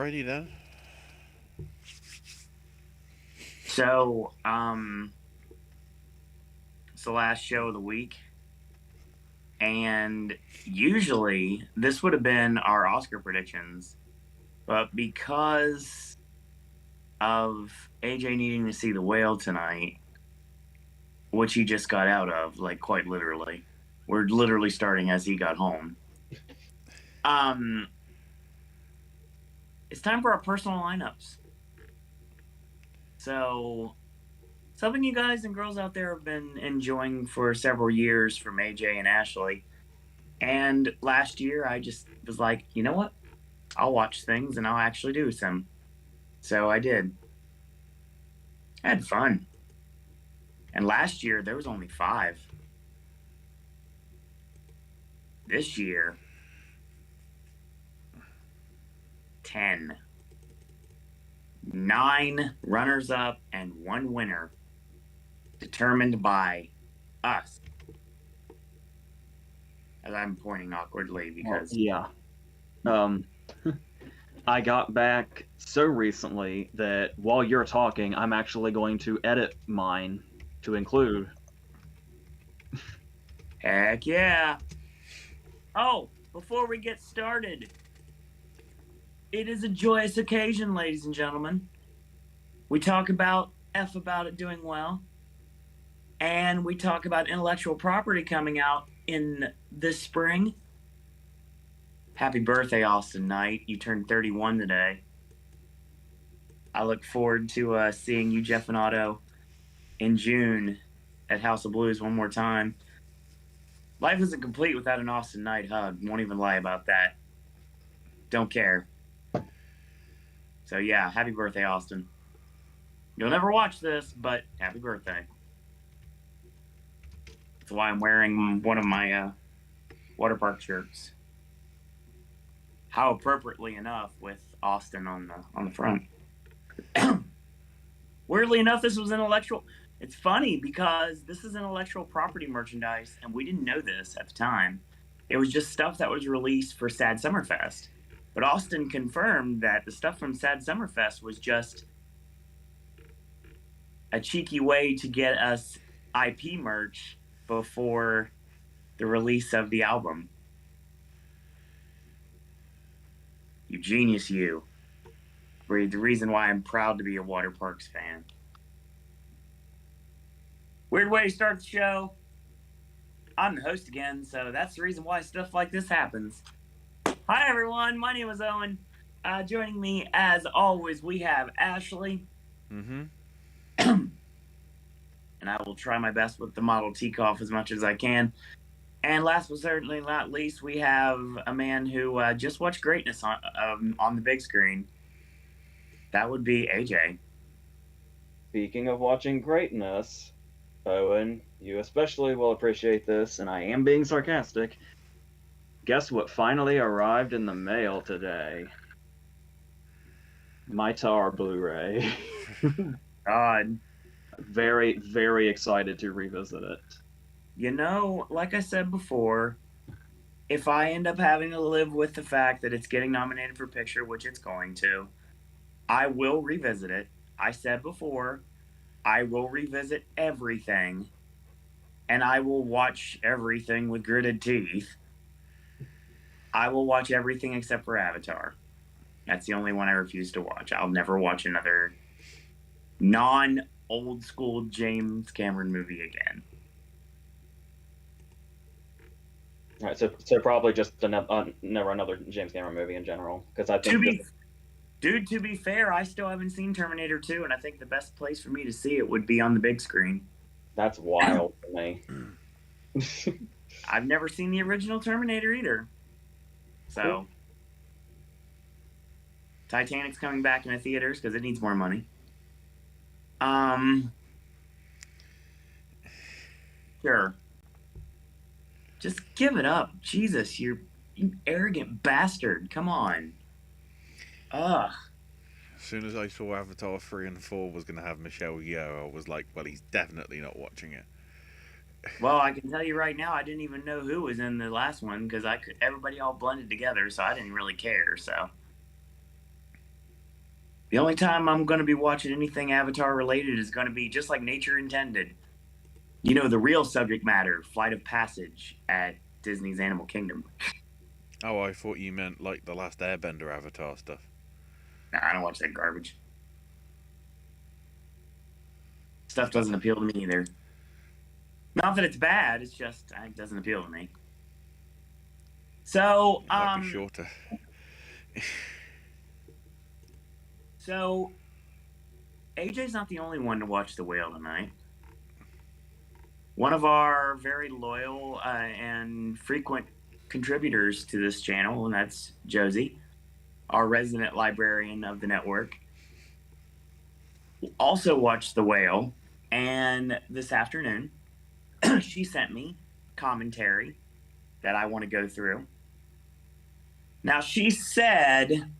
Alrighty then. So, it's the last show of the week. And usually this would have been our Oscar predictions. But because of AJ needing to see The Whale tonight, which he just got out of, like quite literally. We're literally starting as he got home. It's time for our personal lineups. So, something you guys and girls out there have been enjoying for several years from AJ and Ashley. And last year, I just was like, you know what? I'll watch things and I'll actually do some. So I did. I had fun. And last year, there was only 5. This year, 10. 9 runners-up and 1 winner, determined by us. As I'm pointing awkwardly because... yeah. I got back so recently that while you're talking, I'm actually going to edit mine to include. Heck yeah. Oh, before we get started, it is a joyous occasion, ladies and gentlemen. We talk about it doing well, and we talk about intellectual property coming out in this spring. Happy birthday, Austin Knight. You turned 31 today. I look forward to seeing you, Jeff and Otto, in June at House of Blues one more time. Life isn't complete without an Austin Knight hug. Won't even lie about that. Don't care. So yeah, happy birthday, Austin. You'll never watch this, but happy birthday. That's why I'm wearing one of my water park shirts. How appropriately enough, with Austin on the front. Weirdly enough, this was intellectual. It's funny because this is intellectual property merchandise, and we didn't know this at the time. It was just stuff that was released for Sad Summerfest. But Austin confirmed that the stuff from Sad Summerfest was just a cheeky way to get us IP merch before the release of the album. You genius, you. The reason why I'm proud to be a Water Parks fan. Weird way to start the show. I'm the host again, so that's the reason why stuff like this happens. Hi, everyone. My name is Owen. Joining me, as always, we have Ashley. Mm-hmm. And I will try my best with the Model T cough as much as I can. And last but certainly not least, we have a man who just watched greatness on the big screen. That would be AJ. Speaking of watching greatness, Owen, you especially will appreciate this, and I am being sarcastic. Guess what finally arrived in the mail today? My Tar Blu-ray. God. Very, very excited to revisit it. You know, like I said before, if I end up having to live with the fact that it's getting nominated for picture, which it's going to, I will revisit it. I said before, I will revisit everything, and I will watch everything with gritted teeth. I will watch everything except for Avatar. That's the only one I refuse to watch. I'll never watch another non-old school James Cameron movie again. All right, so probably just never another James Cameron movie in general, because I think to be fair, I still haven't seen Terminator 2, and I think the best place for me to see it would be on the big screen. That's wild to me. I've never seen the original Terminator either. So, Titanic's coming back into theaters because it needs more money. Sure. Just give it up. Jesus, you arrogant bastard. Come on. Ugh. As soon as I saw Avatar 3 and 4 was going to have Michelle Yeoh, I was like, well, he's definitely not watching it. Well, I can tell you right now, I didn't even know who was in the last one because everybody all blended together, so I didn't really care. So The only time I'm going to be watching anything Avatar related is going to be just like nature intended. You know, the real subject matter, Flight of Passage at Disney's Animal Kingdom. Oh, I thought you meant like the last Airbender Avatar stuff. Nah, I don't watch that garbage. Stuff doesn't appeal to me either. Not that it's bad, it's just it doesn't appeal to me. So, It might be shorter. So, AJ's not the only one to watch The Whale tonight. One of our very loyal and frequent contributors to this channel, and that's Josie, our resident librarian of the network, also watched The Whale. And this afternoon, she sent me commentary that I want to go through. Now, she said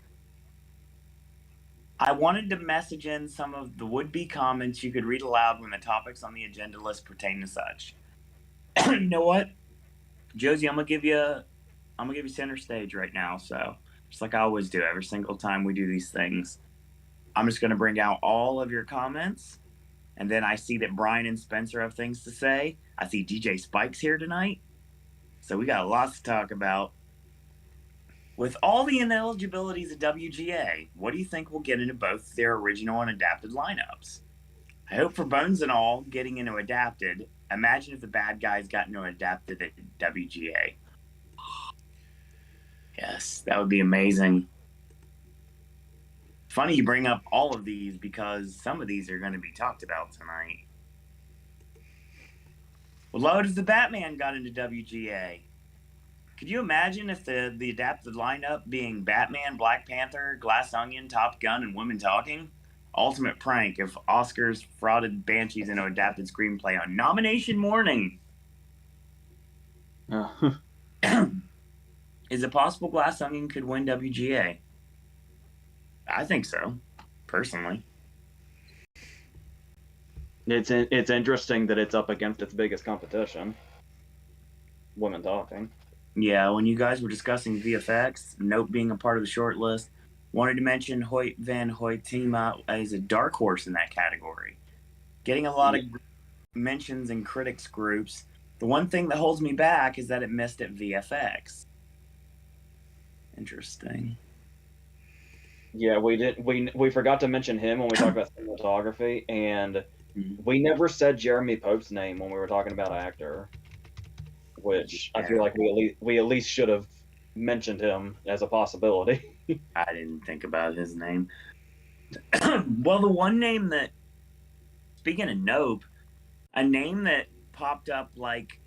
I wanted to message in some of the would-be comments you could read aloud when the topics on the agenda list pertain to such. You know what, Josie, I'm gonna give you center stage right now. So just like I always do every single time we do these things, I'm just gonna bring out all of your comments, and then I see that Brian and Spencer have things to say. I see DJ Spike's here tonight, so we got lots to talk about. With all the ineligibilities of WGA, what do you think we'll get into both their original and adapted lineups? I hope for Bones and all getting into adapted. Imagine if the bad guys got into adapted at WGA. Yes, that would be amazing. Funny you bring up all of these because some of these are going to be talked about tonight. Well, load if the Batman got into WGA. Could you imagine if the adapted lineup being Batman, Black Panther, Glass Onion, Top Gun, and Women Talking? Ultimate prank if Oscars frauded Banshees into adapted screenplay on nomination morning. Is it possible Glass Onion could win WGA? I think so, personally. It's interesting that it's up against its biggest competition, Women Talking. Yeah, when you guys were discussing VFX, Nope being a part of the short list, wanted to mention Hoyt van Hoytema as a dark horse in that category. Getting a lot of mentions in critics groups. The one thing that holds me back is that it missed at VFX. Interesting. Yeah, we forgot to mention him when we talked about cinematography, and we never said Jeremy Pope's name when we were talking about actor, which I feel like we at least should have mentioned him as a possibility. I didn't think about his name. Well, the one name that, speaking of Nope, a name that popped up, like,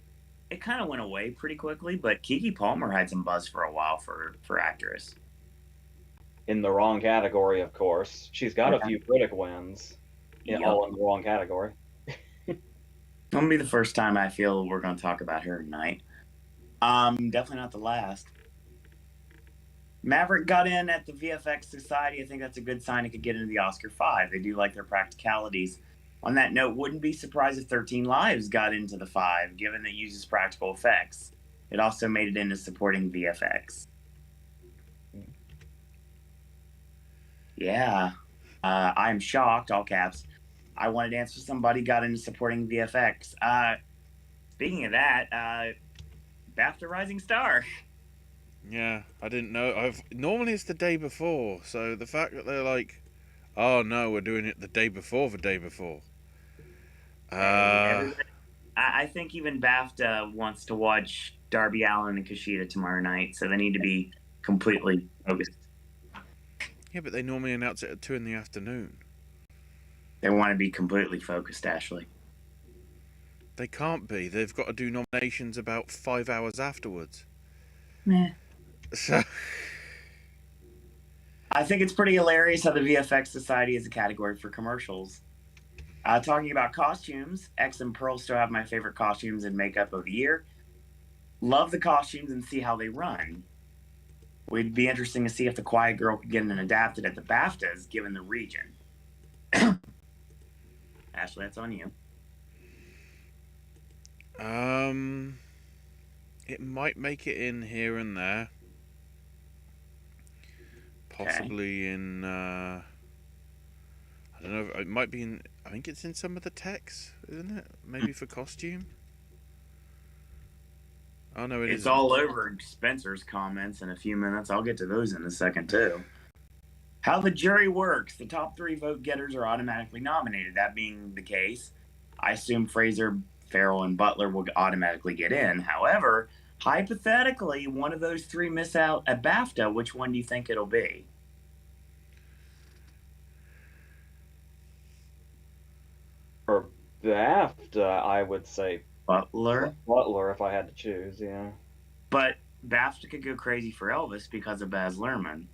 it kind of went away pretty quickly, but Keke Palmer had some buzz for a while for actress. In the wrong category, of course. She's got a few critic wins, all in the wrong category. It'll be the first time I feel we're going to talk about her tonight. Definitely not the last. Maverick got in at the VFX Society. I think that's a good sign it could get into the Oscar 5. They do like their practicalities. On that note, wouldn't be surprised if 13 Lives got into the 5, given that it uses practical effects. It also made it into supporting VFX. Yeah. I'm shocked, all caps. I wanted to answer somebody got into supporting VFX. Speaking of that, BAFTA Rising Star. Yeah, I didn't know. Normally it's the day before, so the fact that they're like, oh no, we're doing it the day before the day before. I think even BAFTA wants to watch Darby Allin and Kushida tomorrow night, so they need to be completely focused. Yeah, but they normally announce it at 2 in the afternoon. They want to be completely focused, Ashley. They can't be. They've got to do nominations about 5 hours afterwards. Meh. So I think it's pretty hilarious how the VFX Society is a category for commercials. Talking about costumes, X and Pearl still have my favorite costumes and makeup of the year. Love the costumes and see how they run. Would be interesting to see if The Quiet Girl could get an adapted at the BAFTAs, given the region. Ashley, that's on you. It might make it in here and there. Possibly in I don't know. It might be in. I think it's in some of the texts, isn't it? Maybe for costume. Oh no, It's isn't. all over Spencer's comments in a few minutes. I'll get to those in a second too. How the jury works: the top 3 vote getters are automatically nominated. That being the case, I assume Fraser, Farrell, and Butler will automatically get in. However, hypothetically, one of those 3 miss out at BAFTA. Which one do you think it'll be? For BAFTA, I would say Butler. Butler if I had to choose, yeah. But BAFTA could go crazy for Elvis because of Baz Luhrmann.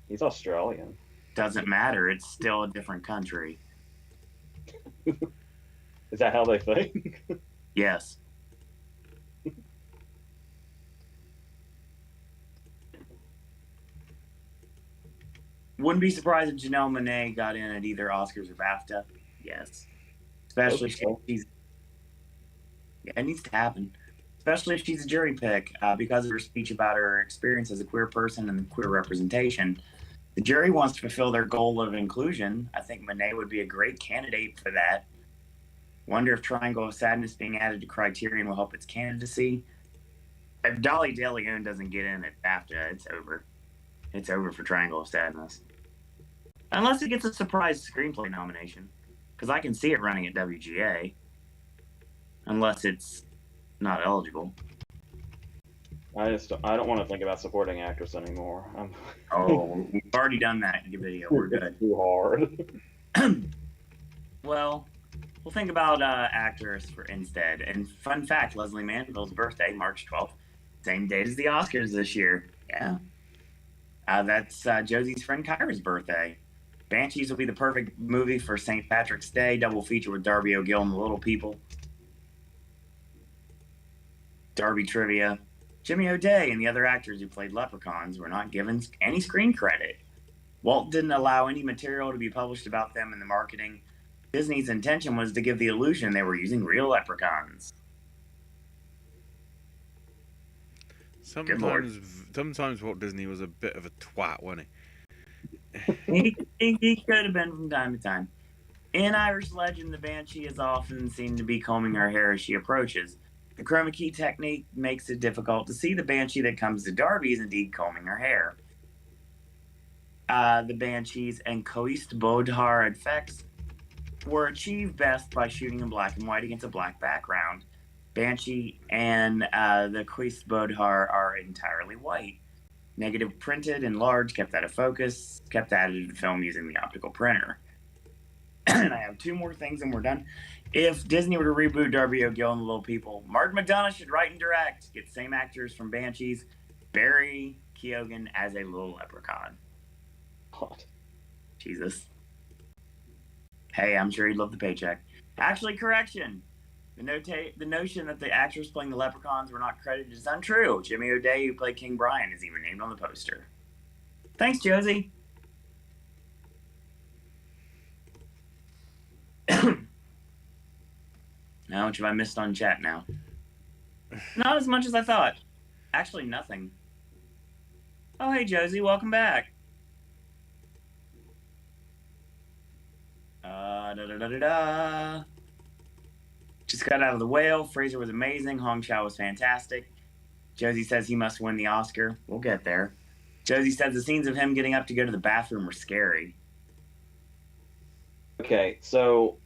He's Australian. Doesn't matter. It's still a different country. Is that how they think? Yes. Wouldn't be surprised if Janelle Monáe got in at either Oscars or BAFTA. Yes. Especially if she's... Yeah, it needs to happen. Especially if she's a jury pick because of her speech about her experience as a queer person and the queer representation. The jury wants to fulfill their goal of inclusion. I think Monáe would be a great candidate for that. Wonder if Triangle of Sadness being added to Criterion will help its candidacy. If Dolly De Leon doesn't get in at BAFTA, it's over. It's over for Triangle of Sadness. Unless it gets a surprise screenplay nomination. Because I can see it running at WGA. Unless it's not eligible. I don't want to think about supporting actress anymore. Oh, we've already done that in the video. We're good. Too hard. Well, we'll think about actress for instead. And fun fact, Leslie Manville's birthday, March 12th. Same date as the Oscars this year. Yeah. That's Josie's friend Kyra's birthday. Banshees will be the perfect movie for St. Patrick's Day. Double feature with Darby O'Gill and the Little People. Darby trivia. Jimmy O'Day and the other actors who played leprechauns were not given any screen credit. Walt didn't allow any material to be published about them in the marketing. Disney's intention was to give the illusion they were using real leprechauns. Sometimes Walt Disney was a bit of a twat, wasn't he? He could have been from time to time. In Irish legend, the Banshee is often seen to be combing her hair as she approaches. The chroma key technique makes it difficult to see the Banshee that comes to Darby is indeed combing her hair. The Banshees and Coist Bodhar effects were achieved best by shooting in black and white against a black background. Banshee and the Coist Bodhar are entirely white. Negative printed and large, kept out of focus, kept added to film using the optical printer. And I have 2 more things and we're done. If Disney were to reboot Darby O'Gill and the Little People, Martin McDonagh should write and direct. Get same actors from Banshees, Barry Keoghan as a little leprechaun. What? Jesus. Hey, I'm sure he'd love the paycheck. Actually, correction. The notion that the actors playing the leprechauns were not credited is untrue. Jimmy O'Day, who played King Brian, is even named on the poster. Thanks, Josie. How much have I missed on chat now? Not as much as I thought. Actually, nothing. Oh, hey, Josie, welcome back. Just got out of the whale. Fraser was amazing. Hong Chow was fantastic. Josie says he must win the Oscar. We'll get there. Josie says the scenes of him getting up to go to the bathroom were scary. Okay, so...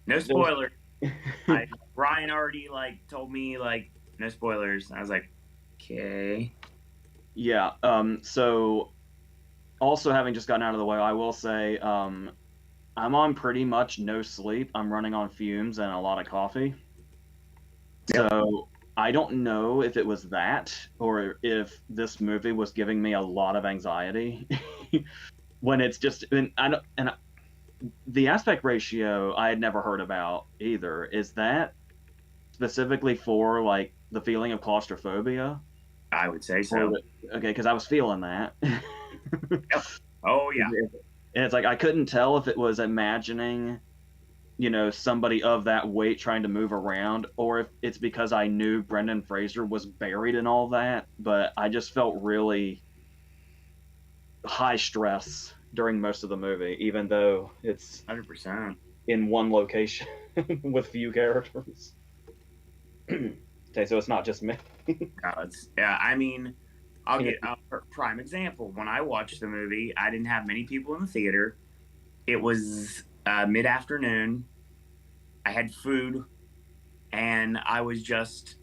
No spoilers. Brian already, told me, no spoilers. I was like, okay. Yeah, so... Also, having just gotten out of the whale, I will say, I'm on pretty much no sleep. I'm running on fumes and a lot of coffee. Yep. So I don't know if it was that or if this movie was giving me a lot of anxiety. When it's just the aspect ratio I had never heard about either. Is that specifically for the feeling of claustrophobia? I would say so. Okay, because I was feeling that. Yep. Oh yeah. And it's I couldn't tell if it was imagining, somebody of that weight trying to move around, or if it's because I knew Brendan Fraser was buried in all that. But I just felt really high stress during most of the movie, even though it's 100%. in one location with few characters. Okay, so it's not just me. Yeah, I mean, I'll get a prime example. When I watched the movie, I didn't have many people in the theater. It was mid-afternoon. I had food, and I was just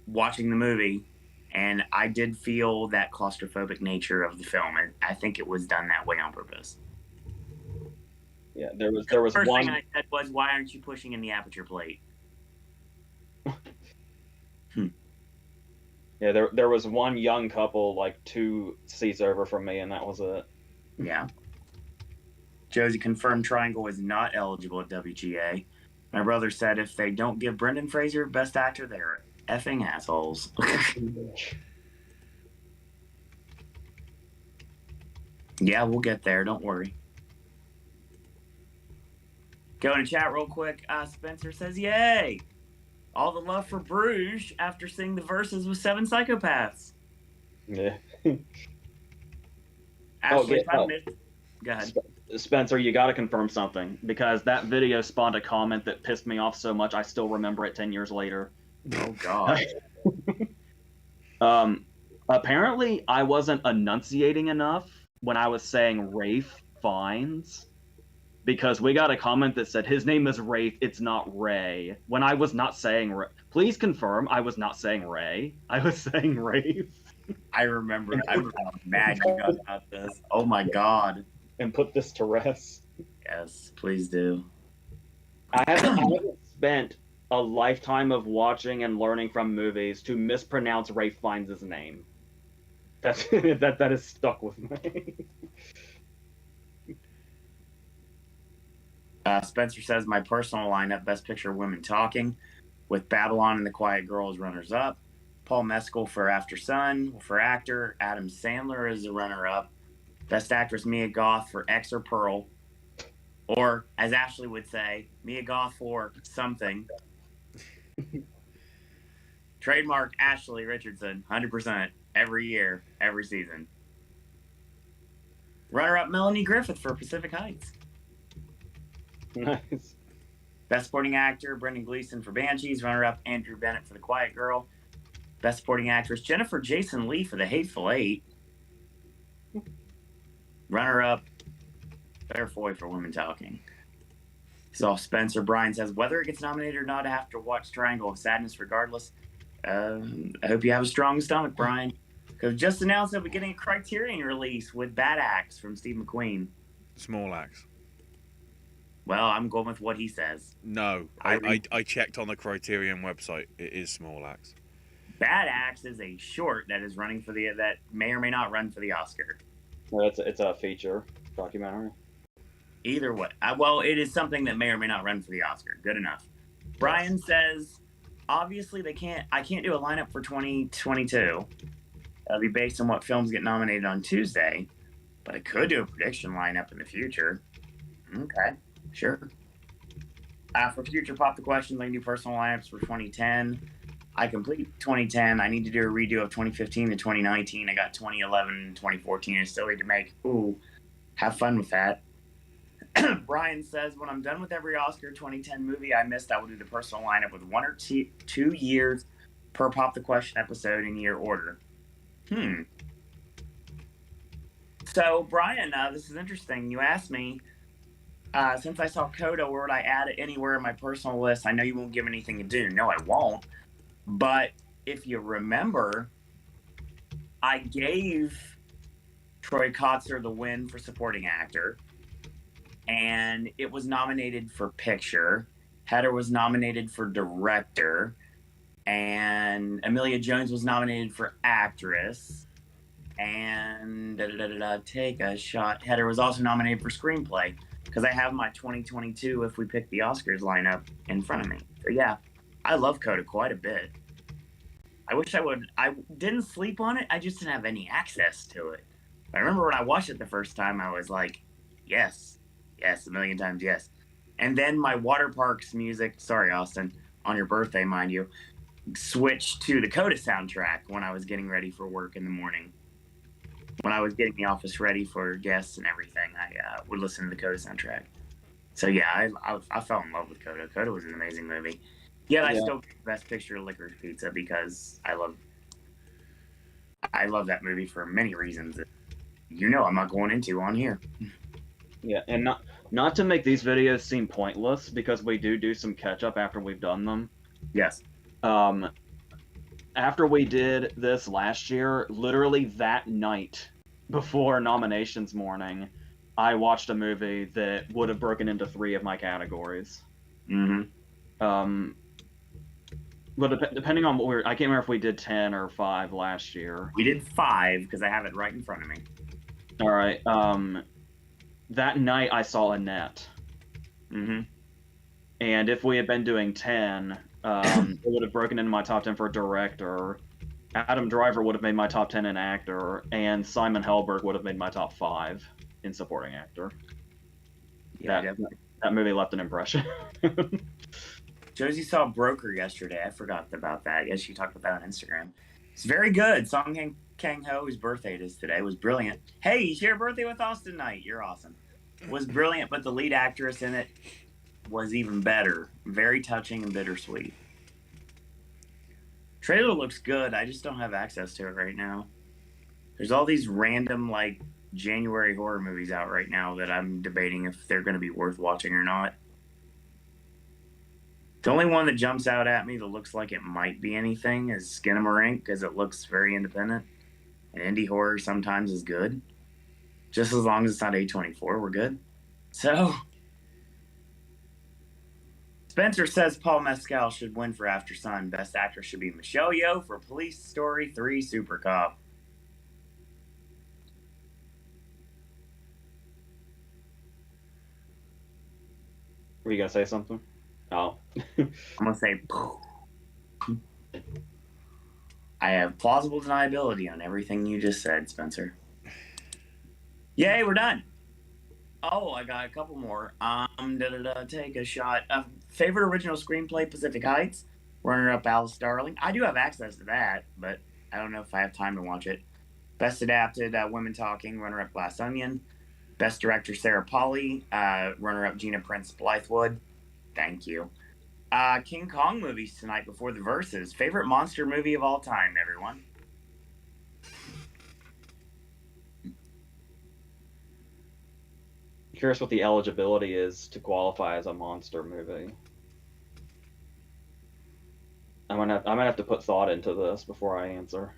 watching the movie, and I did feel that claustrophobic nature of the film. And I think it was done that way on purpose. Yeah, there was First one. thing I said was, "Why aren't you pushing in the aperture plate?" Yeah, there was one young couple like 2 seats over from me, and that was it. Yeah. Josie confirmed Triangle is not eligible at WGA. My brother said if they don't give Brendan Fraser Best Actor, they're effing assholes. Yeah, we'll get there. Don't worry. Go in the chat real quick. Spencer says, "Yay! All the love for Bruges after seeing the verses with 7 psychopaths." Yeah. Ashley, Oh, go ahead. Spencer, you got to confirm something, because that video spawned a comment that pissed me off so much I still remember it 10 years later. Oh, God. Apparently, I wasn't enunciating enough when I was saying Rafe Fiennes, because we got a comment that said his name is Rafe, it's not Ray. When I was not saying Ray. Please confirm I was not saying Ray. I was saying Rafe. I remember. I'm mad you got about this. Oh my God. And put this to rest. Yes, please do. I haven't spent a lifetime of watching and learning from movies to mispronounce Rafe Fiennes' name. That is stuck with me. Spencer says my personal lineup: Best Picture Women Talking, with Babylon and The Quiet Girl as runners-up. Paul Mescal for After Sun. For actor, Adam Sandler is the runner-up. Best actress, Mia Goth for X or Pearl. Or, as Ashley would say, Mia Goth for something. Trademark Ashley Richardson, 100%, every year, every season. Runner-up, Melanie Griffith for Pacific Heights. Nice. Best Supporting Actor, Brendan Gleeson for Banshees. Runner-up, Andrew Bennett for The Quiet Girl. Best Supporting Actress, Jennifer Jason Leigh for The Hateful Eight. Runner-up, Claire Foy for Women Talking. So Spencer Bryan says, whether it gets nominated or not, I have to watch Triangle of Sadness regardless. I hope you have a strong stomach, Brian. Because just announced that we're getting a Criterion release with Bad Axe from Steve McQueen. Small Axe. Well, I'm going with what he says. No, I checked on the Criterion website. It is Small Axe. Bad Axe is a short that is running for that may or may not run for the Oscar. Well, it's a feature documentary. Either way. Well, it is something that may or may not run for the Oscar. Good enough. Brian says, obviously I can't do a lineup for 2022. That'll be based on what films get nominated on Tuesday. But I could do a prediction lineup in the future. Okay, sure. For future Pop the Questions, I can do personal lineups for 2010. I complete 2010. I need to do a redo of 2015 to 2019. I got 2011 and 2014. I still need to make. Have fun with that. Brian says, when I'm done with every Oscar 2010 movie I missed, I will do the personal lineup with 1 or 2 years per Pop the Question episode in year order. So, Brian, this is interesting. You asked me, since I saw Coda, where would I add it anywhere in my personal list? I know you won't give anything to do. No, I won't. But if you remember, I gave Troy Kotsur the win for supporting actor. And it was nominated for picture. Heather was nominated for director. And Emilia Jones was nominated for actress. And Take a Shot. Heather was also nominated for screenplay. Because I have my 2022 If We Pick the Oscars lineup in front of me. So yeah, I love Coda quite a bit. I wish I would. I didn't sleep on it. I just didn't have any access to it. I remember when I watched it the first time, I was like, yes, a million times yes. And then my water parks music, sorry, Austin, on your birthday, mind you, switched to the Coda soundtrack when I was getting ready for work in the morning. when I was getting the office ready for guests and everything, I would listen to the Coda soundtrack. So yeah, I fell in love with Coda. Coda was an amazing movie. Yet I Yeah. still pick Best Picture Licorice Pizza because I love that movie for many reasons that I'm not going into on here. Yeah, and not to make these videos seem pointless, because we do some catch up after we've done them. Yes. After we did this last year, literally that night before nominations morning, I watched a movie that would have broken into 3 of my categories. Mm-hmm. But depending on what I can't remember if we did 10 or 5 last year. We did 5 because I have it right in front of me. All right. That night I saw Annette. Mm-hmm. And if we had been doing 10, it would have broken into my top 10 for director. Adam Driver would have made my top 10 in actor, and Simon Helberg would have made my top 5 in supporting actor. Yeah, that movie left an impression. Josie saw Broker yesterday. I forgot about that. Yes, she talked about that on Instagram. It's very good. Song Kang Ho, whose birthday it is today, was brilliant. Hey, you share a birthday with us tonight. You're awesome. Was brilliant, but the lead actress in it was even better. Very touching and bittersweet. Trailer looks good. I just don't have access to it right now. There's all these random, like, January horror movies out right now that I'm debating if they're going to be worth watching or not. The only one that jumps out at me that looks like it might be anything is Skinamarink, because it looks very independent. And indie horror sometimes is good. Just as long as it's not A24, we're good. So, Spencer says Paul Mescal should win for After Sun. Best actor should be Michelle Yeoh for Police Story 3 Super Cop. Were you gonna say something? Oh. I'm gonna say I have plausible deniability on everything you just said, Spencer. Yay, we're done. Oh, I got a couple more. Take a shot. Favorite original screenplay, Pacific Heights. Runner-up, Alice Darling. I do have access to that, but I don't know if I have time to watch it. Best adapted, Women Talking. Runner-up, Glass Onion. Best director, Sarah Polley. Runner-up, Gina Prince Blythewood. Thank you. King Kong movies tonight before the verses. Favorite monster movie of all time, everyone. Curious what the eligibility is to qualify as a monster movie. I'm gonna have to put thought into this before I answer.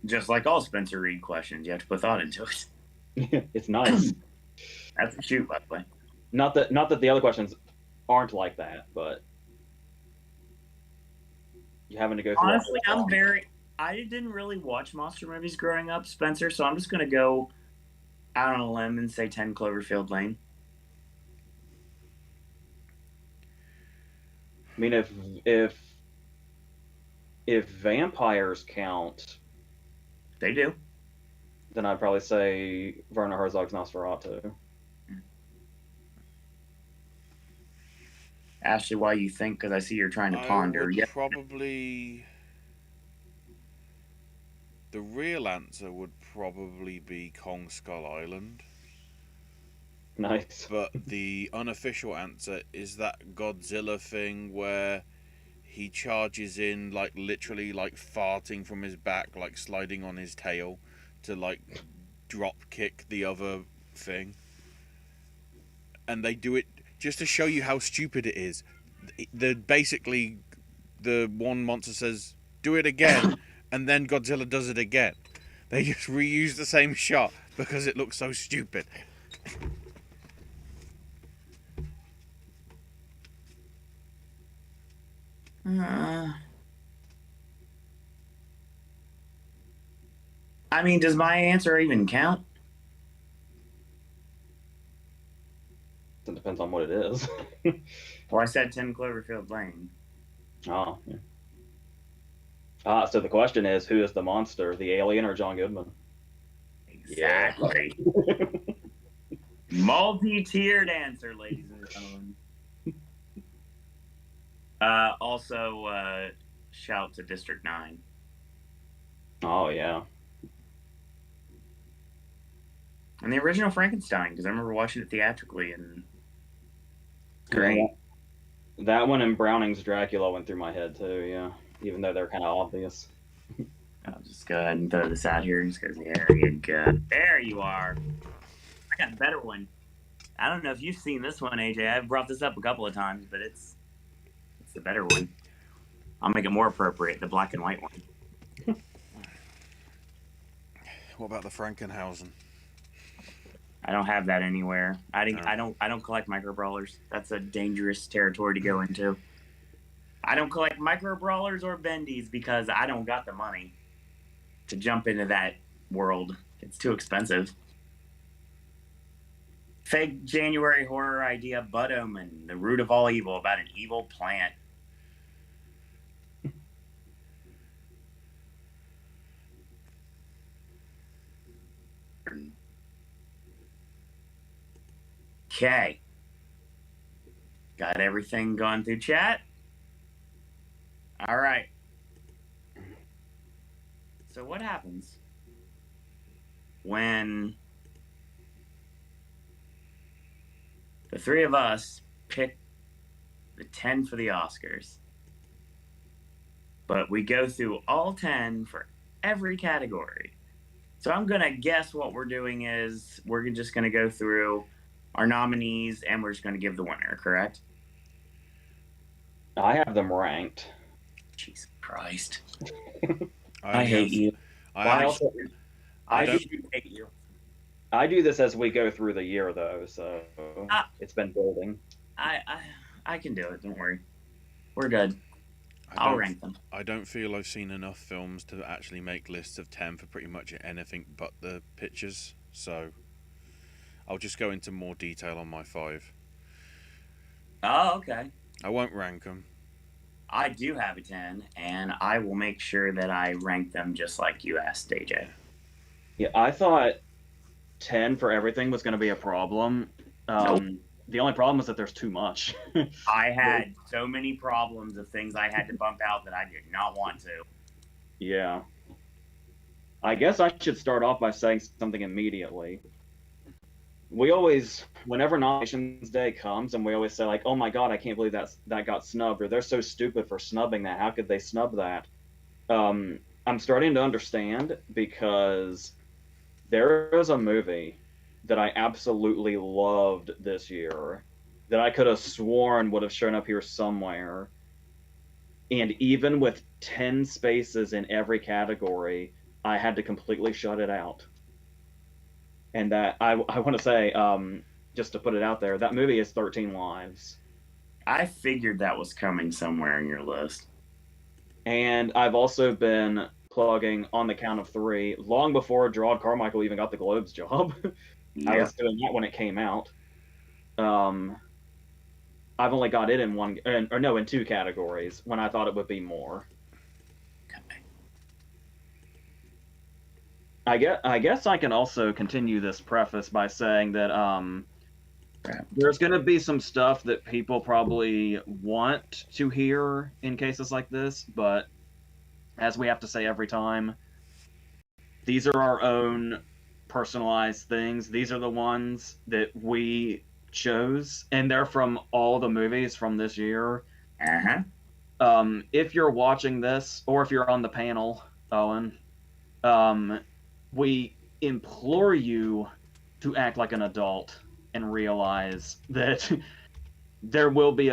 Just like all Spencer Reed questions, you have to put thought into it. It's nice. That's a shoot, by the way. Not that the other questions aren't like that, but you having to go through. Honestly, I didn't really watch monster movies growing up, Spencer, so I'm just gonna go out on a limb and say 10 Cloverfield Lane. I mean, if vampires count, they do. Then I'd probably say Werner Herzog's Nosferatu. Ashley, why you think? Because I see you're trying to ponder. Probably. The real answer would probably be Kong Skull Island. Nice. But the unofficial answer is that Godzilla thing where he charges in, like, literally, like, farting from his back, like, sliding on his tail to, like, drop kick the other thing. And they do it just to show you how stupid it is. Basically, the one monster says, "Do it again," and then Godzilla does it again. They just reuse the same shot because it looks so stupid. I mean, does my answer even count? It depends on what it is. Well, I said 10 Cloverfield Lane. Oh, yeah. So the question is, who is the monster, the alien or John Goodman? Exactly. Yeah. Multi-tiered answer, ladies and gentlemen. Also, shout to District 9. Oh, yeah. And the original Frankenstein, because I remember watching it theatrically, and great. Yeah, that one and Browning's Dracula went through my head too. Yeah, even though they're kind of obvious. I'll just go ahead and throw this out here. Just because there you go. There you are. I got a better one. I don't know if you've seen this one, AJ. I've brought this up a couple of times, but it's the better one. I'll make it more appropriate, the black and white one. What about the Frankenhausen? I don't have that anywhere. I No. don't collect micro brawlers. That's a dangerous territory to go into. I don't collect micro brawlers or bendies because I don't got the money to jump into that world. It's too expensive. Fake January horror idea, Bud Omen, the root of all evil, about an evil plant. Okay. Got everything gone through chat? All right. So what happens when the three of us pick the 10 for the Oscars, but we go through all 10 for every category? So I'm going to guess what we're doing is we're just going to go through our nominees and we're just going to give the winner, correct? I have them ranked. Jesus Christ. I hate you. I I do hate you. I do this as we go through the year, though, so it's been building. I can do it. Don't worry. We're good. I'll rank them. I don't feel I've seen enough films to actually make lists of 10 for pretty much anything but the pictures, so I'll just go into more detail on my 5. Oh, okay. I won't rank them. I do have a 10, and I will make sure that I rank them just like you asked, AJ. Yeah, I thought 10 for everything was going to be a problem. Nope. The only problem is that there's too much. I had so many problems of things I had to bump out that I did not want to. Yeah. I guess I should start off by saying something immediately. We always, whenever nominations day comes, and we always say like, "Oh my God, I can't believe that got snubbed," or "They're so stupid for snubbing that. How could they snub that?" I'm starting to understand because there is a movie that I absolutely loved this year that I could have sworn would have shown up here somewhere, and even with 10 spaces in every category, I had to completely shut it out. And that I want to say, just to put it out there, that movie is 13 Lives. I figured that was coming somewhere in your list. And I've also been plugging On the Count of Three long before Gerard Carmichael even got the Globes job. Yeah. I was doing that when it came out. I've only got it in 2 categories when I thought it would be more. Okay. I guess I can also continue this preface by saying that there's going to be some stuff that people probably want to hear in cases like this, but as we have to say every time, these are our own personalized things. These are the ones that we chose, and they're from all the movies from this year. If you're watching this, or if you're on the panel, Owen, we implore you to act like an adult and realize that there will be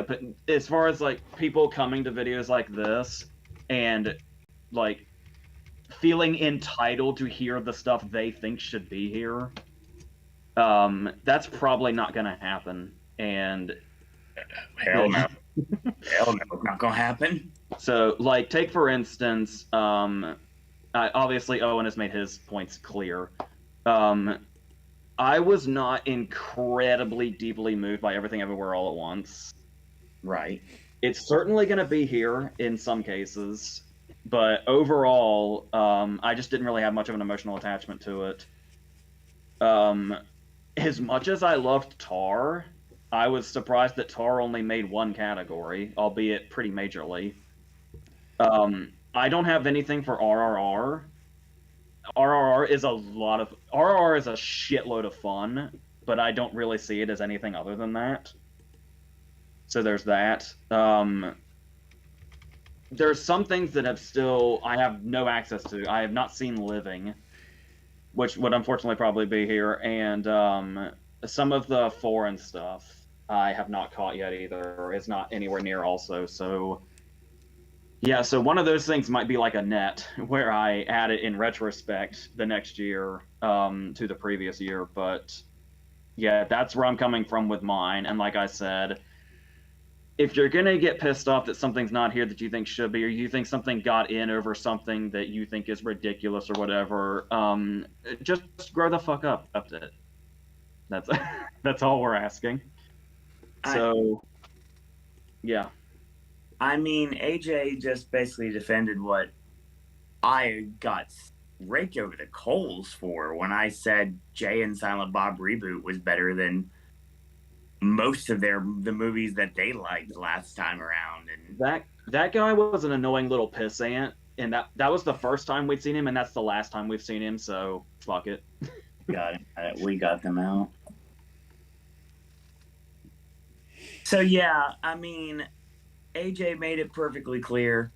as far as like people coming to videos like this and like feeling entitled to hear the stuff they think should be here, that's probably not going to happen. And hell no. Hell no, it's not going to happen. So, like, take for instance, obviously Owen has made his points clear. I was not incredibly deeply moved by Everything Everywhere All at Once. Right. It's certainly going to be here in some cases, but overall, I just didn't really have much of an emotional attachment to it. As much as I loved Tar, I was surprised that Tar only made 1 category, albeit pretty majorly. I don't have anything for RRR. RRR is RRR is a shitload of fun, but I don't really see it as anything other than that. So there's that. There's some things that I have no access to. I have not seen Living, which would unfortunately probably be here, and some of the foreign stuff I have not caught yet either, or is not anywhere near also. So yeah, so one of those things might be like a net where I add it in retrospect the next year to the previous year, but yeah, that's where I'm coming from with mine. And like I said, if you're gonna get pissed off that something's not here that you think should be, or you think something got in over something that you think is ridiculous or whatever, just grow the fuck up. That's it. That's that's all we're asking. So, yeah. I mean, AJ just basically defended what I got raked over the coals for when I said Jay and Silent Bob Reboot was better than most of the movies that they liked last time around. And that guy was an annoying little pissant, and that was the first time we'd seen him, and that's the last time we've seen him. So fuck it. Got it. We got them out. So yeah, I mean, AJ made it perfectly clear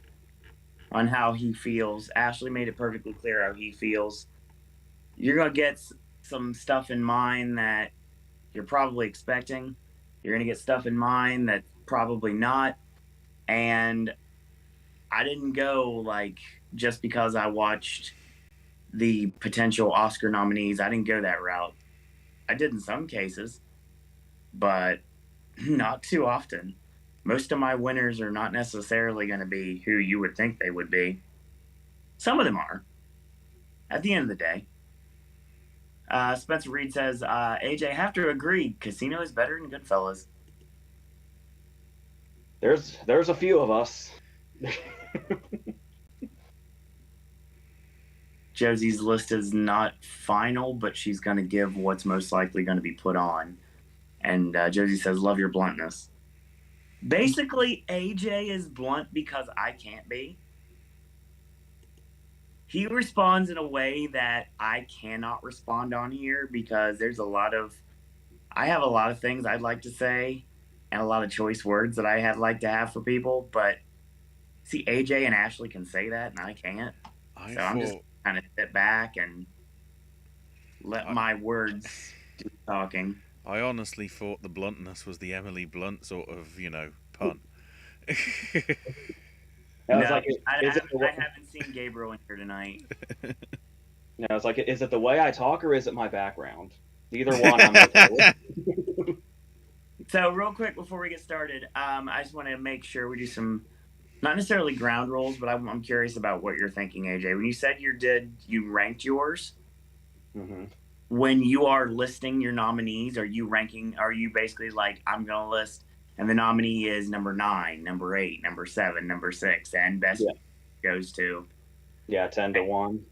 on how he feels. Ashley made it perfectly clear how he feels. You're gonna get some stuff in mind that you're probably expecting. You're going to get stuff in mind that's probably not. And I didn't go like just because I watched the potential Oscar nominees. I didn't go that route. I did in some cases, but not too often. Most of my winners are not necessarily going to be who you would think they would be. Some of them are. At the end of the day. Spencer Reed says, AJ, have to agree. Casino is better than Goodfellas. There's a few of us. Josie's list is not final, but she's going to give what's most likely going to be put on. And Josie says, love your bluntness. Basically, AJ is blunt because I can't be. He responds in a way that I cannot respond on here because I have a lot of things I'd like to say and a lot of choice words that I'd like to have for people. But see, AJ and Ashley can say that and I can't. I'm just kind of sit back and let my words do talking. I honestly thought the bluntness was the Emily Blunt sort of, pun. I haven't seen Gabriel in here tonight. No, it's like, is it the way I talk or is it my background? Either one, I'm okay with. So, real quick before we get started, I just want to make sure we do some, not necessarily ground rules, but I'm curious about what you're thinking, AJ. When you said you ranked yours, mm-hmm. When you are listing your nominees, are you basically like, I'm going to list, and the nominee is number 9, number 8, number 7, number 6, and best goes to? Yeah, 10 to 1.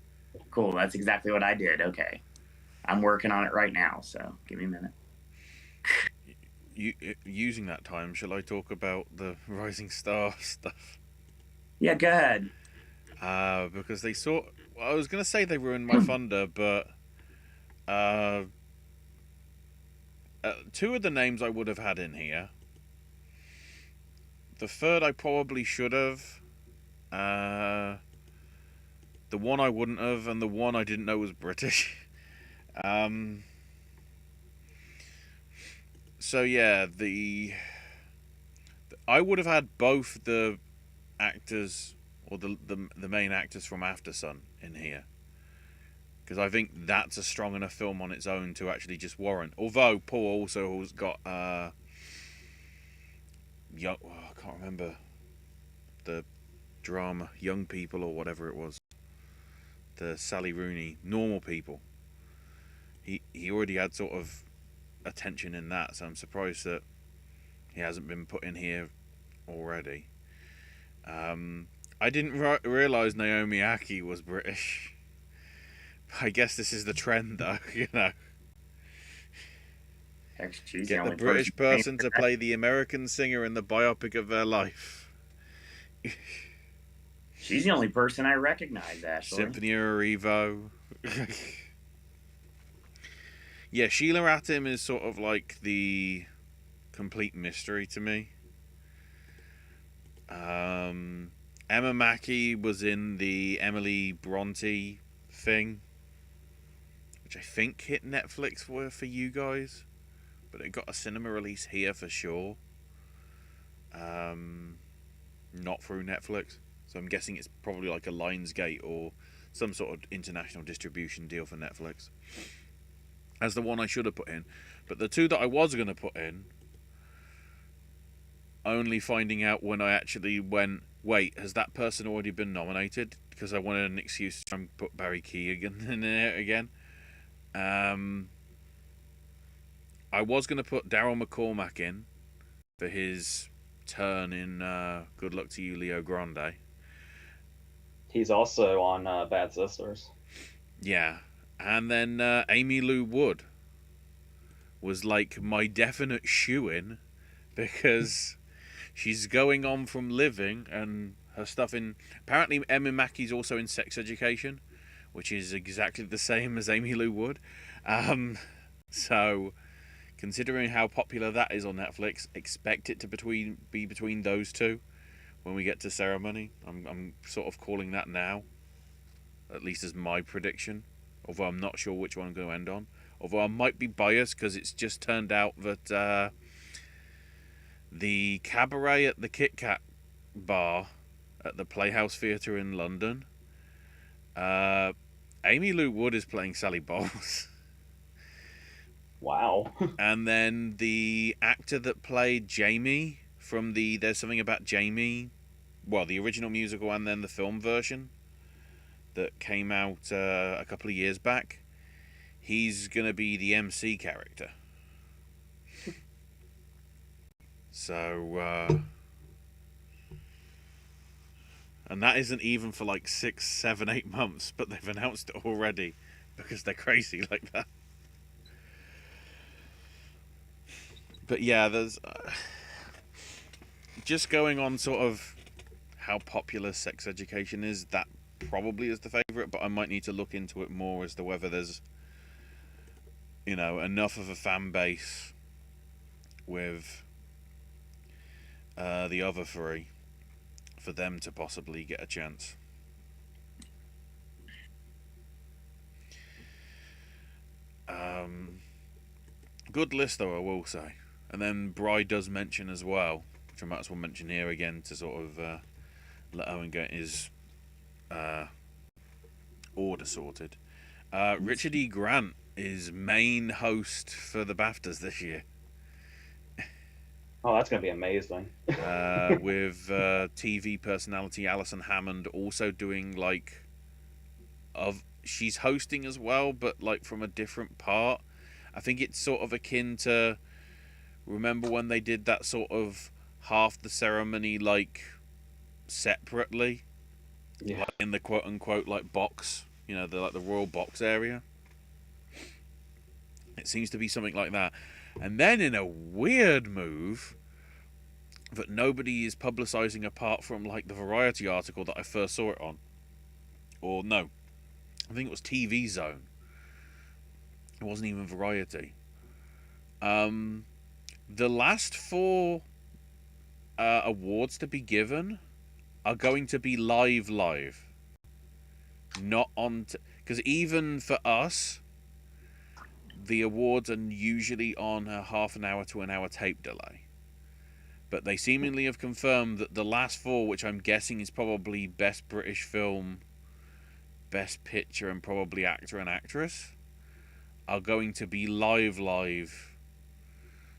Cool, that's exactly what I did. Okay. I'm working on it right now, so give me a minute. Using that time, shall I talk about the Rising Star stuff? Yeah, go ahead. Because I was going to say they ruined my thunder, but two of the names I would have had in here. The third I probably should have. The one I wouldn't have, and the one I didn't know was British. So yeah, I would have had both the actors or the main actors from Aftersun in here, because I think that's a strong enough film on its own to actually just warrant. Although Paul also has got I can't remember the drama, Young People or whatever it was, the Sally Rooney, Normal People. He already had sort of attention in that, so I'm surprised that he hasn't been put in here already. I didn't realise Naomi Aki was British. I guess this is the trend, though, Get the British person to play the American singer in the biopic of their life. She's the only person I recognize, Ashley. Symphony of Evo. Yeah, Sheila Atim is sort of like the complete mystery to me. Emma Mackey was in the Emily Bronte thing, which I think hit Netflix for you guys, but it got a cinema release here for sure. Not through Netflix, so I'm guessing it's probably like a Lionsgate or some sort of international distribution deal for Netflix. As the one I should have put in, but the two that I was going to put in, only finding out when I actually went, wait, has that person already been nominated? Because I wanted an excuse to try and put Barry Keoghan in there again. I was going to put Daryl McCormack in for his turn in Good Luck to You, Leo Grande. He's also on Bad Sisters. Yeah. And then Amy Lou Wood was like my definite shoo-in because she's going on from Living and her stuff in... Apparently Emma Mackey's also in Sex Education, which is exactly the same as Amy Lou Wood. So, considering how popular that is on Netflix, expect it to be between those two when we get to Ceremony. I'm sort of calling that now, at least as my prediction, although I'm not sure which one I'm going to end on. Although I might be biased because it's just turned out that the cabaret at the Kit Kat bar at the Playhouse Theatre in London, Amy Lou Wood is playing Sally Bowles. Wow. And then the actor that played Jamie from the There's Something About Jamie, well, the original musical and then the film version that came out a couple of years back, he's going to be the MC character. So, and that isn't even for like 6, 7, 8 months, but they've announced it already because they're crazy like that. But yeah, there's just going on sort of how popular Sex Education is, that probably is the favourite, but I might need to look into it more as to whether there's, you know, enough of a fan base with the other three for them to possibly get a chance. Good list though, I will say. And then Bry does mention as well, which I might as well mention here again to sort of let Owen get his order sorted. Richard E. Grant is main host for the BAFTAs this year. Oh, that's going to be amazing. With TV personality Alison Hammond also doing she's hosting as well, but like from a different part. I think it's sort of akin to, remember when they did that sort of half the ceremony like separately, Yeah. like in the quote unquote like box, you know, the royal box area. It seems to be something like that. And then in a weird move that nobody is publicising apart from like the Variety article that I first saw it on, or no, I think it was TV Zone. It wasn't even Variety. The last 4 awards to be given are going to be live, not on, because even for us, the awards are usually on a half an hour to an hour tape delay. But they seemingly have confirmed that the last 4, which I'm guessing is probably Best British Film, Best Picture, and probably Actor and Actress, are going to be live.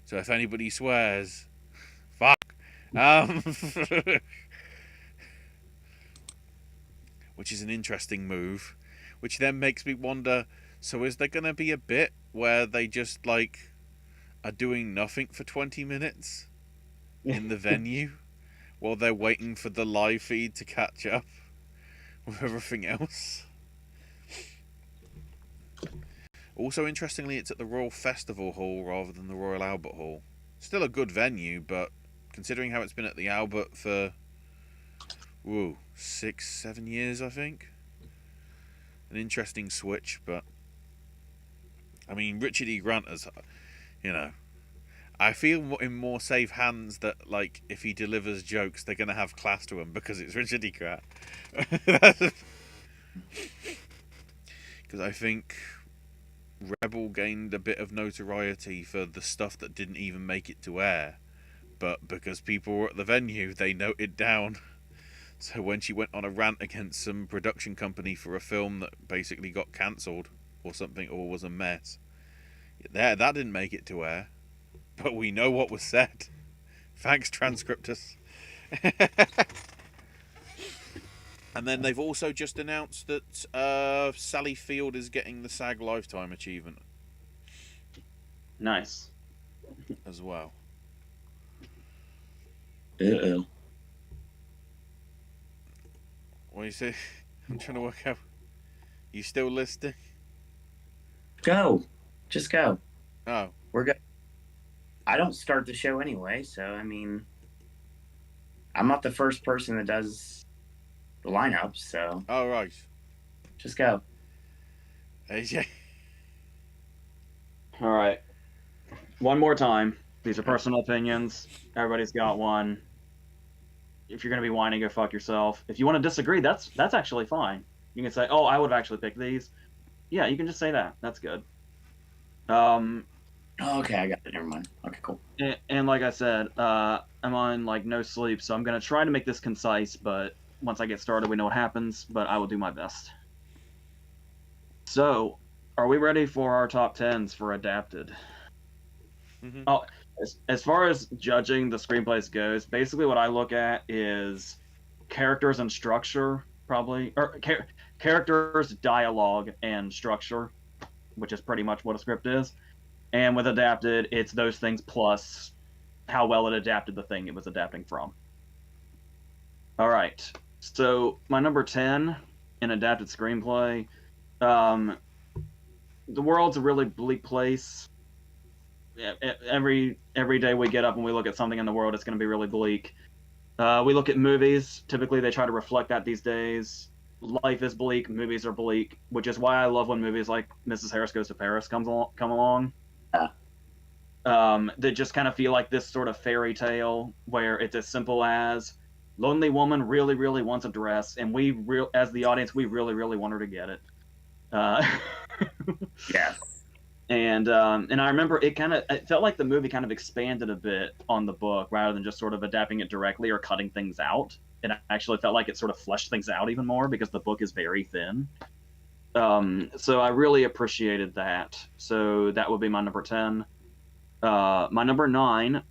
So if anybody swears, fuck. Which is an interesting move. Which then makes me wonder, so is there going to be a bit where they just like are doing nothing for 20 minutes in the venue while they're waiting for the live feed to catch up with everything else? Also, interestingly, it's at the Royal Festival Hall rather than the Royal Albert Hall. Still a good venue, but considering how it's been at the Albert for 6-7 years, I think. An interesting switch, but I mean, Richard E. Grant has, you know, I feel in more safe hands that, like, if he delivers jokes, they're gonna have class to him because it's Richard E. Grant. Because I think Rebel gained a bit of notoriety for the stuff that didn't even make it to air, but because people were at the venue, they noted down. So when she went on a rant against some production company for a film that basically got cancelled or something, or was a mess, that didn't make it to air, but we know what was said. Thanks, transcriptors. And then they've also just announced that Sally Field is getting the SAG Lifetime Achievement. Nice. As well. Uh-oh. What do you say? I'm trying to work out. You still listening? Go. Just go. Oh. We're good. I don't start the show anyway, so, I mean, I'm not the first person that does the lineup, so. Oh, right. Just go. AJ. All right. One more time. These are personal opinions. Everybody's got one. If you're going to be whining, go fuck yourself. If you want to disagree, that's actually fine. You can say, oh, I would have actually picked these. Yeah, you can just say that. That's good. Okay, I got it. Never mind. Okay, cool. And like I said, I'm on like no sleep, so I'm going to try to make this concise, but once I get started, we know what happens, but I will do my best. So, are we ready for our top 10s for adapted? Mm-hmm. Oh, as far as judging the screenplays goes, basically what I look at is characters and structure, probably, or characters, dialogue, and structure, which is pretty much what a script is. And with adapted, it's those things plus how well it adapted the thing it was adapting from. All right, so my number 10 in adapted screenplay, the world's a really bleak place. Every day we get up and we look at something in the world, it's going to be really bleak. We look at movies. Typically, they try to reflect that these days. Life is bleak. Movies are bleak, which is why I love when movies like Mrs. Harris Goes to Paris come along. That just kind of feel like this sort of fairy tale where it's as simple as lonely woman really, really wants a dress, and as the audience, we really, really want her to get it. Yeah. And I remember it felt like the movie kind of expanded a bit on the book rather than just sort of adapting it directly or cutting things out. It actually felt like it sort of fleshed things out even more because the book is very thin. So I really appreciated that. So that would be my number 10. My number 9,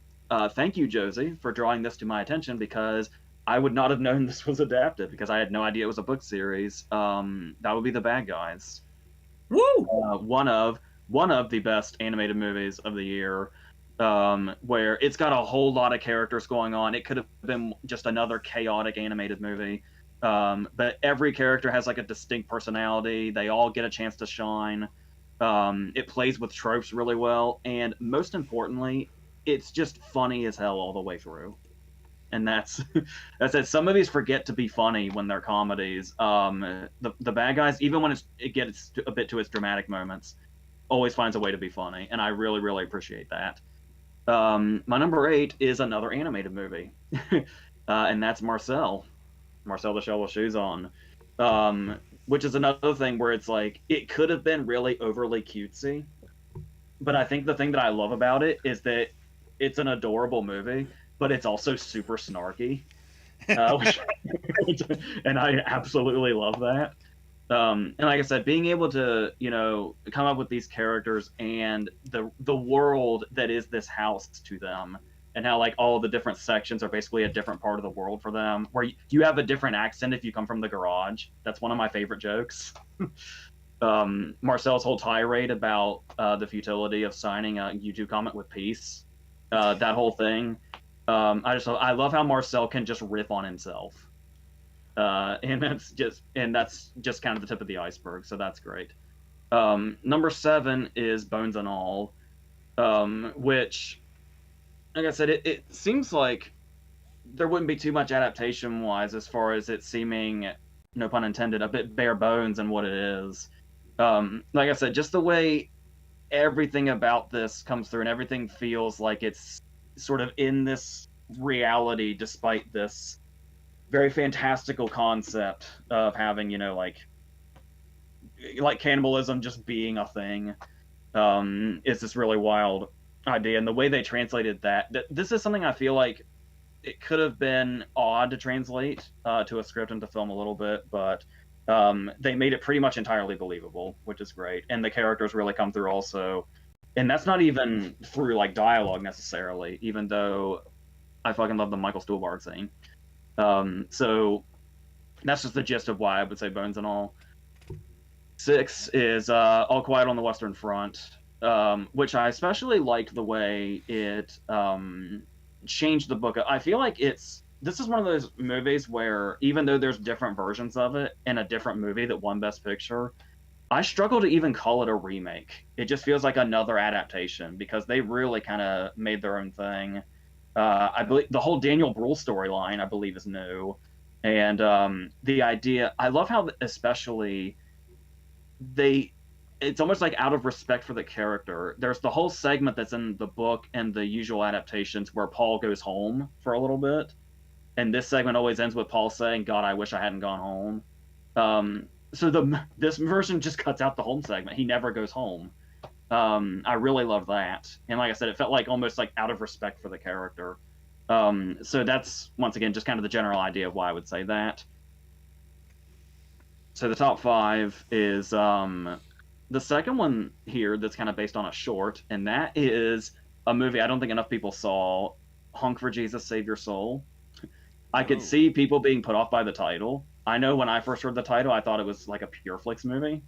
thank you, Josie, for drawing this to my attention because I would not have known this was adapted because I had no idea it was a book series. That would be The Bad Guys. Woo! One of the best animated movies of the year, where it's got a whole lot of characters going on. It could have been just another chaotic animated movie, but every character has like a distinct personality. They all get a chance to shine. It plays with tropes really well, and most importantly, it's just funny as hell all the way through. And that's it. Some movies forget to be funny when they're comedies. The Bad Guys, even when it gets a bit to its dramatic moments, always finds a way to be funny, and I really, really appreciate that. My number 8 is another animated movie, and that's Marcel the Shell with Shoes On, which is another thing where it's like, it could have been really overly cutesy, but I think the thing that I love about it is that it's an adorable movie, but it's also super snarky, and I absolutely love that. And like I said, being able to, come up with these characters and the world that is this house to them, and how like all the different sections are basically a different part of the world for them, where you have a different accent if you come from the garage. That's one of my favorite jokes. Marcel's whole tirade about the futility of signing a YouTube comment with peace, that whole thing. I love how Marcel can just riff on himself. And that's just kind of the tip of the iceberg, so that's great. Number 7 is Bones and All, which, like I said, it seems like there wouldn't be too much adaptation wise as far as it seeming, no pun intended, a bit bare bones in what it is. Like I said, just the way everything about this comes through and everything feels like it's sort of in this reality despite this very fantastical concept of having, like cannibalism just being a thing. Is this really wild idea. And the way they translated that, this is something I feel like it could have been odd to translate to a script and to film a little bit, but they made it pretty much entirely believable, which is great. And the characters really come through also. And that's not even through like dialogue necessarily, even though I fucking love the Michael Stuhlbarg scene. So that's just the gist of why I would say Bones and All. 6 is All Quiet on the Western Front, which I especially liked the way it changed the book. I feel like this is one of those movies where even though there's different versions of it in a different movie that won Best Picture, I struggle to even call it a remake. It just feels like another adaptation because they really kind of made their own thing. I believe the whole Daniel Bruhl storyline, I believe, is new. And the idea, I love how especially it's almost like out of respect for the character. There's the whole segment that's in the book and the usual adaptations where Paul goes home for a little bit. And this segment always ends with Paul saying, God, I wish I hadn't gone home. So this version just cuts out the home segment. He never goes home. I really love that. And like I said, it felt like almost like out of respect for the character. So that's, once again, just kind of the general idea of why I would say that. So the top 5 is the second one here that's kind of based on a short, and that is a movie I don't think enough people saw, Honk for Jesus, Save Your Soul. I could see people being put off by the title. I know when I first heard the title, I thought it was like a PureFlix movie.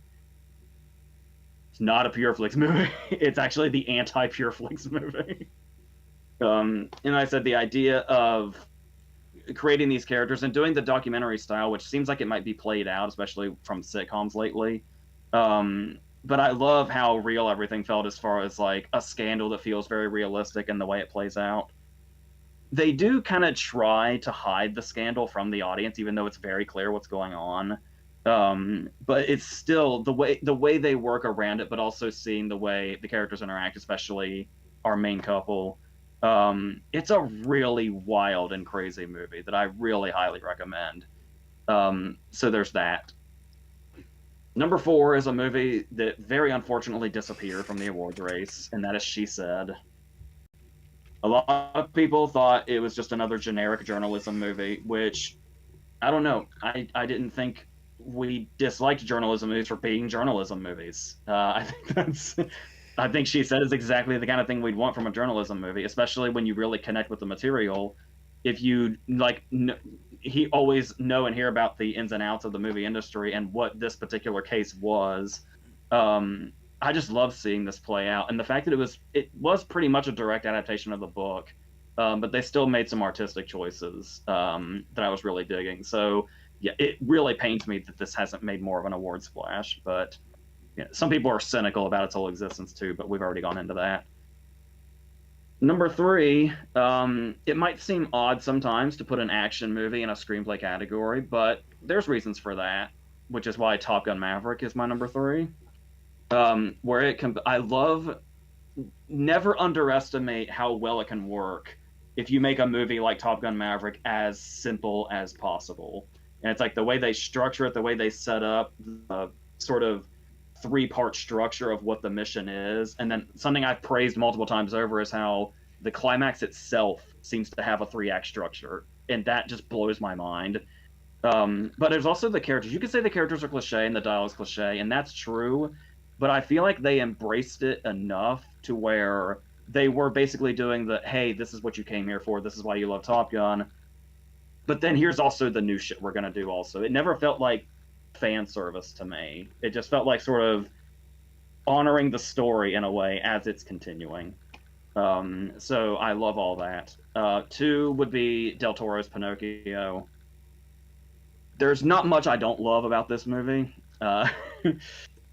It's not a PureFlix movie. It's actually the anti-PureFlix movie. And I said the idea of creating these characters and doing the documentary style, which seems like it might be played out, especially from sitcoms lately. But I love how real everything felt as far as like a scandal that feels very realistic in the way it plays out. They do kind of try to hide the scandal from the audience, even though it's very clear what's going on. But it's still the way they work around it, but also seeing the way the characters interact, especially our main couple. It's a really wild and crazy movie that I really highly recommend. So there's that. Number 4 is a movie that very unfortunately disappeared from the awards race, and that is She Said. A lot of people thought it was just another generic journalism movie, which, I don't know. I didn't think we disliked journalism movies for being journalism movies. I think She Said is exactly the kind of thing we'd want from a journalism movie, especially when you really connect with the material. If you he always know and hear about the ins and outs of the movie industry and what this particular case was. I just love seeing this play out, and the fact that it was pretty much a direct adaptation of the book, but they still made some artistic choices that I was really digging. So yeah, it really pains me that this hasn't made more of an award splash, but some people are cynical about its whole existence too, but we've already gone into that. Number 3, it might seem odd sometimes to put an action movie in a screenplay category, but there's reasons for that, which is why Top Gun Maverick is my number 3. Where it can, I love, never underestimate how well it can work if you make a movie like Top Gun Maverick as simple as possible. And it's like the way they structure it, the way they set up the sort of 3-part structure of what the mission is. And then something I've praised multiple times over is how the climax itself seems to have a 3-act structure. And that just blows my mind. But there's also the characters. You could say the characters are cliche and the dialogue's cliche, and that's true. But I feel like they embraced it enough to where they were basically doing hey, this is what you came here for. This is why you love Top Gun. But then here's also the new shit we're going to do also. It never felt like fan service to me. It just felt like sort of honoring the story in a way as it's continuing. So I love all that. 2 would be Del Toro's Pinocchio. There's not much I don't love about this movie.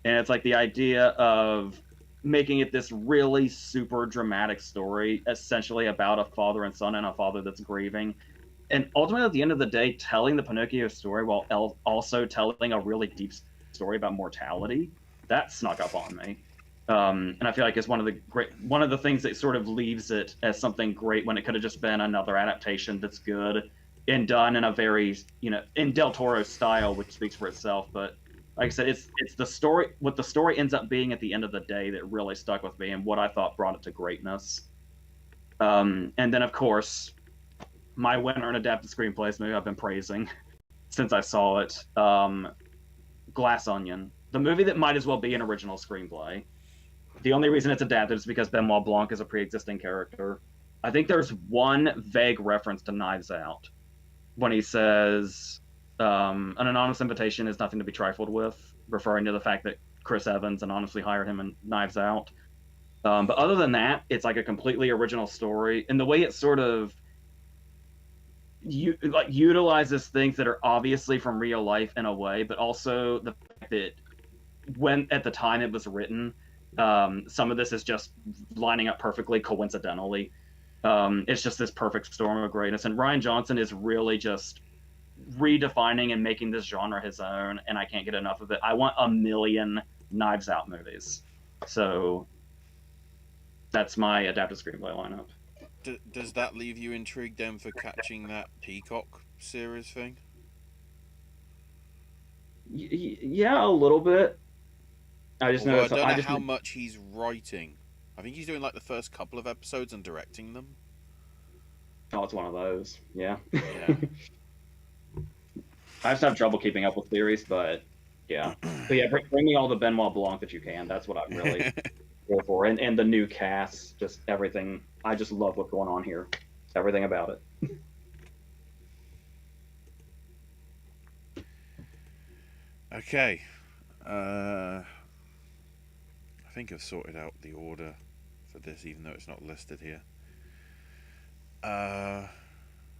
And it's like the idea of making it this really super dramatic story, essentially about a father and son and a father that's grieving. and ultimately at the end of the day, telling the Pinocchio story while also telling a really deep story about mortality, that snuck up on me. And I feel like it's one of the things that sort of leaves it as something great when it could have just been another adaptation that's good and done in a very, in Del Toro's style, which speaks for itself. But like I said, it's the story, what the story ends up being at the end of the day that really stuck with me and what I thought brought it to greatness. And then of course, my winner in adapted screenplays, movie I've been praising since I saw it, Glass Onion, the movie that might as well be an original screenplay. The only reason it's adapted is because Benoit Blanc is a pre-existing character. I think there's one vague reference to Knives Out when he says, an anonymous invitation is nothing to be trifled with, referring to the fact that Chris Evans anonymously hired him in Knives Out. But other than that, it's like a completely original story. And the way it sort of utilizes things that are obviously from real life in a way, but also the fact that when at the time it was written, some of this is just lining up perfectly coincidentally. It's just this perfect storm of greatness, and Rian Johnson is really just redefining and making this genre his own, and I can't get enough of it. I want a million Knives Out movies. So that's my adapted screenplay lineup. Does that leave you intrigued then for catching that Peacock series thing? Yeah, a little bit. I just know. I don't know how much he's writing. I think he's doing like the first couple of episodes and directing them. Oh, it's one of those. Yeah. Yeah. I just have trouble keeping up with theories, but yeah. But yeah, bring me all the Benoit Blanc that you can. That's what I'm really here for. And the new cast, just everything. I just love what's going on here. Everything about it. Okay. I think I've sorted out the order for this, even though it's not listed here. I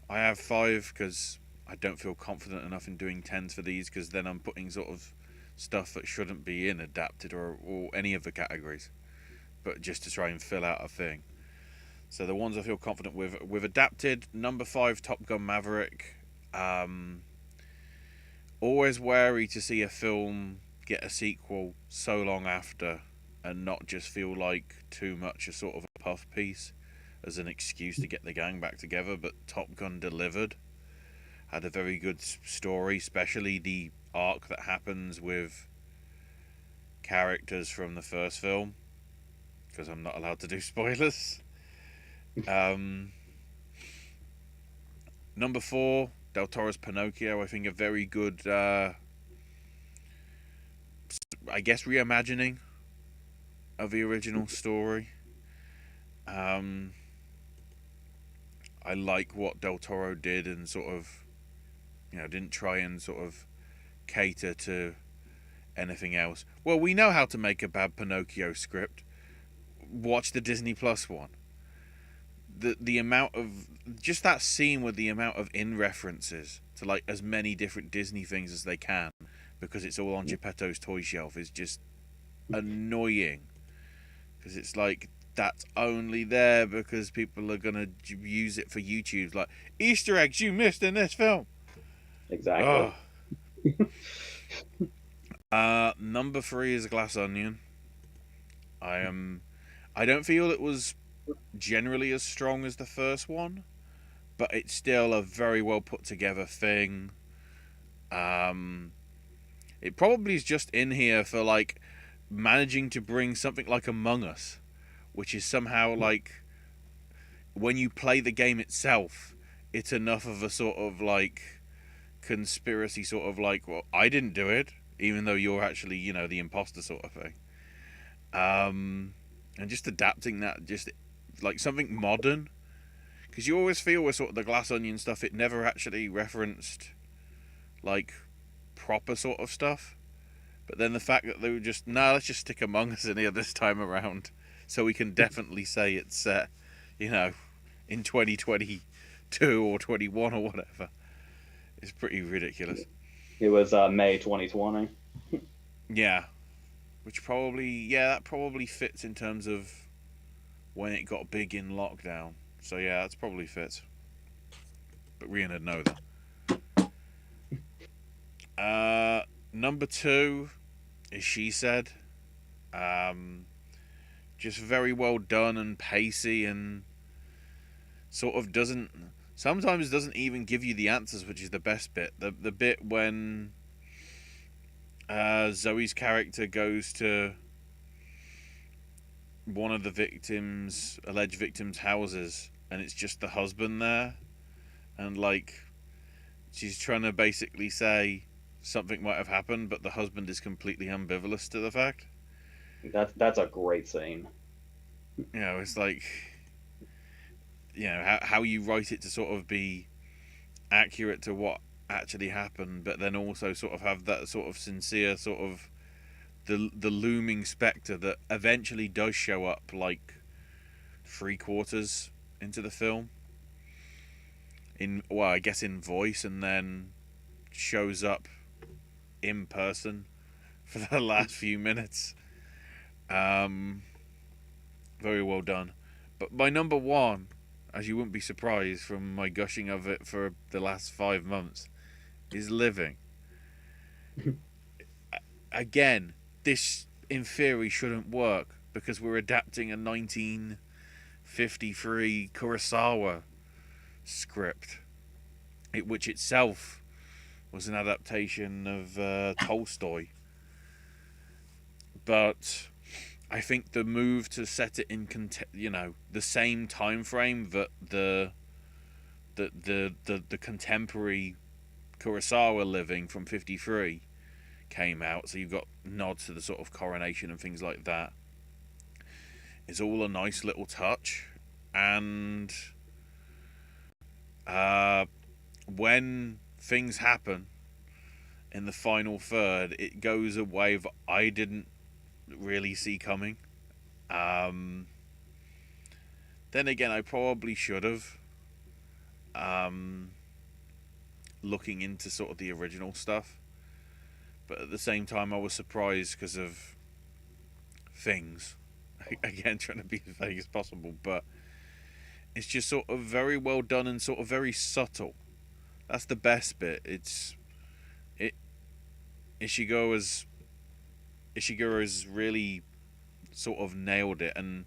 have 5 because I don't feel confident enough in doing 10s for these, because then I'm putting sort of stuff that shouldn't be in adapted or any of the categories, but just to try and fill out a thing. So the ones I feel confident with adapted, number 5, Top Gun Maverick. Always wary to see a film get a sequel so long after and not just feel like too much a sort of a puff piece as an excuse to get the gang back together, but Top Gun delivered. Had a very good story, especially the arc that happens with characters from the first film, because I'm not allowed to do spoilers. Number 4, Del Toro's Pinocchio. I think a very good, I guess, reimagining of the original story. I like what Del Toro did and sort of, didn't try and sort of cater to anything else. Well, we know how to make a bad Pinocchio script. Watch the Disney Plus one. The amount of, just that scene with the amount of in references to like as many different Disney things as they can, because it's all on Geppetto's toy shelf, is just annoying. Because it's like, that's only there because people are gonna use it for YouTube. Like, Easter eggs you missed in this film. Exactly. Number 3 is Glass Onion. I don't feel it was generally as strong as the first one, but it's still a very well put together thing. It probably is just in here for like managing to bring something like Among Us, which is somehow like, when you play the game itself, it's enough of a sort of like conspiracy, sort of like, well, I didn't do it, even though you're actually, the imposter sort of thing. And just adapting that, just like something modern, because you always feel with sort of the Glass Onion stuff, it never actually referenced like proper sort of stuff. But then the fact that they were just, let's just stick Among Us in here this time around, so we can definitely say it's set, in 2022 or 21 or whatever. It's pretty ridiculous. It was May 2020. Yeah. Which probably, that probably fits in terms of when it got big in lockdown. So yeah, that's probably fits. but Rian would know that. Number 2 is She Said. Just very well done and pacey, and sort of sometimes doesn't even give you the answers, which is the best bit. The bit when Zoe's character goes to one of the alleged victims' houses, and it's just the husband there, and like she's trying to basically say something might have happened, but the husband is completely ambivalent to the fact. That's a great scene. You know, it's like, you know, how you write it to sort of be accurate to what actually happened, but then also sort of have that sort of sincere sort of the looming spectre that eventually does show up like 3/4 into the film, I guess in voice, and then shows up in person for the last few minutes. Very well done. But my number 1, as you wouldn't be surprised from my gushing of it for the last 5 months, is Living. Again, this in theory shouldn't work because we're adapting a 1953 Kurosawa script, which itself was an adaptation of Tolstoy. But I think the move to set it in the same time frame that the contemporary Kurosawa Living from 53 came out, so you've got nods to the sort of coronation and things like that, is all a nice little touch. And when things happen in the final third, it goes a way that I didn't really see coming. Then again, I probably should have, looking into sort of the original stuff, but at the same time I was surprised because of things. Again, trying to be as vague as possible, but it's just sort of very well done and sort of very subtle. That's the best bit. Ishiguro's really sort of nailed it, and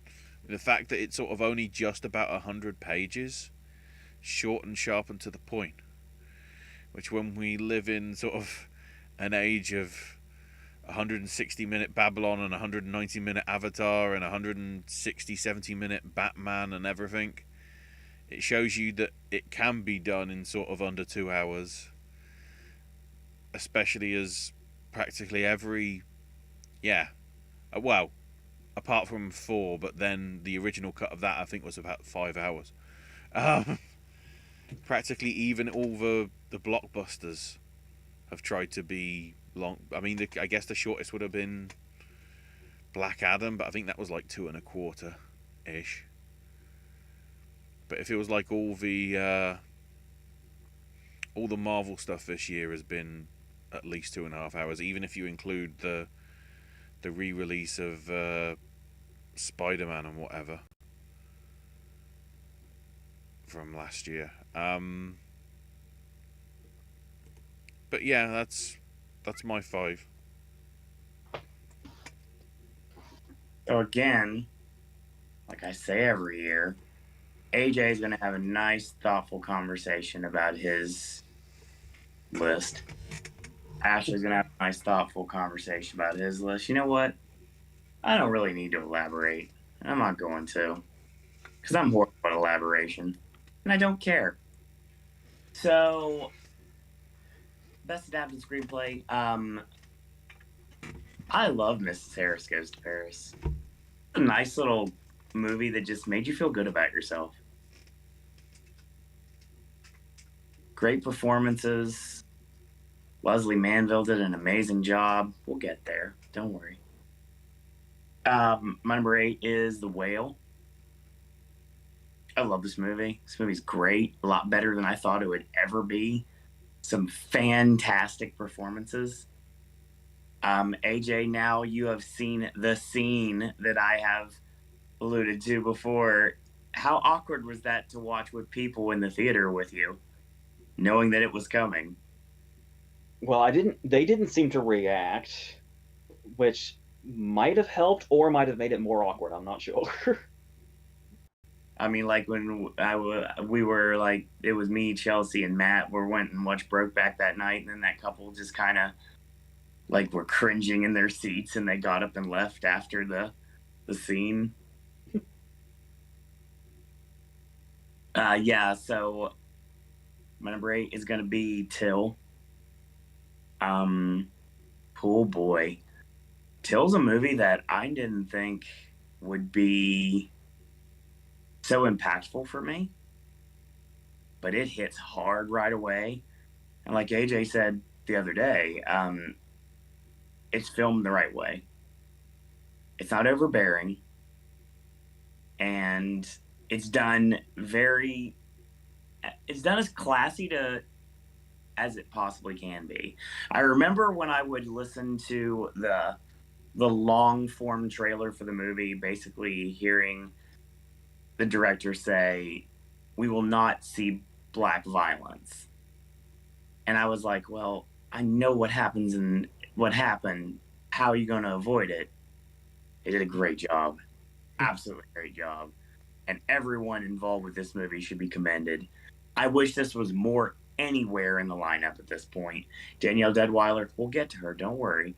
the fact that it's sort of only just about 100 pages, short and sharp and to the point, which when we live in sort of an age of 160-minute Babylon and 190-minute Avatar and 160-70-minute Batman and everything, it shows you that it can be done in sort of under 2 hours, especially as practically every, apart from 4, but then the original cut of that I think was about 5 hours. Practically even all the blockbusters have tried to be long. I mean, I guess the shortest would have been Black Adam, but I think that was like 2 1/4 ish. But it feels like all the Marvel stuff this year has been at least 2.5 hours, even if you include the re-release of Spider-Man and whatever from last year. But yeah, that's my 5. So again, like I say every year, AJ is going to have a nice, thoughtful conversation about his list. Ashley's going to have a nice, thoughtful conversation about his list. You know what? I don't really need to elaborate. I'm not going to. Because I'm horrible at elaboration. And I don't care. So, best adapted screenplay. I love Mrs. Harris Goes to Paris. A nice little movie that just made you feel good about yourself. Great performances. Leslie Manville did an amazing job. We'll get there. Don't worry. My number 8 is The Whale. I love this movie. This movie's great. A lot better than I thought it would ever be. Some fantastic performances. AJ, now you have seen the scene that I have alluded to before. How awkward was that to watch with people in the theater with you? knowing that it was coming. Well, they didn't seem to react, which might have helped or might have made it more awkward. I'm not sure. I mean, like when we were like, it was me, Chelsea, and Matt. We went and watched Brokeback that night, and then that couple just kind of like were cringing in their seats, and they got up and left after the scene. Yeah. So my number 8 is gonna be Till. Pool Boy. Till's a movie that I didn't think would be so impactful for me, but it hits hard right away. And like AJ said the other day, it's filmed the right way. It's not overbearing, and it's done as classy as it possibly can be. I remember when I would listen to the long form trailer for the movie, basically hearing the director say, "We will not see black violence." And I was like, well, I know what happens and what happened. How are you going to avoid it? They did a great job. Absolutely great job. And everyone involved with this movie should be commended. I wish this was more anywhere in the lineup at this point. Danielle Deadweiler, we'll get to her, don't worry.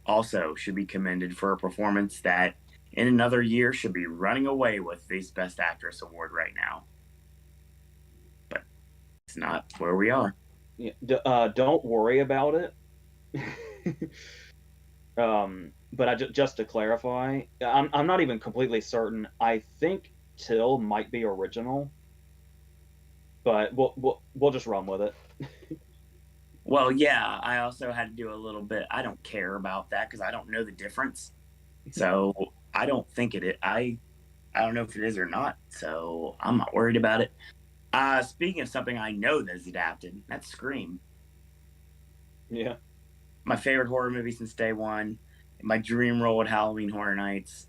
Also should be commended for a performance that in another year should be running away with this Best Actress award right now. But it's not where we are. Yeah, don't worry about it. But just to clarify, I'm not even completely certain. I think Till might be original, but we'll just run with it. Well, yeah, I also had to do a little bit. I don't care about that because I don't know the difference. So I don't think it is. I don't know if it is or not. So I'm not worried about it. Speaking of something I know that is adapted, that's Scream. Yeah. My favorite horror movie since day one. My dream role at Halloween Horror Nights.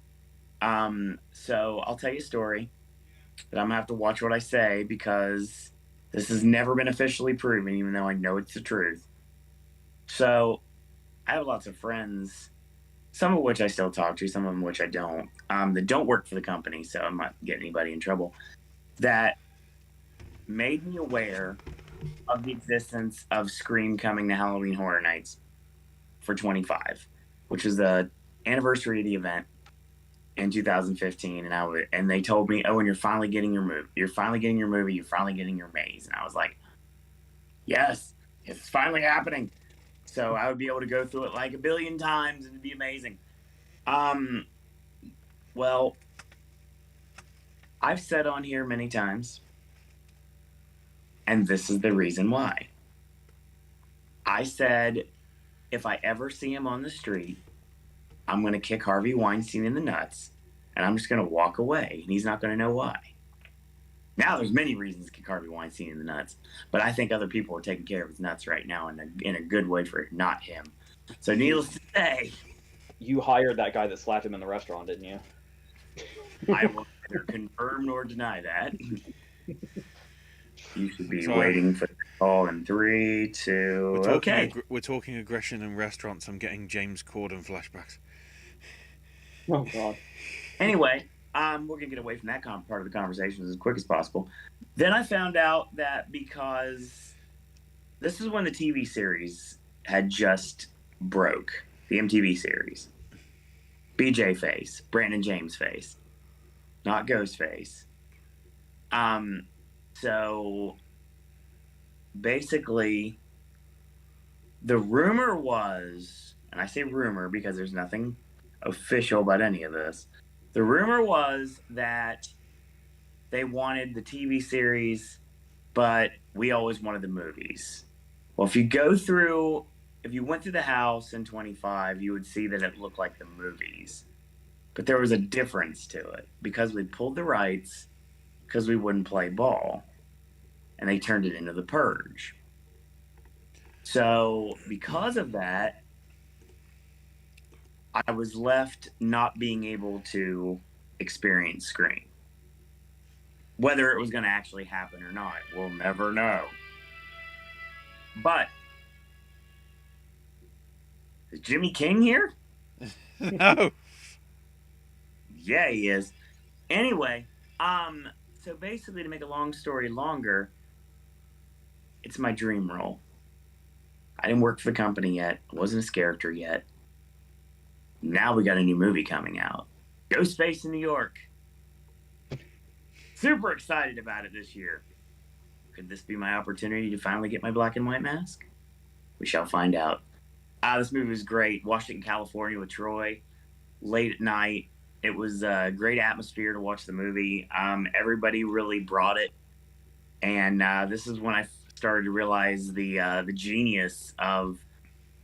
So I'll tell you a story that I'm gonna have to watch what I say because this has never been officially proven, even though I know it's the truth. So I have lots of friends, some of which I still talk to, some of them which I don't, that don't work for the company, so I'm not getting anybody in trouble, that made me aware of the existence of Scream coming to Halloween Horror Nights for 25, which was the anniversary of the event in 2015, and they told me, "Owen, you're finally getting your movie. You're finally getting your movie. You're finally getting your maze." And I was like, "Yes, it's finally happening." So I would be able to go through it like a billion times, and it'd be amazing. Well, I've said on here many times, and this is the reason why. I said, if I ever see him on the street, I'm going to kick Harvey Weinstein in the nuts, and I'm just going to walk away, and he's not going to know why. Now, there's many reasons to kick Harvey Weinstein in the nuts, but I think other people are taking care of his nuts right now in a good way for not him. So, needless to say, You hired that guy that slapped him in the restaurant, didn't you? I will neither confirm nor deny that. You should be waiting for the call in 3, 2. We're talking aggression in restaurants. I'm getting James Corden flashbacks. Oh God. Anyway, we're gonna get away from that part of the conversation as quick as possible. Then I found out that because this is when the TV series had just broke, the MTV series. BJ face, Brandon James face, not Ghost face. So basically, the rumor was, and I say rumor because there's nothing official about any of this. The rumor was that they wanted the TV series, but we always wanted the movies. Well, if you went through the house in 25, you would see that it looked like the movies. But there was a difference to it because we pulled the rights because we wouldn't play ball. And they turned it into The Purge. So because of that, I was left not being able to experience Scream. Whether it was going to actually happen or not, we'll never know. But is Jimmy King here? No. Yeah, he is. Anyway, so basically, to make a long story longer, it's my dream role. I didn't work for the company yet. I wasn't a character yet. Now we got a new movie coming out. Ghost Space in New York. Super excited about it this year. Could this be my opportunity to finally get my black and white mask? We shall find out. This movie was great. Watched it in California with Troy. Late at night. It was a great atmosphere to watch the movie. Everybody really brought it. And this is when I started to realize the genius of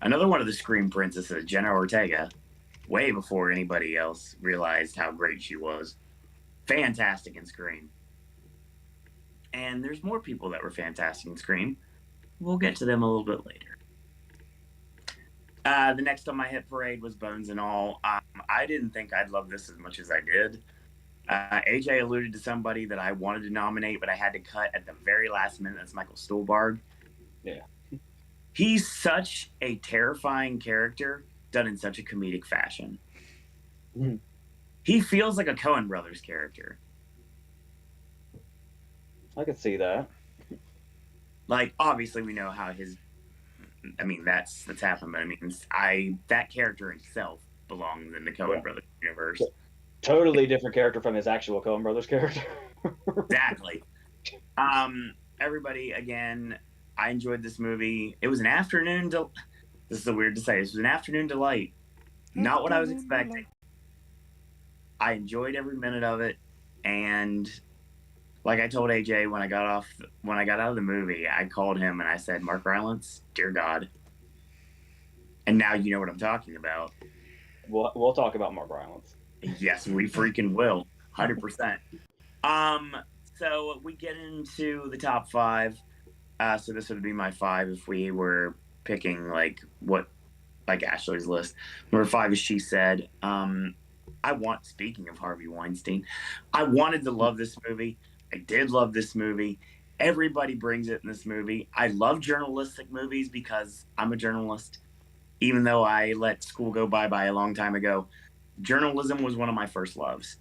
another one of the Scream princesses, Jenna Ortega, way before anybody else realized how great she was. Fantastic in Scream. And there's more people that were fantastic in Scream. We'll get to them a little bit later. The next on my hit parade was Bones and All. I didn't think I'd love this as much as I did. AJ alluded to somebody that I wanted to nominate, but I had to cut at the very last minute. That's Michael Stuhlbarg. Yeah. He's such a terrifying character done in such a comedic fashion. Mm. He feels like a Coen Brothers character. I could see that. Like, obviously, we know how his. I mean, that's happened, but I mean, that character himself belongs in the Coen Brothers universe. Totally different character from his actual Coen Brothers character. Exactly. Everybody, again, I enjoyed this movie. It was an afternoon. This is so weird to say. This was an afternoon delight. Not what I was expecting. I enjoyed every minute of it, and like I told AJ when I got out of the movie, I called him and I said, "Mark Rylance, dear God." And now you know what I'm talking about. We'll talk about Mark Rylance. Yes, we freaking will. 100%. So we get into the top 5. So this would be my 5 if we were picking like Ashley's list. Number 5 is She Said. Speaking of Harvey Weinstein, I wanted to love this movie. I did love this movie. Everybody brings it in this movie. I love journalistic movies because I'm a journalist. Even though I let school go bye-bye a long time ago, journalism was one of my first loves.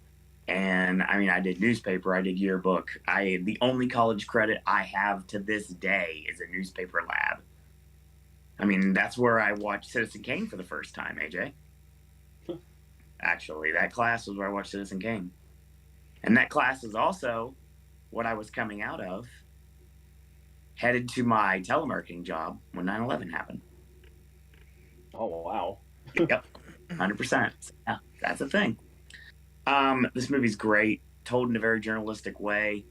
And I mean, I did newspaper, I did yearbook. The only college credit I have to this day is a newspaper lab. I mean, that's where I watched Citizen Kane for the first time, AJ. Actually, that class was where I watched Citizen Kane. And that class is also what I was coming out of, headed to my telemarketing job when 9/11 happened. Oh, wow. Yep, 100%. Yeah, that's a thing. This movie's great, told in a very journalistic way.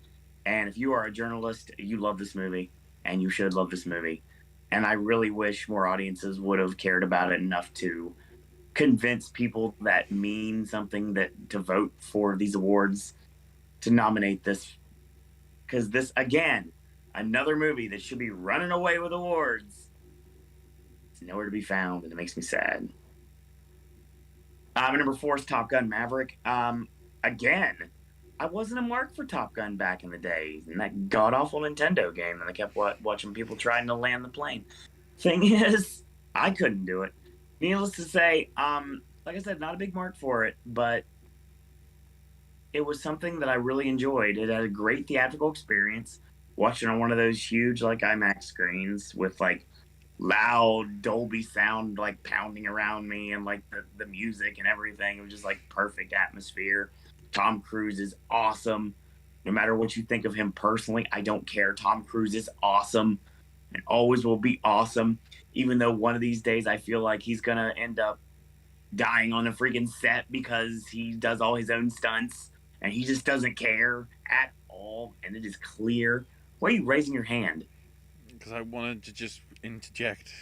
And if you are a journalist, you love this movie, and you should love this movie. And I really wish more audiences would have cared about it enough to convince people that mean something to vote for these awards, to nominate this. Because this, again, another movie that should be running away with awards. It's nowhere to be found, and it makes me sad. Number 4 is Top Gun Maverick. Again, I wasn't a mark for Top Gun back in the day. And that god-awful Nintendo game that I kept watching people trying to land the plane. Thing is, I couldn't do it. Needless to say, like I said, not a big mark for it, but it was something that I really enjoyed. It had a great theatrical experience. Watching on one of those huge, like, IMAX screens with, like, loud Dolby sound, like, pounding around me, and, like, the music and everything. It was just, like, perfect atmosphere. Tom Cruise is awesome. No matter what you think of him personally, I don't care. Tom Cruise is awesome and always will be awesome, even though one of these days I feel like he's going to end up dying on a freaking set because he does all his own stunts and he just doesn't care at all, and it is clear. Why are you raising your hand? Because I wanted to just interject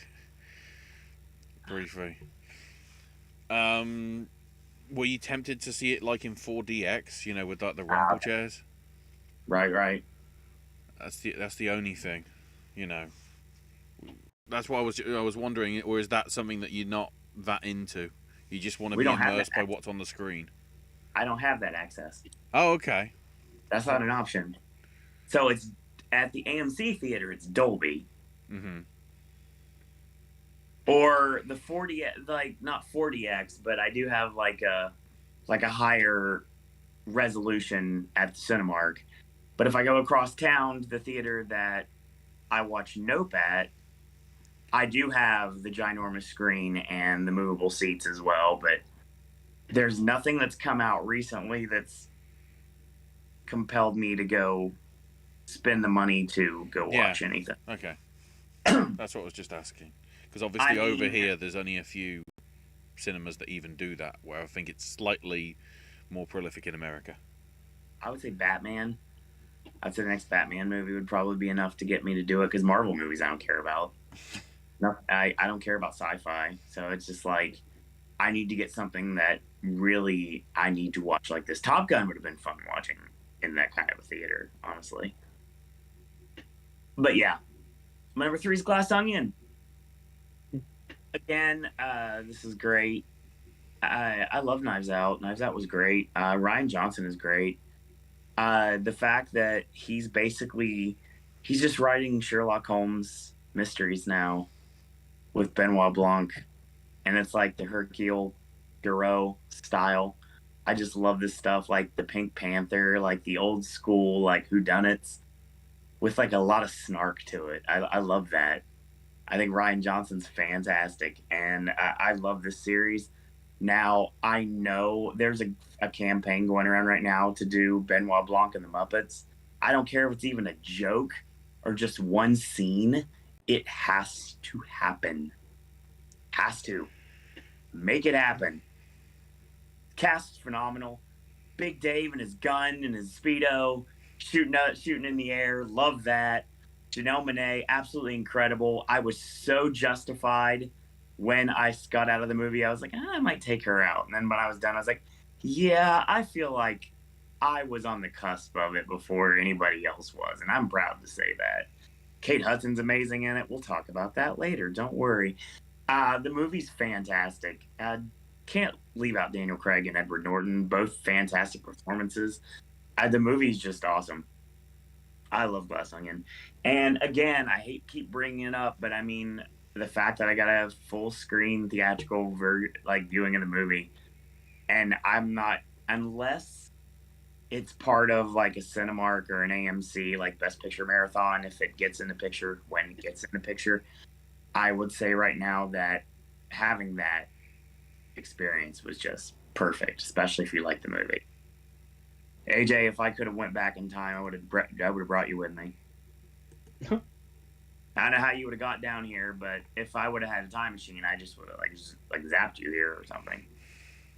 briefly. Were you tempted to see it like in 4DX, you know, with like the rumble chairs? Right. That's the only thing, you know. That's what I was wondering, or is that something that you're not that into? You just want to be immersed by what's on the screen? I don't have that access. Oh, okay. That's not an option. So it's at the AMC theater. It's Dolby. Mm-hmm. Or the 40, like not 40x, but I do have like a higher resolution at the Cinemark. But if I go across town to the theater that I watch Nope at, I do have the ginormous screen and the movable seats as well. But there's nothing that's come out recently that's compelled me to go spend the money to go watch anything. Okay. That's what I was just asking. Because obviously over here, there's only a few cinemas that even do that, where I think it's slightly more prolific in America. I would say Batman. I'd say the next Batman movie would probably be enough to get me to do it, because Marvel movies I don't care about. No, I don't care about sci-fi. So it's just like, I need to get something that really I need to watch like this. Top Gun would have been fun watching in that kind of a theater, honestly. But yeah, my number 3 is Glass Onion. Again, this is great. I love Knives Out. Knives Out was great. Rian Johnson is great. The fact that he's just writing Sherlock Holmes mysteries now with Benoit Blanc, and it's like the Hercule Poirot style. I just love this stuff, like the Pink Panther, like the old school, like whodunits with like a lot of snark to it. I love that. I think Rian Johnson's fantastic, and I love this series. Now, I know there's a campaign going around right now to do Benoit Blanc and the Muppets. I don't care if it's even a joke or just one scene. It has to happen. Has to. Make it happen. Cast is phenomenal. Big Dave and his gun and his Speedo, shooting in the air. Love that. Janelle Monáe, absolutely incredible. I was so justified when I got out of the movie. I was like, I might take her out. And then when I was done, I was like, yeah, I feel like I was on the cusp of it before anybody else was. And I'm proud to say that. Kate Hudson's amazing in it. We'll talk about that later. Don't worry. The movie's fantastic. Can't leave out Daniel Craig and Edward Norton. Both fantastic performances. The movie's just awesome. I love Glass Onion. And again, I hate keep bringing it up, but I mean, the fact that I got to have full screen theatrical viewing of the movie, and I'm not, unless it's part of like a Cinemark or an AMC like Best Picture Marathon, if it gets in the picture, when it gets in the picture, I would say right now that having that experience was just perfect, especially if you like the movie. AJ, if I could have went back in time, I would have brought you with me. I don't know how you would have got down here, but if I would have had a time machine, I just would have zapped you here or something.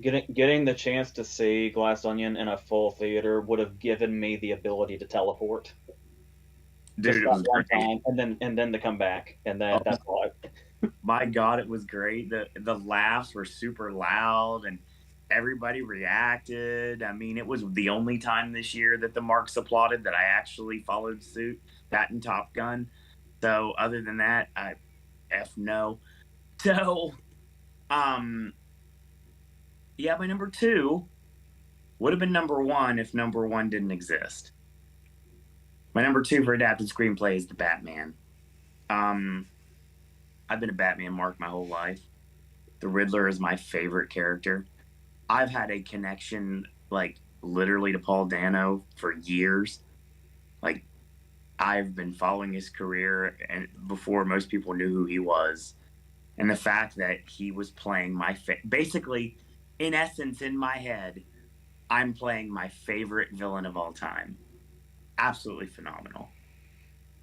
Getting the chance to see Glass Onion in a full theater would have given me the ability to teleport. Dude, it was one time, and then to come back, and then that's all. My God, it was great. The laughs were super loud, and everybody reacted. I mean, it was the only time this year that the Marks applauded that I actually followed suit. That and Top Gun. So other than that, no. So, yeah, my number 2 would have been number 1 if number 1 didn't exist. My number 2 for adapted screenplay is The Batman. I've been a Batman mark my whole life. The Riddler is my favorite character. I've had a connection, like, literally to Paul Dano for years. Like, I've been following his career and before most people knew who he was. And the fact that he was playing basically, in essence, in my head, I'm playing my favorite villain of all time. Absolutely phenomenal.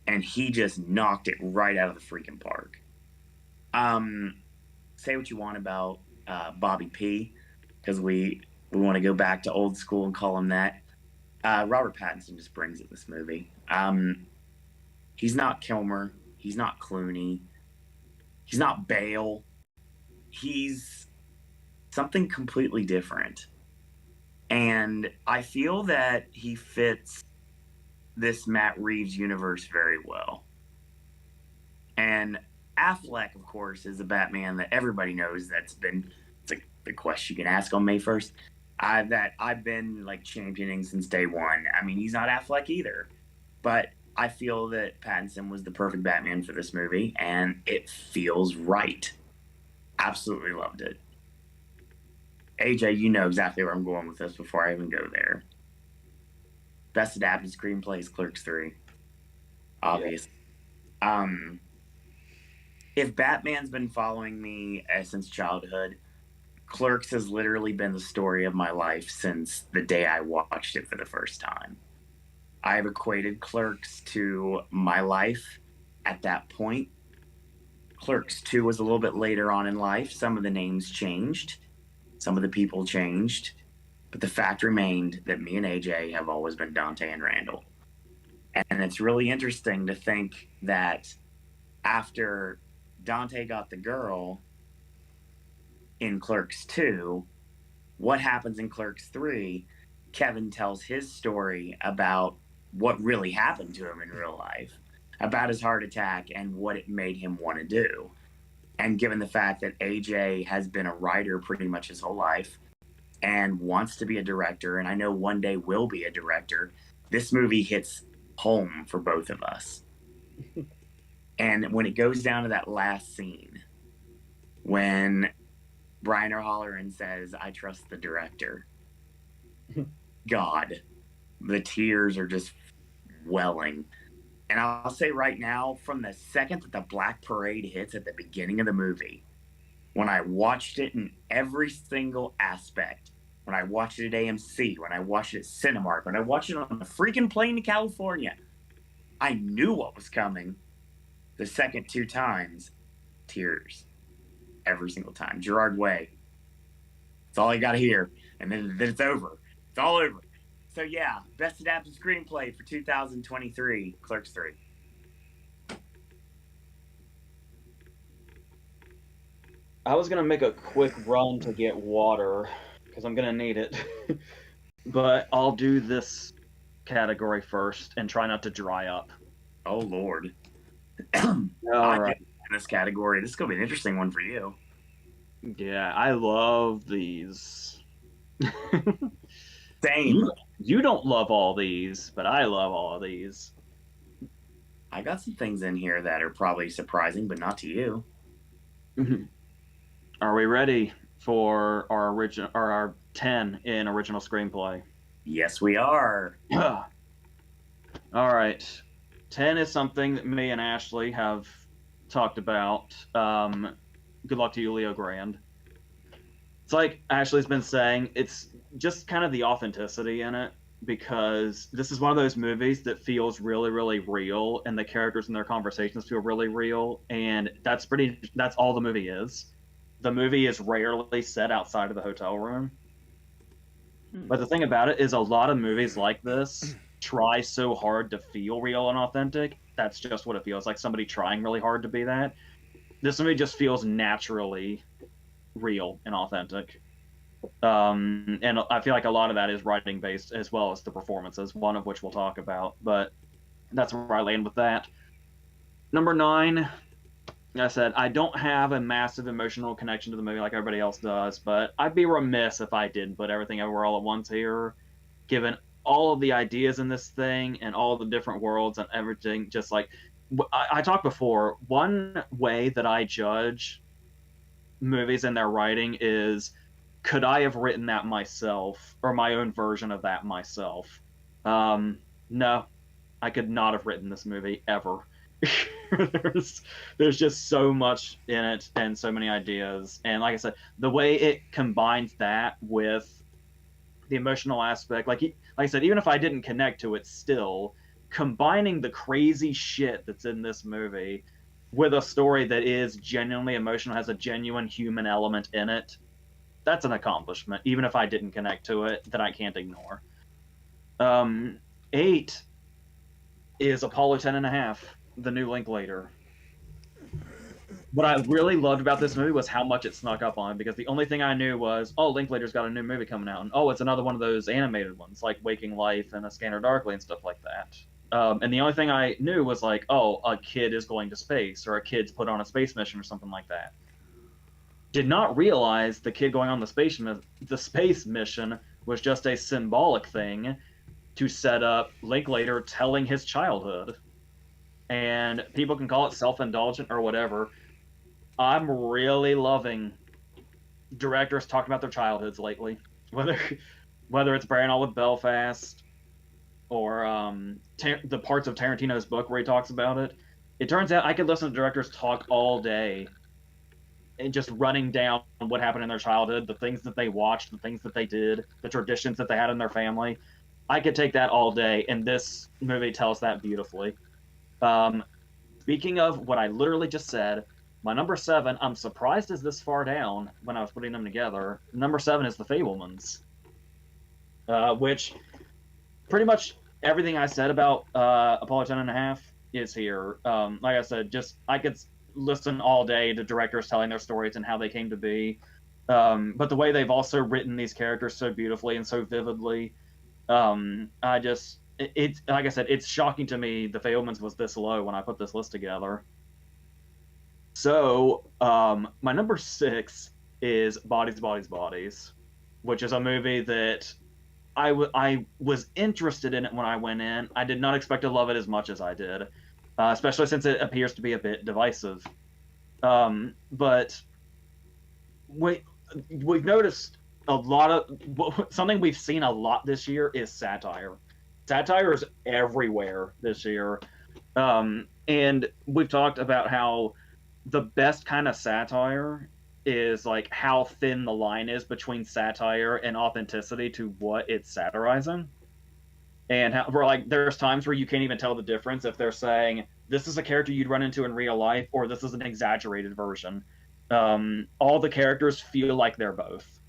And he just knocked it right out of the freaking park. Say what you want about Bobby P, because we want to go back to old school and call him that. Robert Pattinson just brings it this movie. He's not Kilmer. He's not Clooney. He's not Bale. He's something completely different. And I feel that he fits this Matt Reeves universe very well. And Affleck, of course, is a Batman that everybody knows. It's like the question you can ask on May 1st. I've been like championing since day one. I mean, he's not Affleck either, but I feel that Pattinson was the perfect Batman for this movie, and it feels right. Absolutely loved it. AJ, you know exactly where I'm going with this before I even go there. Best adapted screenplay is Clerks 3. Obvious. If Batman's been following me since childhood, Clerks has literally been the story of my life since the day I watched it for the first time. I've equated Clerks to my life at that point. Clerks 2 was a little bit later on in life. Some of the names changed, some of the people changed, but the fact remained that me and AJ have always been Dante and Randall. And it's really interesting to think that after Dante got the girl in Clerks 2, what happens in Clerks 3? Kevin tells his story about what really happened to him in real life, about his heart attack and what it made him want to do. And given the fact that AJ has been a writer pretty much his whole life and wants to be a director, and I know one day will be a director, this movie hits home for both of us. And when it goes down to that last scene, when Brian O'Halloran says, "I trust the director," God, the tears are just welling. And I'll say right now, from the second that the Black Parade hits at the beginning of the movie, when I watched it in every single aspect, when I watched it at AMC, when I watched it at Cinemark, when I watched it on the freaking plane to California, I knew what was coming. The second two times, tears. Every single time. Gerard Way. It's all I got to hear. And then it's over. It's all over. So yeah, best adapted screenplay for 2023, Clerks 3. I was gonna make a quick run to get water because I'm gonna need it, but I'll do this category first and try not to dry up. Oh Lord. All right. In this category, this is gonna be an interesting one for you. Yeah, I love these. Same. You don't love all these, but I love all of these. I got some things in here that are probably surprising, but not to you. Are we ready for our 10 in original screenplay? Yes, we are. All right. 10 is something that me and Ashley have talked about. Good luck to you, Leo Grand. It's like Ashley's been saying, it's just kind of the authenticity in it, because this is one of those movies that feels really, really real, and the characters and their conversations feel really real, and that's all the movie is. The movie is rarely set outside of the hotel room. But the thing about it is, a lot of movies like this try so hard to feel real and authentic. That's just what it feels like, somebody trying really hard to be that. This movie just feels naturally real and authentic. And I feel like a lot of that is writing based as well as the performances, one of which we'll talk about. But that's where I land with that. Number 9, like I said, I don't have a massive emotional connection to the movie like everybody else does, but I'd be remiss if I didn't put everything everywhere all at once here, given all of the ideas in this thing and all the different worlds and everything. Just like I talked before, one way that I judge movies and their writing is, could I have written that myself, or my own version of that myself? No, I could not have written this movie ever. there's just so much in it and so many ideas, and like I said, the way it combines that with the emotional aspect, like I said, even if I didn't connect to it, still combining the crazy shit that's in this movie with a story that is genuinely emotional, has a genuine human element in it, that's an accomplishment, even if I didn't connect to it, that I can't ignore. 8 is Apollo 10.5, the new Linklater. What I really loved about this movie was how much it snuck up on, because the only thing I knew was, oh, Linklater's got a new movie coming out, and oh, it's another one of those animated ones, like Waking Life and A Scanner Darkly and stuff like that. And the only thing I knew was like, oh, a kid is going to space, or a kid's put on a space mission or something like that. did not realize the kid going on the space mission was just a symbolic thing to set up Linklater telling his childhood. And people can call it self-indulgent or whatever. I'm really loving directors talking about their childhoods lately, whether it's Brian All with Belfast or the parts of Tarantino's book where he talks about it. It turns out I could listen to directors talk all day and just running down what happened in their childhood, the things that they watched, the things that they did, the traditions that they had in their family. I could take that all day, and this movie tells that beautifully. Speaking of what I literally just said, my number 7, I'm surprised is this far down when I was putting them together. Number 7 is The Fabelmans, which pretty much everything I said about Apollo 10.5 is here. Like I said, I could listen all day to directors telling their stories and how they came to be. But the way they've also written these characters so beautifully and so vividly, it's like I said, it's shocking to me The Fabelmans was this low when I put this list together. So my number 6 is Bodies, Bodies, Bodies, which is a movie that I was interested in it when I went in. I did not expect to love it as much as I did, especially since it appears to be a bit divisive. But we've noticed a lot of something we've seen a lot this year is satire. Satire is everywhere this year, and we've talked about how the best kind of satire is like how thin the line is between satire and authenticity to what it's satirizing. And how we're like, there's times where you can't even tell the difference if they're saying this is a character you'd run into in real life or this is an exaggerated version. All the characters feel like they're both,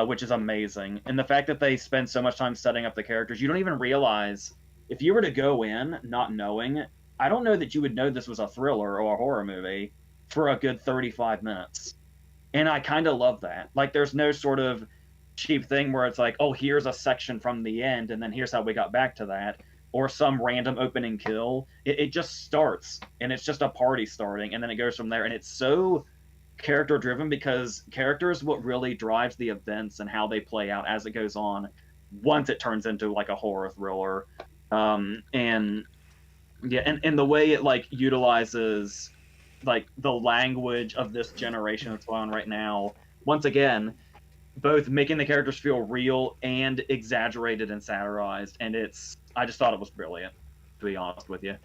which is amazing. And the fact that they spend so much time setting up the characters, you don't even realize if you were to go in not knowing, I don't know that you would know this was a thriller or a horror movie for a good 35 minutes. And I kind of love that. Like, there's no sort of cheap thing where it's like, oh, here's a section from the end, and then here's how we got back to that, or some random opening kill. It just starts, and it's just a party starting, and then it goes from there. And it's so character-driven because character is what really drives the events and how they play out as it goes on once it turns into, like, a horror thriller. And the way it, like, utilizes like the language of this generation that's going on right now, once again, both making the characters feel real and exaggerated and satirized, and I just thought it was brilliant, to be honest with you.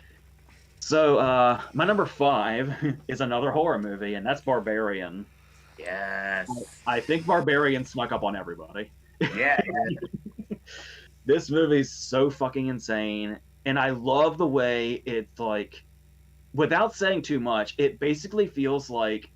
So my number 5 is another horror movie, and that's Barbarian. Yes. I think Barbarian snuck up on everybody. Yeah. This movie's so fucking insane, and I love the way it's like, without saying too much, it basically feels like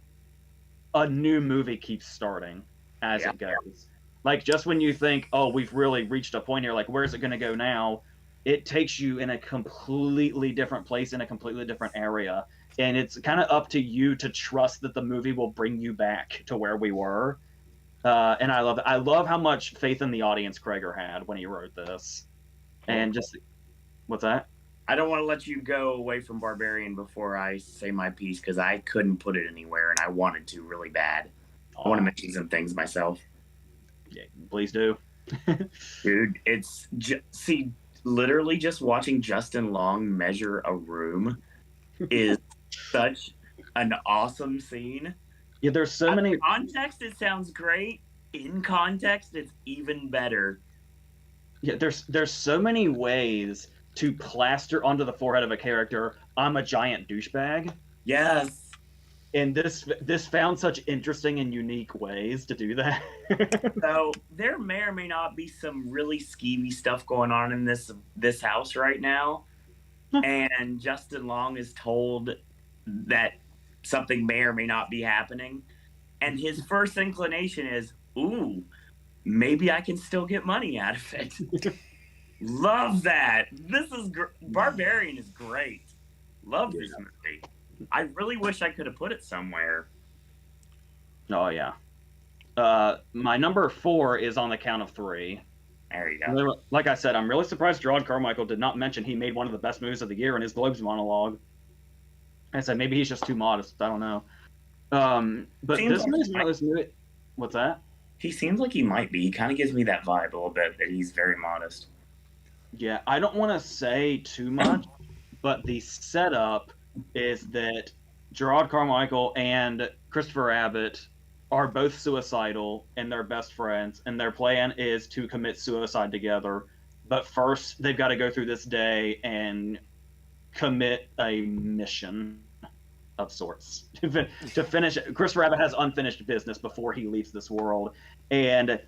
a new movie keeps starting as it goes. Like, just when you think, oh, we've really reached a point here, like, where's it going to go now? It takes you in a completely different place, in a completely different area. And it's kind of up to you to trust that the movie will bring you back to where we were. And I love it. I love how much faith in the audience Kreger had when he wrote this. And just, what's that? I don't want to let you go away from Barbarian before I say my piece because I couldn't put it anywhere and I wanted to really bad. I want to mention some things myself. Yeah, please do. Dude, it's literally just watching Justin Long measure a room is such an awesome scene. Yeah, there's so many. In context, it sounds great. In context, it's even better. Yeah, there's so many ways to plaster onto the forehead of a character, I'm a giant douchebag. Yes. And this found such interesting and unique ways to do that. So there may or may not be some really skeevy stuff going on in this house right now. And Justin Long is told that something may or may not be happening. And his first inclination is, ooh, maybe I can still get money out of it. Love that. This is Barbarian is great. Love this movie. I really wish I could have put it somewhere. Oh yeah. My number 4 is On the Count of 3. There you go. Like I said, I'm really surprised Gerard Carmichael did not mention he made one of the best movies of the year in his Globes monologue. I said maybe he's just too modest. I don't know. But Seems this like movie's he one of those movies. What's that? He seems like he might be. He kind of gives me that vibe a little bit, that he's very modest. Yeah, I don't want to say too much, but the setup is that Gerard Carmichael and Christopher Abbott are both suicidal and they're best friends, and their plan is to commit suicide together. But first, they've got to go through this day and commit a mission of sorts to finish. Christopher Abbott has unfinished business before he leaves this world, and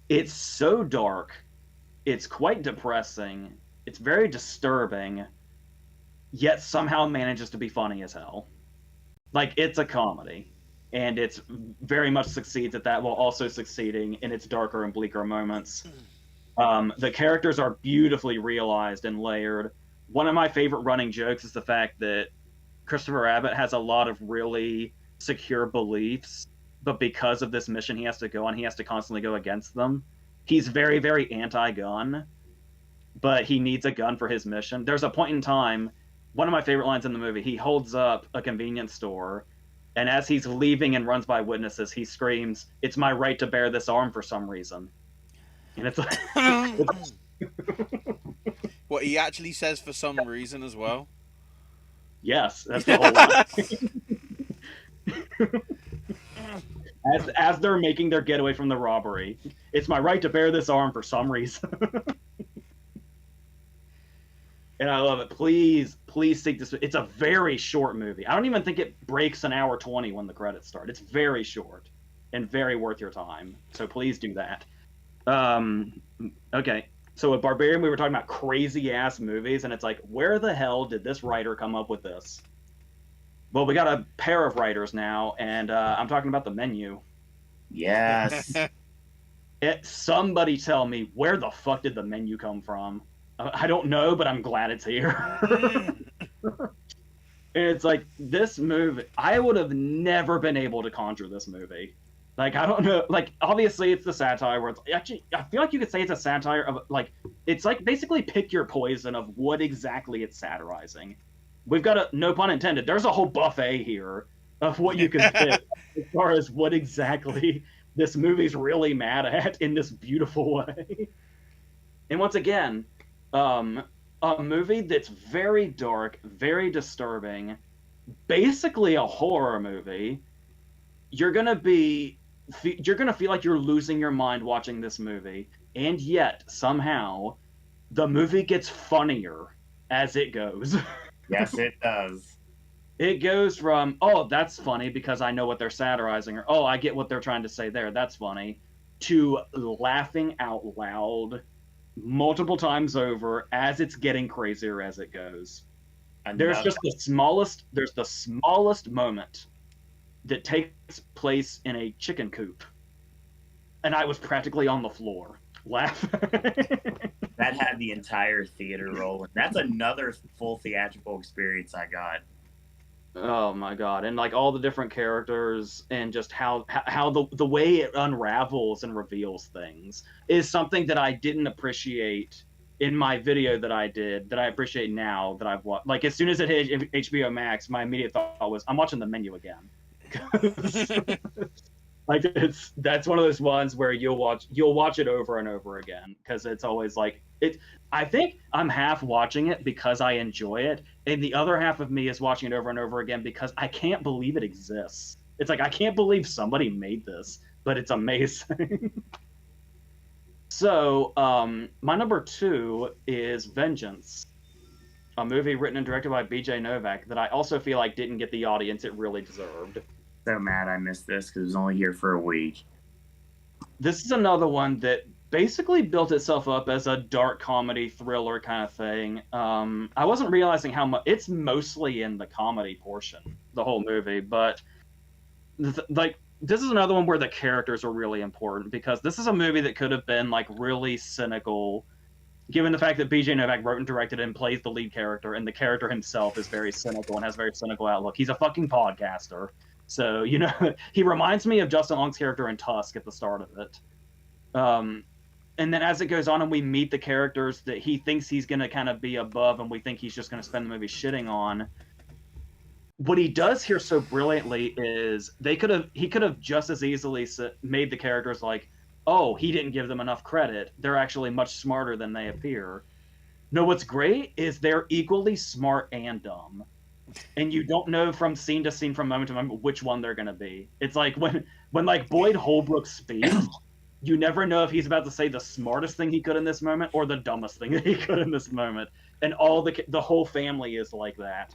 it's so dark. It's quite depressing. It's very disturbing, yet somehow manages to be funny as hell. Like, it's a comedy, and it's very much succeeds at that while also succeeding in its darker and bleaker moments. The characters are beautifully realized and layered. One of my favorite running jokes is the fact that Christopher Abbott has a lot of really secure beliefs, but because of this mission he has to go on, he has to constantly go against them. He's very, very anti-gun, but he needs a gun for his mission. There's a point in time, one of my favorite lines in the movie, he holds up a convenience store, and as he's leaving and runs by witnesses, he screams, "It's my right to bear this arm for some reason." And it's like... What he actually says for some reason as well. Yes, that's the whole line. As they're making their getaway from the robbery, "It's my right to bear this arm for some reason." And I love it. Please seek this. It's a very short movie. I don't even think it breaks an hour 20 when the credits start. It's very short and very worth your time. So please do that. Okay. So with Barbarian, we were talking about crazy ass movies, and it's like, where the hell did this writer come up with this? Well, we got a pair of writers now, and I'm talking about The Menu. Yes. Somebody tell me, where the fuck did The Menu come from? I don't know, but I'm glad it's here. It's like, this movie, I would have never been able to conjure this movie. Like, I don't know, like, obviously it's the satire where it's, actually, I feel like you could say it's a satire of, like, it's like basically pick your poison of what exactly it's satirizing. We've got a, no pun intended, there's a whole buffet here of what you can pick as far as what exactly this movie's really mad at in this beautiful way. And once again, a movie that's very dark, very disturbing, basically a horror movie. You're gonna feel like you're losing your mind watching this movie, and yet somehow the movie gets funnier as it goes. Yes, it does. It goes from, oh, that's funny because I know what they're satirizing, or oh, I get what they're trying to say there, that's funny, to laughing out loud multiple times over as it's getting crazier as it goes. There's the smallest moment that takes place in a chicken coop, and I was practically on the floor laughing. That had the entire theater rolling. That's another full theatrical experience I got. Oh my god! And like all the different characters and just how the way it unravels and reveals things is something that I didn't appreciate in my video that I did, that I appreciate now that I've watched. Like, as soon as it hit HBO Max, my immediate thought was, I'm watching The Menu again. Like, that's one of those ones where you'll watch it over and over again, because it's always like it. I think I'm half watching it because I enjoy it, and the other half of me is watching it over and over again because I can't believe it exists. It's like, I can't believe somebody made this, but it's amazing. So, my number 2 is Vengeance, a movie written and directed by B.J. Novak that I also feel like didn't get the audience it really deserved. So mad I missed this because it was only here for a week. This is another one that basically built itself up as a dark comedy thriller kind of thing. I wasn't realizing how much it's mostly in the comedy portion, the whole movie, but like, this is another one where the characters are really important, because this is a movie that could have been like really cynical, given the fact that B.J. Novak wrote and directed and plays the lead character, and the character himself is very cynical and has a very cynical outlook. He's a fucking podcaster. So, you know, he reminds me of Justin Long's character in Tusk at the start of it. And then as it goes on and we meet the characters that he thinks he's going to kind of be above and we think he's just going to spend the movie shitting on, what he does here so brilliantly is he could have just as easily made the characters like, oh, he didn't give them enough credit. They're actually much smarter than they appear. No, what's great is they're equally smart and dumb. And you don't know from scene to scene, from moment to moment, which one they're gonna be. It's like when like Boyd Holbrook speaks, you never know if he's about to say the smartest thing he could in this moment or the dumbest thing that he could in this moment. And all the whole family is like that.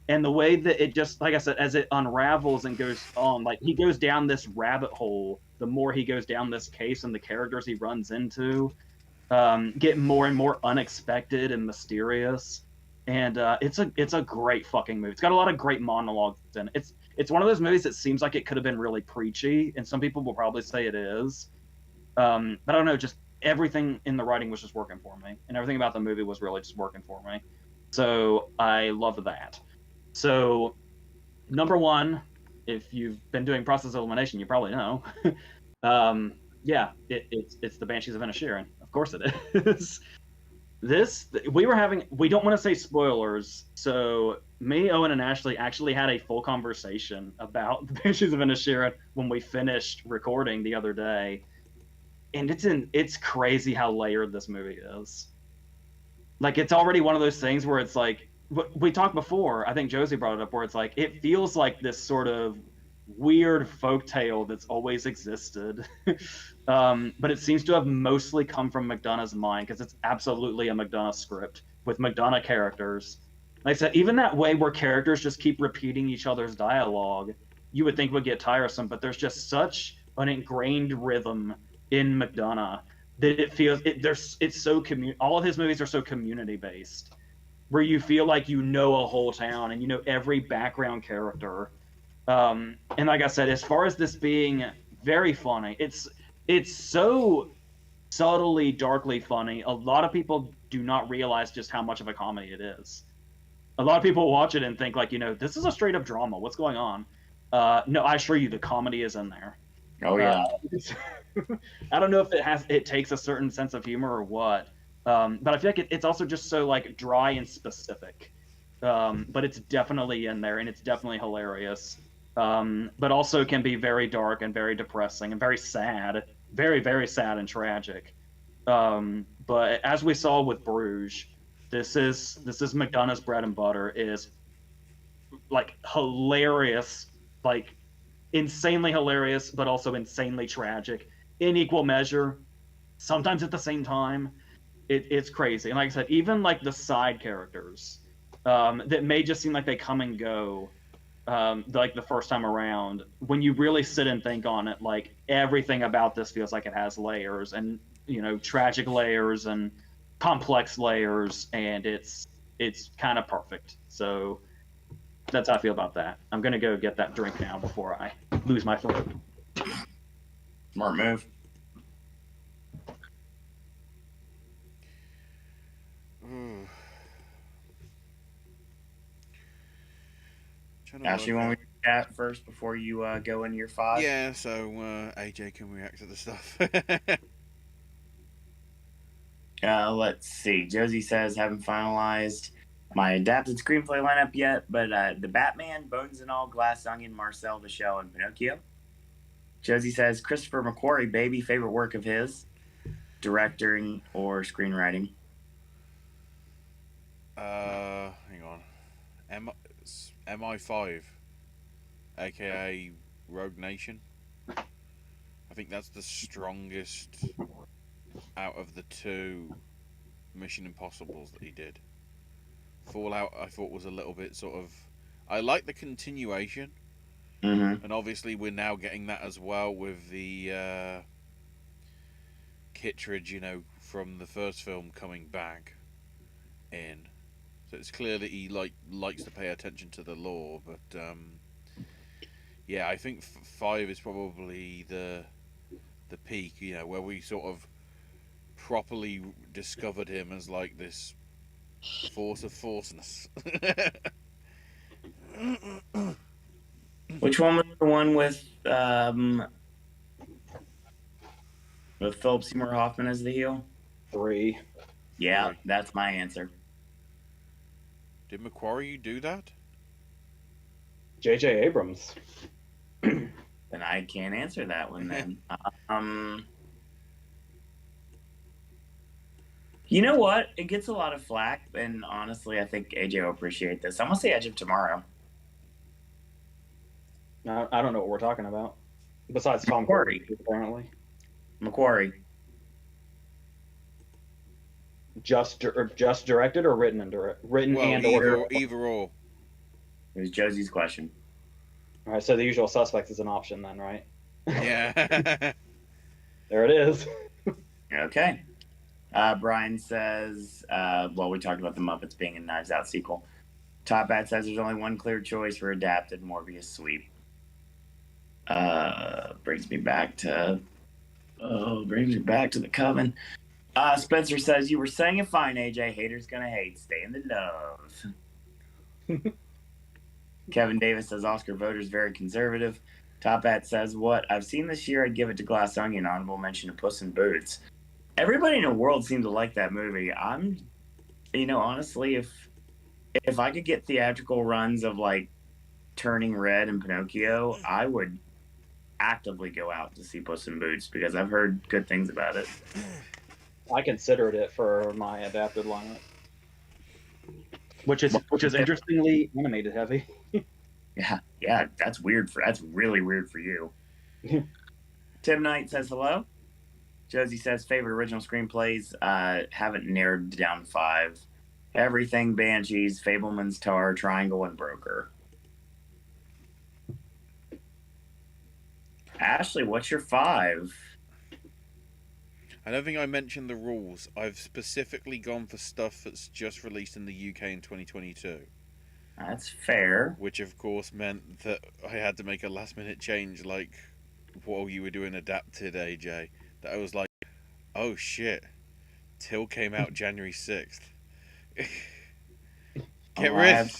And the way that it just, like I said, as it unravels and goes on, like he goes down this rabbit hole, the more he goes down this case and the characters he runs into get more and more unexpected and mysterious. And it's a great fucking movie. It's got a lot of great monologues in it. It's one of those movies that seems like it could have been really preachy, and some people will probably say it is. But I don't know, just everything in the writing was just working for me, and everything about the movie was really just working for me. So I love that. So number one, if you've been doing process of elimination, you probably know. Yeah, it's the Banshees of Inisherin. Of course it is. We don't want to say spoilers, so me, Owen, and Ashley actually had a full conversation about the Banshees of Inisherin when we finished recording the other day, and it's crazy how layered this movie is. Like, it's already one of those things where it's like, we talked before, I think Josie brought it up, where it's like, it feels like this sort of weird folktale that's always existed. But it seems to have mostly come from McDonagh's mind, because it's absolutely a McDonagh script with McDonagh characters. Like I said, even that way where characters just keep repeating each other's dialogue, you would think would get tiresome, but there's just such an ingrained rhythm in McDonagh that it feels it's so all of his movies are so community based, where you feel like you know a whole town and you know every background character. And like I said, as far as this being very funny, it's so subtly, darkly funny. A lot of people do not realize just how much of a comedy it is. A lot of people watch it and think like, this is a straight up drama. What's going on? No, I assure you, the comedy is in there. Oh yeah. I don't know if it takes a certain sense of humor or what, but I feel like it's also just so like dry and specific. But it's definitely in there, and it's definitely hilarious. But also can be very dark and very depressing and very sad, very, very sad and tragic. But as we saw with Bruges, this is McDonagh's bread and butter, is like hilarious, like insanely hilarious, but also insanely tragic in equal measure, sometimes at the same time. It's crazy. And like I said, even like the side characters that may just seem like they come and go, like the first time around, when you really sit and think on it, like everything about this feels like it has layers, and tragic layers and complex layers, and it's kind of perfect. So that's how I feel about that. I'm gonna go get that drink now before I lose my throat. Smart move. Ashley, you want me to chat first before you go into your 5? Yeah, so AJ can react to the stuff. Let's see. Josie says, haven't finalized my adapted screenplay lineup yet, but The Batman, Bones and All, Glass Onion, Marcel the Shell, and Pinocchio. Josie says, Christopher McQuarrie, baby, favorite work of his, directing or screenwriting. Hang on. MI5, aka Rogue Nation. I think that's the strongest out of the 2 Mission Impossibles that he did. Fallout, I thought, was a little bit sort of... I like the continuation, and obviously we're now getting that as well with the Kittredge, from the first film coming back in. So it's clear that he likes to pay attention to the lore, but yeah, I think 5 is probably the peak, where we sort of properly discovered him as like this force of forceness. Which one was the one with Philip Seymour Hoffman as the heel? 3. Yeah, that's my answer. Did McQuarrie do that? J.J. Abrams. Then I can't answer that one then. You know what? It gets a lot of flack, and honestly, I think AJ will appreciate this. I'm gonna say Edge of Tomorrow. I don't know what we're talking about. Besides Tom Macquarie. Cruise, apparently. Macquarie. Just directed or written and written Well, and either or. It was Josie's question. All right, so The Usual Suspects is an option then, right? Yeah. There it is. Okay. Brian says, well, we talked about the Muppets being a Knives Out sequel. Top Hat says there's only one clear choice for adapted Morbius sweep. Brings me back to the Coven. Spencer says, you were saying it fine, AJ. Haters gonna hate. Stay in the love. Kevin Davis says Oscar voters very conservative. Top Hat says, what I've seen this year, I'd give it to Glass Onion. Honorable mention to Puss in Boots. Everybody in the world seemed to like that movie. Honestly, if I could get theatrical runs of like Turning Red and Pinocchio, I would actively go out to see Puss in Boots because I've heard good things about it. I considered it for my adapted lineup, which is interestingly animated heavy. Yeah, that's really weird for you. Tim Knight says hello. Josie says favorite original screenplays. Haven't narrowed down 5. Everything, Banshees, Fableman's Tar, Triangle, and Broker. Ashley, what's your 5? I don't think I mentioned the rules. I've specifically gone for stuff that's just released in the UK in 2022. That's fair. Which, of course, meant that I had to make a last-minute change, like while you were doing adapted, AJ. That I was like, oh shit, Till came out January 6th. Get rid.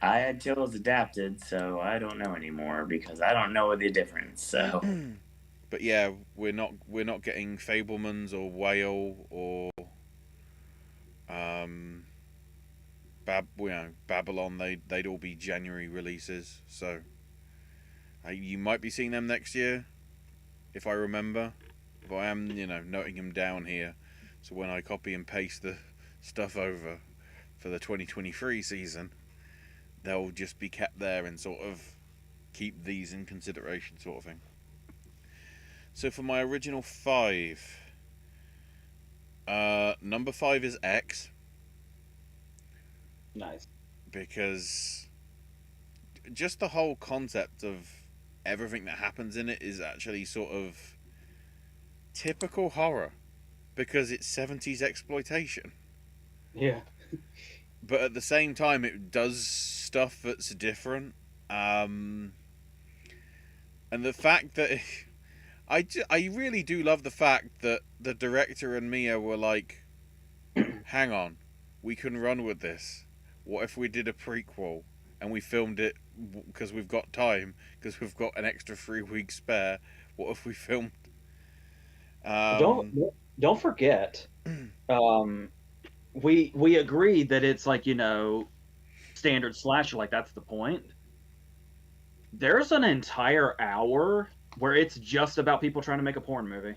I had Till as adapted, so I don't know anymore because I don't know the difference. So, but yeah, we're not getting Fablemans or Whale or Babylon. They'd all be January releases. So you might be seeing them next year, if I remember. But I am noting them down here, so when I copy and paste the stuff over for the 2023 season, they'll just be kept there and sort of keep these in consideration, sort of thing. So for my original 5, number 5 is X. Nice. Because just the whole concept of everything that happens in it is actually sort of typical horror, because it's 70s exploitation. Yeah. But at the same time, it does stuff that's different. And the fact that I really do love the fact that the director and Mia were like, hang on, we can run with this. What if we did a prequel and we filmed it because we've got time, because we've got an extra 3 weeks spare? What if we filmed? Don't forget. We agreed that it's like standard slasher, like that's the point. There's an entire hour where it's just about people trying to make a porn movie,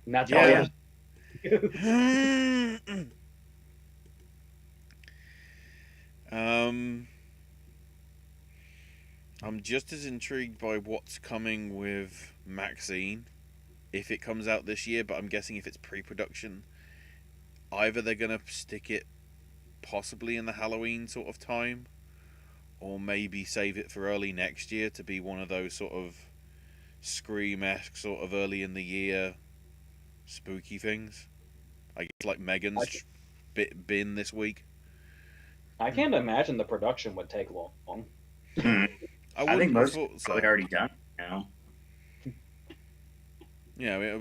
and that's all. I'm just as intrigued by what's coming with Maxine, if it comes out this year, but I'm guessing if it's pre-production, either they're going to stick it possibly in the Halloween sort of time, or maybe save it for early next year to be one of those sort of Scream-esque sort of early in the year spooky things. I guess like Megan's been this week. I can't imagine the production would take long. I think most people have already done. Yeah,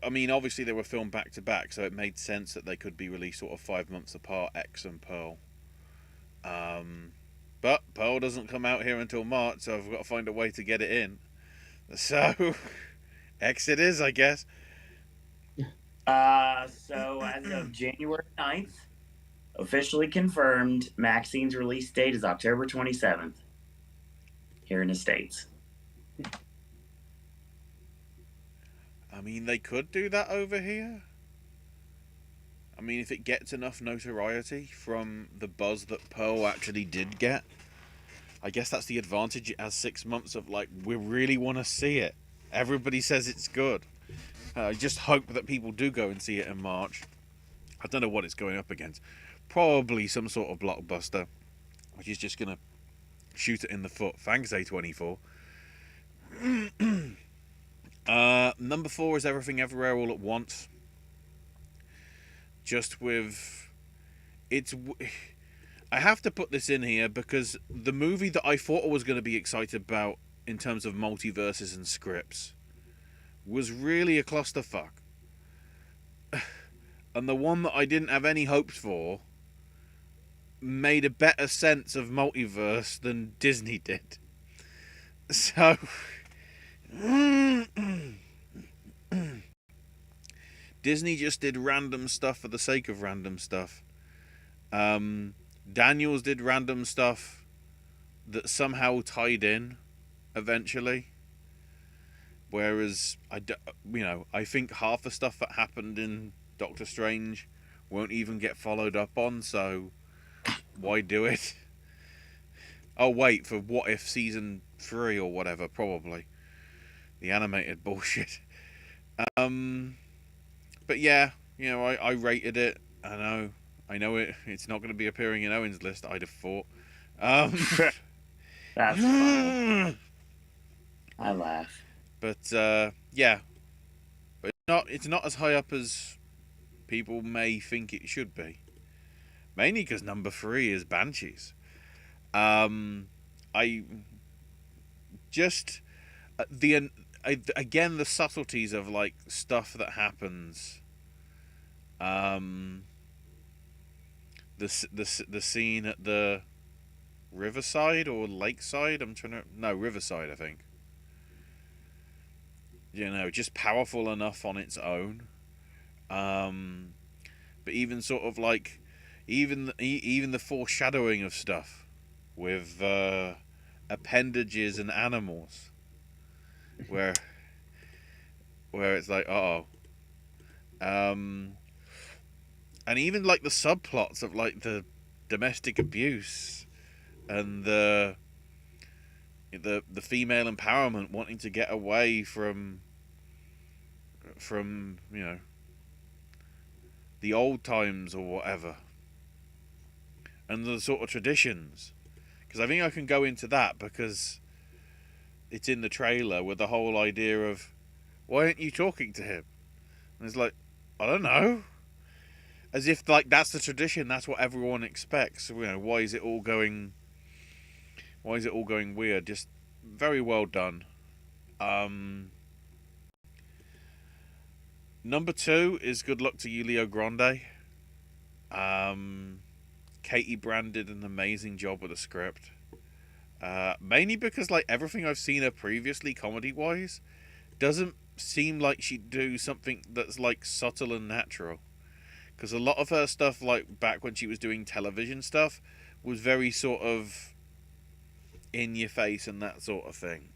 I mean, obviously they were filmed back to back, so it made sense that they could be released sort of 5 months apart, X and Pearl. But Pearl doesn't come out here until March, so I've got to find a way to get it in. So, X it is, I guess. So as of January 9th, Officially confirmed, Maxine's release date is October 27th here in the States. I mean, they could do that over here. I mean, if it gets enough notoriety from the buzz that Pearl actually did get, I guess that's the advantage. It has 6 months of, like, we really want to see it. Everybody says it's good. I just hope that people do go and see it in March. I don't know what it's going up against. Probably some sort of blockbuster, which is just going to shoot it in the foot. Thanks, A24. Number 4 is Everything Everywhere All at Once. Just with... I have to put this in here because the movie that I thought I was going to be excited about in terms of multiverses and scripts was really a clusterfuck. And the one that I didn't have any hopes for made a better sense of multiverse than Disney did. So... Disney just did random stuff for the sake of random stuff. Daniels did random stuff that somehow tied in eventually. Whereas, I think half the stuff that happened in Doctor Strange won't even get followed up on, so why do it? Oh, wait, for What If Season 3 or whatever, probably. The animated bullshit. But yeah, I rated it. I know it's not going to be appearing in Owen's list, I'd have thought. That's funny. I laugh. But yeah, but it's not as high up as people may think it should be. Mainly because number 3 is Banshees. I just again the subtleties of like stuff that happens. The scene at the riverside or lakeside. Riverside, I think. Just powerful enough on its own. But even sort of like, even the foreshadowing of stuff with appendages and animals, where it's like, and even like the subplots of like the domestic abuse and the female empowerment wanting to get away from the old times or whatever, and the sort of traditions, because I think I can go into that because it's in the trailer with the whole idea of, why aren't you talking to him? And it's like, I don't know, as if like that's the tradition, that's what everyone expects. Why is it all going weird? Just very well done. Number 2 is Good Luck to You, Leo Grande. Katie Brand did an amazing job with the script. Mainly because like everything I've seen her previously comedy wise doesn't seem like she'd do something that's like subtle and natural. Because a lot of her stuff, like back when she was doing television stuff, was very sort of in your face and that sort of thing.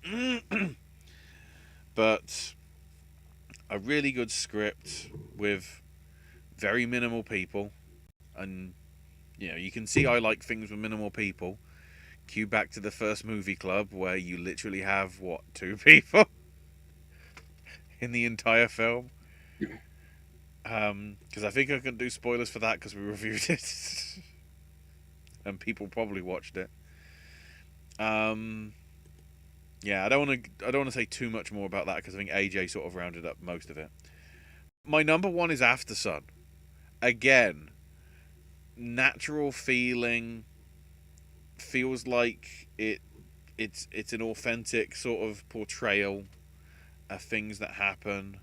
But a really good script with very minimal people, and you can see I like things with minimal people. Cue back to the first movie club where you literally have 2 people in the entire film. Because I think I can do spoilers for that because we reviewed it and people probably watched it. Yeah, I don't want to say too much more about that because I think AJ sort of rounded up most of it. My number 1 is After Sun. Again, natural feeling, feels like it's an authentic sort of portrayal of things that happen.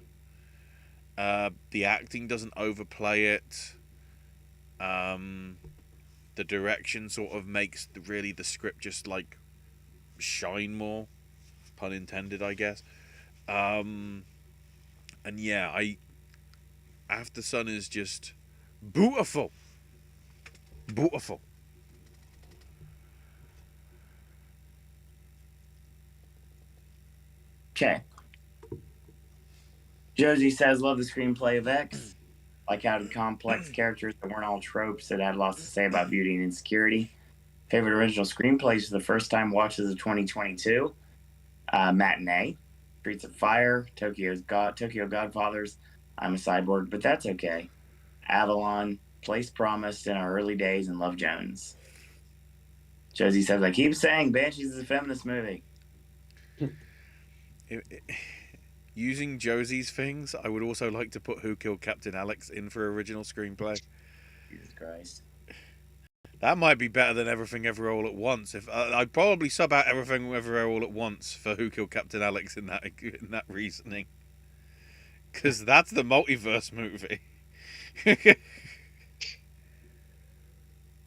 The acting doesn't overplay it. The direction sort of makes the script just like shine more, pun intended, I guess. And yeah, After Sun is just beautiful. Beautiful. Okay. Josie says, love the screenplay of X. Like how the complex characters that weren't all tropes that had lots to say about beauty and insecurity. Favorite original screenplays for the first time watches of 2022. Matinee, Streets of Fire, Tokyo Godfathers, I'm a Cyborg, but that's okay. Avalon, Place Promised in Our Early Days, and Love Jones. Josie says, I keep saying Banshees is a feminist movie. Using Josie's things, I would also like to put Who Killed Captain Alex in for original screenplay. Jesus Christ. That might be better than Everything Everywhere All at Once. If I'd probably sub out Everything Everywhere All at Once for Who Killed Captain Alex in that reasoning, because that's the multiverse movie.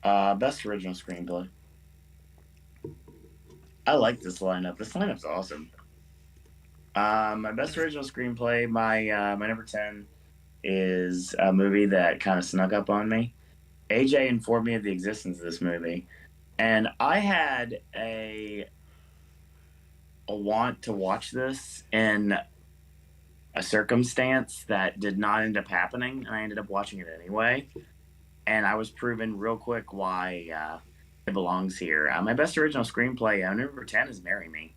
Best original screenplay. I like this lineup. This lineup's awesome. My best original screenplay, my number 10 is a movie that kind of snuck up on me. AJ informed me of the existence of this movie, and I had a want to watch this in a circumstance that did not end up happening, and I ended up watching it anyway. And I was proven real quick why it belongs here. My best original screenplay, number 10, is "Marry Me."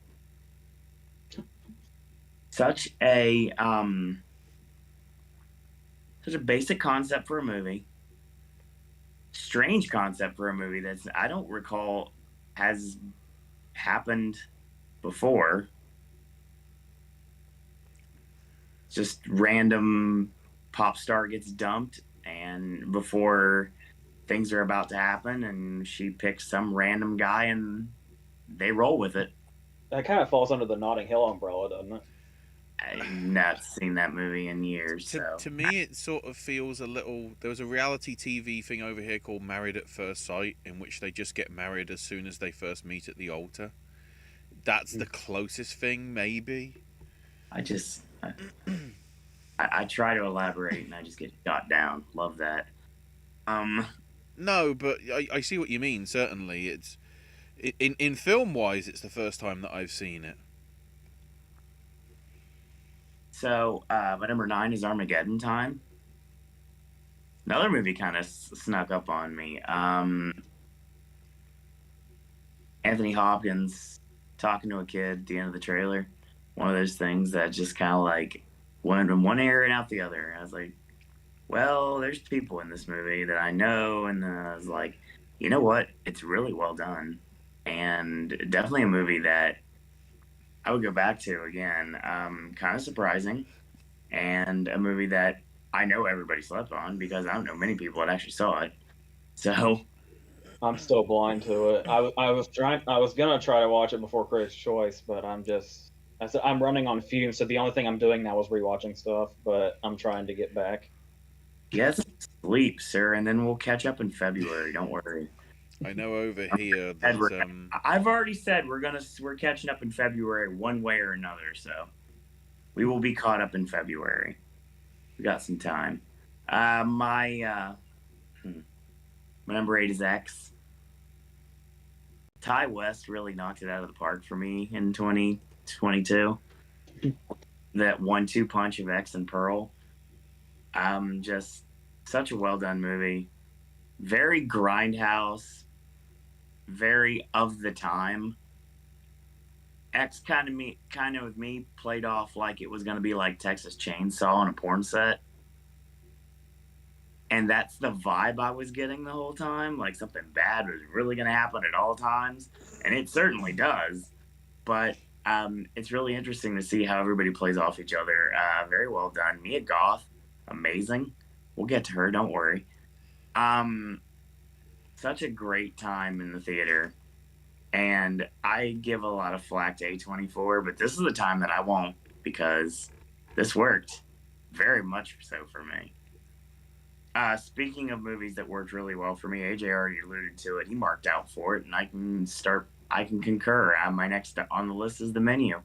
Such a basic concept for a movie. Strange concept for a movie that's I don't recall has happened before. Just random pop star gets dumped, and before things are about to happen, and she picks some random guy, and they roll with it. That kind of falls under the Notting Hill umbrella, doesn't it? I've not seen that movie in years. To me, it sort of feels a little. There was a reality TV thing over here called Married at First Sight, in which they just get married as soon as they first meet at the altar. That's the closest thing, maybe. I try to elaborate and I just get shot down. Love that. No, but I see what you mean. Certainly, it's in film wise, it's the first time that I've seen it. So, my number 9 is Armageddon Time. Another movie kind of snuck up on me. Anthony Hopkins talking to a kid at the end of the trailer. One of those things that just kind of like went from one ear and out the other. I was like, well, there's people in this movie that I know. And then I was like, you know what? It's really well done. And definitely a movie that I would go back to again. Kind of surprising. And a movie that I know everybody slept on because I don't know many people that actually saw it. So I'm still blind to it. I was gonna try to watch it before Critics' Choice, but I'm running on fumes, so the only thing I'm doing now is rewatching stuff, but I'm trying to get back. get sleep, sir, and then we'll catch up in February. Don't worry. I know over here there's I've already said we're catching up in February one way or another, so we will be caught up in February. We got some time. My number 8 is X. Ty West really knocked it out of the park for me in 2022. That 1-2 punch of X and Pearl. Just such a well done movie. Very grindhouse. Very of the time. X kind of with me played off like it was going to be like Texas Chainsaw on a porn set. And that's the vibe I was getting the whole time. Like something bad was really going to happen at all times. And it certainly does. But it's really interesting to see how everybody plays off each other. Very well done. Mia Goth, amazing. We'll get to her, don't worry. Such a great time in the theater. And I give a lot of flack to A24, but this is the time that I won't because this worked very much so for me. Speaking of movies that worked really well for me, AJ already alluded to it. He marked out for it, and I can concur. My next on the list is The Menu.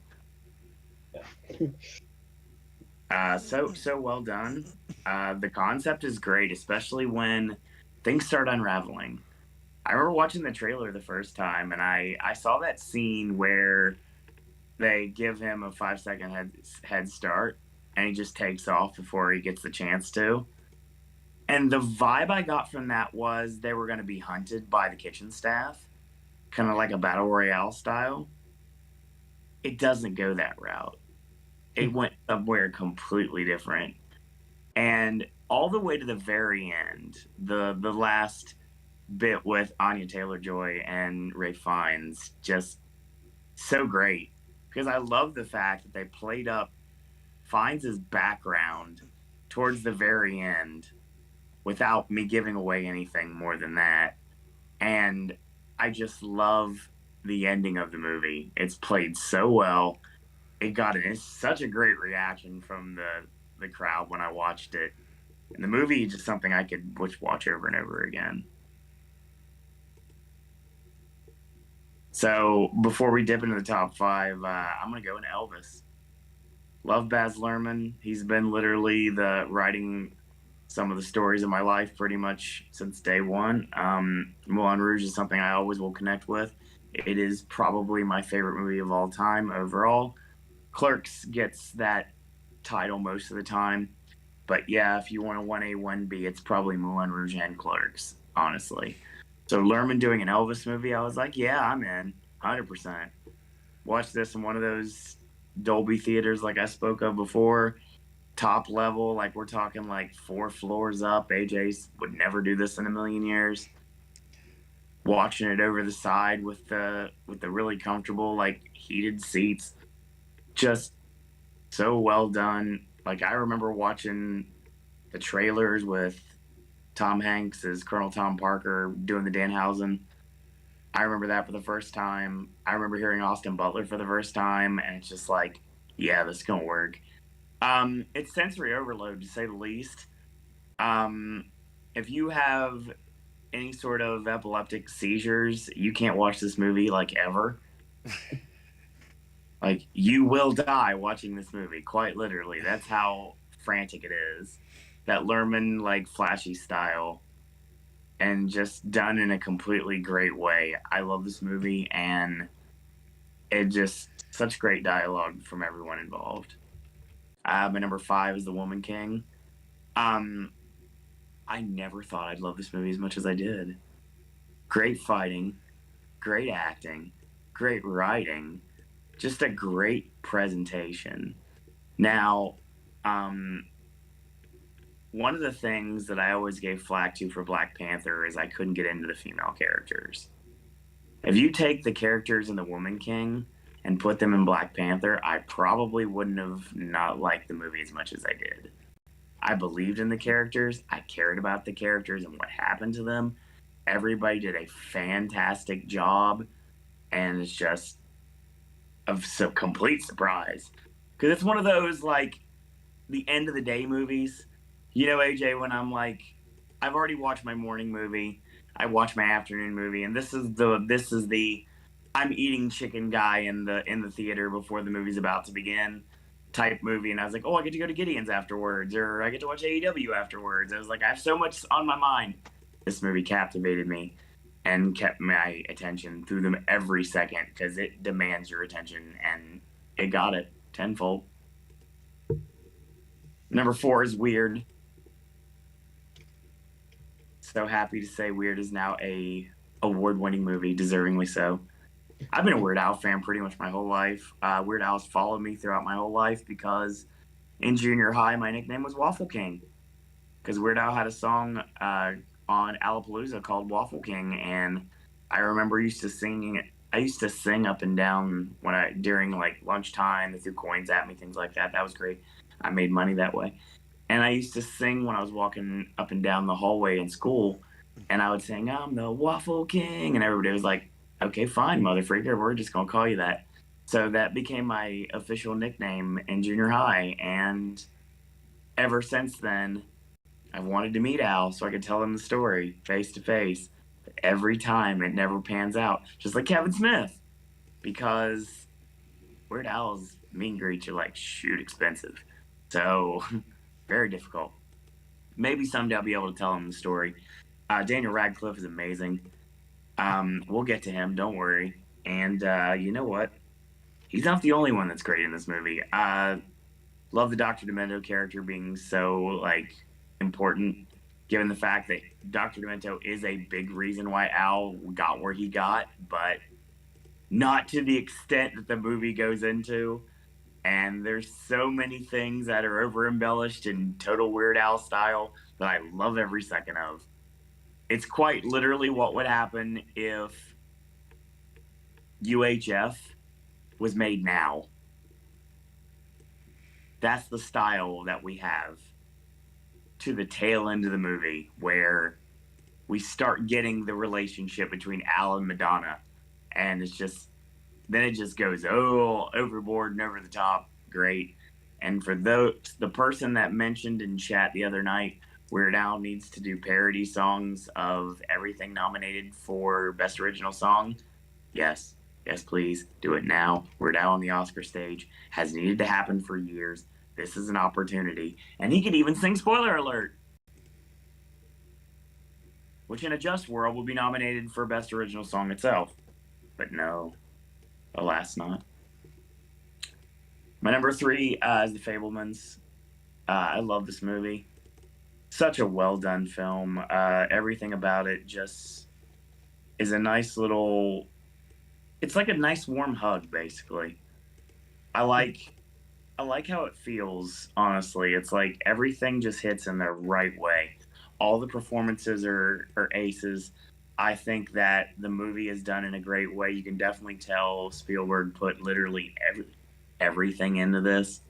So well done. The concept is great, especially when things start unraveling. I remember watching the trailer the first time, and I saw that scene where they give him a 5 second head start, and he just takes off before he gets the chance to. And the vibe I got from that was they were going to be hunted by the kitchen staff, kind of like a battle royale style. It doesn't go that route. It went somewhere completely different. And all the way to the very end, the last bit with Anya Taylor-Joy and Ray Fiennes, just so great. Because I love the fact that they played up Fiennes' background towards the very end without me giving away anything more than that. And I just love the ending of the movie. It's played so well. It got such a great reaction from the crowd when I watched it. And the movie is just something I could watch over and over again. So before we dip into the top five, I'm going to go into Elvis. Love Baz Luhrmann. He's been literally writing some of the stories of my life pretty much since day one. Moulin Rouge is something I always will connect with. It is probably my favorite movie of all time overall. Clerks gets that title most of the time. But yeah, if you want a 1A, 1B, it's probably Moulin Rouge and Clerks, honestly. So Luhrmann doing an Elvis movie, I was like, yeah, I'm in, 100%. Watch this in one of those Dolby theaters like I spoke of before. Top level, like we're talking like 4 floors up. AJ would never do this in a million years. Watching it over the side with the really comfortable, like heated seats. Just so well done. Like I remember watching the trailers with Tom Hanks as Colonel Tom Parker doing the Danhausen. I remember that for the first time. I remember hearing Austin Butler for the first time, and it's just like, yeah, this is gonna work. It's sensory overload to say the least. If you have any sort of epileptic seizures, you can't watch this movie like ever. Like you will die watching this movie, quite literally. That's how frantic it is. That Luhrmann like flashy style, and just done in a completely great way. I love this movie, and it just such great dialogue from everyone involved. My number 5 is The Woman King. I never thought I'd love this movie as much as I did. Great fighting, great acting, great writing, just a great presentation. Now, one of the things that I always gave flack to for Black Panther is I couldn't get into the female characters. If you take the characters in The Woman King and put them in Black Panther, I probably wouldn't have not liked the movie as much as I did. I believed in the characters. I cared about the characters and what happened to them. Everybody did a fantastic job, and it's just a complete surprise. Because it's one of those, like, the end of the day movies. You know, AJ, when I'm like, I've already watched my morning movie, I watched my afternoon movie, and this is the I'm eating chicken guy in the theater before the movie's about to begin type movie. And I was like, oh, I get to go to Gideon's afterwards, or I get to watch AEW afterwards. I was like, I have so much on my mind. This movie captivated me and kept my attention through them every second because it demands your attention, and it got it tenfold. Number 4 is Weird. So happy to say Weird is now a award-winning movie, deservingly so. I've been a Weird Al fan pretty much my whole life. Weird Al's followed me throughout my whole life because in junior high, my nickname was Waffle King. Because Weird Al had a song on Alapalooza called Waffle King, and I remember I used to sing up and down during like lunchtime. They threw coins at me, things like that. That was great. I made money that way. And I used to sing when I was walking up and down the hallway in school, and I would sing, I'm the Waffle King, and everybody was like, okay, fine, mother freaker, we're just going to call you that. So that became my official nickname in junior high, and ever since then, I've wanted to meet Al so I could tell him the story face to face. But every time, it never pans out, just like Kevin Smith, because Weird Al's meet and greets are like, shoot, expensive. So, very difficult. Maybe someday I'll be able to tell him the story. Daniel Radcliffe is amazing. We'll get to him, don't worry. And you know what? He's not the only one that's great in this movie. Love the Dr. Demento character being so like important, given the fact that Dr. Demento is a big reason why Al got where he got, but not to the extent that the movie goes into. And there's so many things that are over embellished in total Weird Al style that I love every second of. It's quite literally what would happen if UHF was made now. That's the style that we have to the tail end of the movie, where we start getting the relationship between Al and Madonna, and it's just then it just goes overboard and over the top. Great. And for the person that mentioned in chat the other night, Weird Al needs to do parody songs of everything nominated for Best Original Song. Yes, please do it now. Weird Al on the Oscar stage has needed to happen for years. This is an opportunity, and he could even sing "Spoiler Alert," which in a just world would be nominated for Best Original Song itself. But no, alas not. My number 3 is The Fabelmans. I love this movie. Such a well done film. Everything about it just is a nice little. It's like a nice warm hug, basically. I like how it feels. Honestly, it's like everything just hits in the right way. All the performances are aces. I think that the movie is done in a great way. You can definitely tell Spielberg put literally everything into this.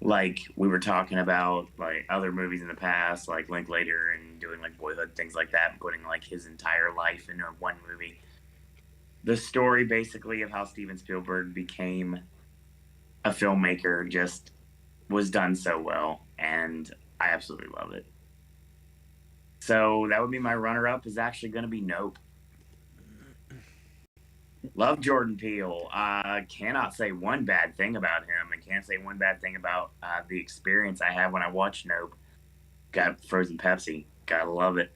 Like we were talking about, like other movies in the past, like Linklater and doing like Boyhood, things like that, and putting like his entire life into one movie. The story basically of how Steven Spielberg became a filmmaker just was done so well, and I absolutely love it. So that would be my runner-up. Is actually going to be Nope. Love Jordan Peele. Cannot say one bad thing about him, and can't say one bad thing about the experience I had when I watched Nope. Got frozen Pepsi. Gotta love it.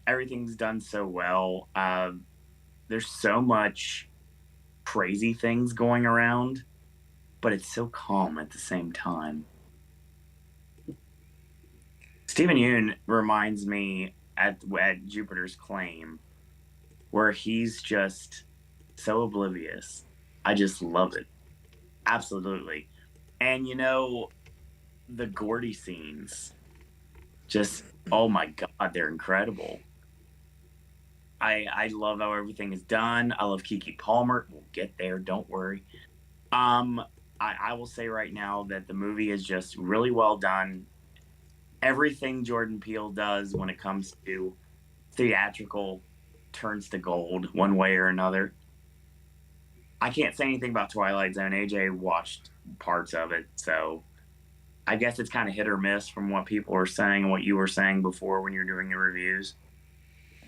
Everything's done so well. There's so much crazy things going around, but it's so calm at the same time. Stephen Yeun reminds me at Jupiter's Claim, where he's just so oblivious. I just love it. Absolutely. And you know, the Gordy scenes, just, oh my God, they're incredible. I love how everything is done. I love Keke Palmer. We'll get there, don't worry. I will say right now that the movie is just really well done. Everything Jordan Peele does when it comes to theatrical turns to gold one way or another. I can't say anything about Twilight Zone. AJ watched parts of it, so I guess it's kind of hit or miss from what people are saying and what you were saying before when you're doing the reviews.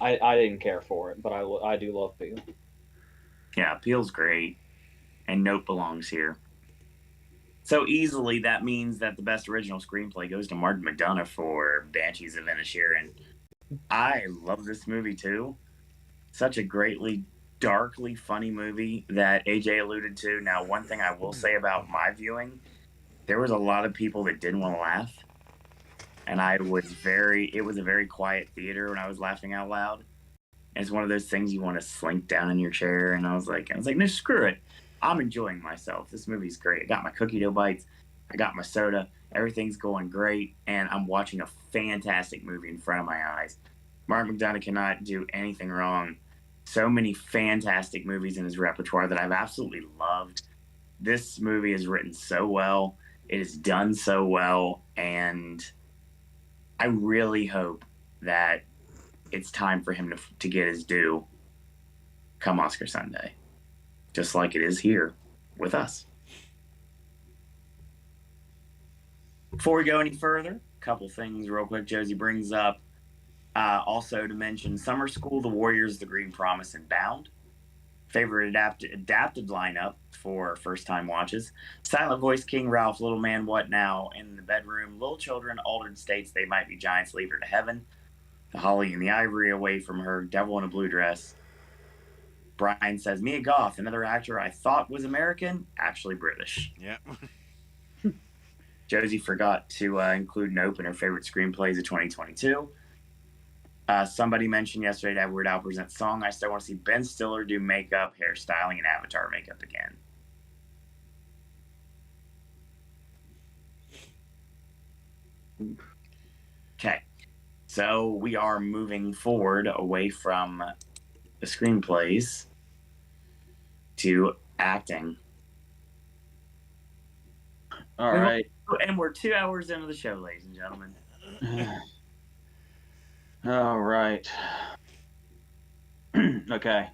I didn't care for it, but I do love Peele. Yeah, Peele's great, and Nope belongs here. So easily, that means that the best original screenplay goes to Martin McDonagh for Banshees of Inisherin. I love this movie too. Such a greatly, darkly funny movie that AJ alluded to. Now, one thing I will say about my viewing, there was a lot of people that didn't want to laugh. And it was a very quiet theater when I was laughing out loud. And it's one of those things you want to slink down in your chair. And I was like, no, screw it. I'm enjoying myself. This movie's great. I got my cookie dough bites. I got my soda. Everything's going great. And I'm watching a fantastic movie in front of my eyes. Martin McDonagh cannot do anything wrong. So many fantastic movies in his repertoire that I've absolutely loved. This movie is written so well. It is done so well. And I really hope that it's time for him to get his due come Oscar Sunday, just like it is here with us. Before we go any further, a couple things real quick Josie brings up. Also to mention Summer School, The Warriors, The Green Promise, and Bound. Favorite adapted lineup for first-time watches. Silent Voice King, Ralph, Little Man, What Now, In the Bedroom, Little Children, Altered States, They Might Be Giants, Leave Her to Heaven. the holly and the ivory away from her, devil in a blue dress. Brian says, Mia Goth, another actor I thought was American, actually British. Yeah. Josie forgot to include Nope in her favorite screenplays of 2022. Somebody mentioned yesterday that Weird Al presents song. I still want to see Ben Stiller do makeup, hairstyling, and Avatar makeup again. Okay, so we are moving forward away from the screenplays to acting. All right. And we're 2 hours into the show, ladies and gentlemen. All right. Okay.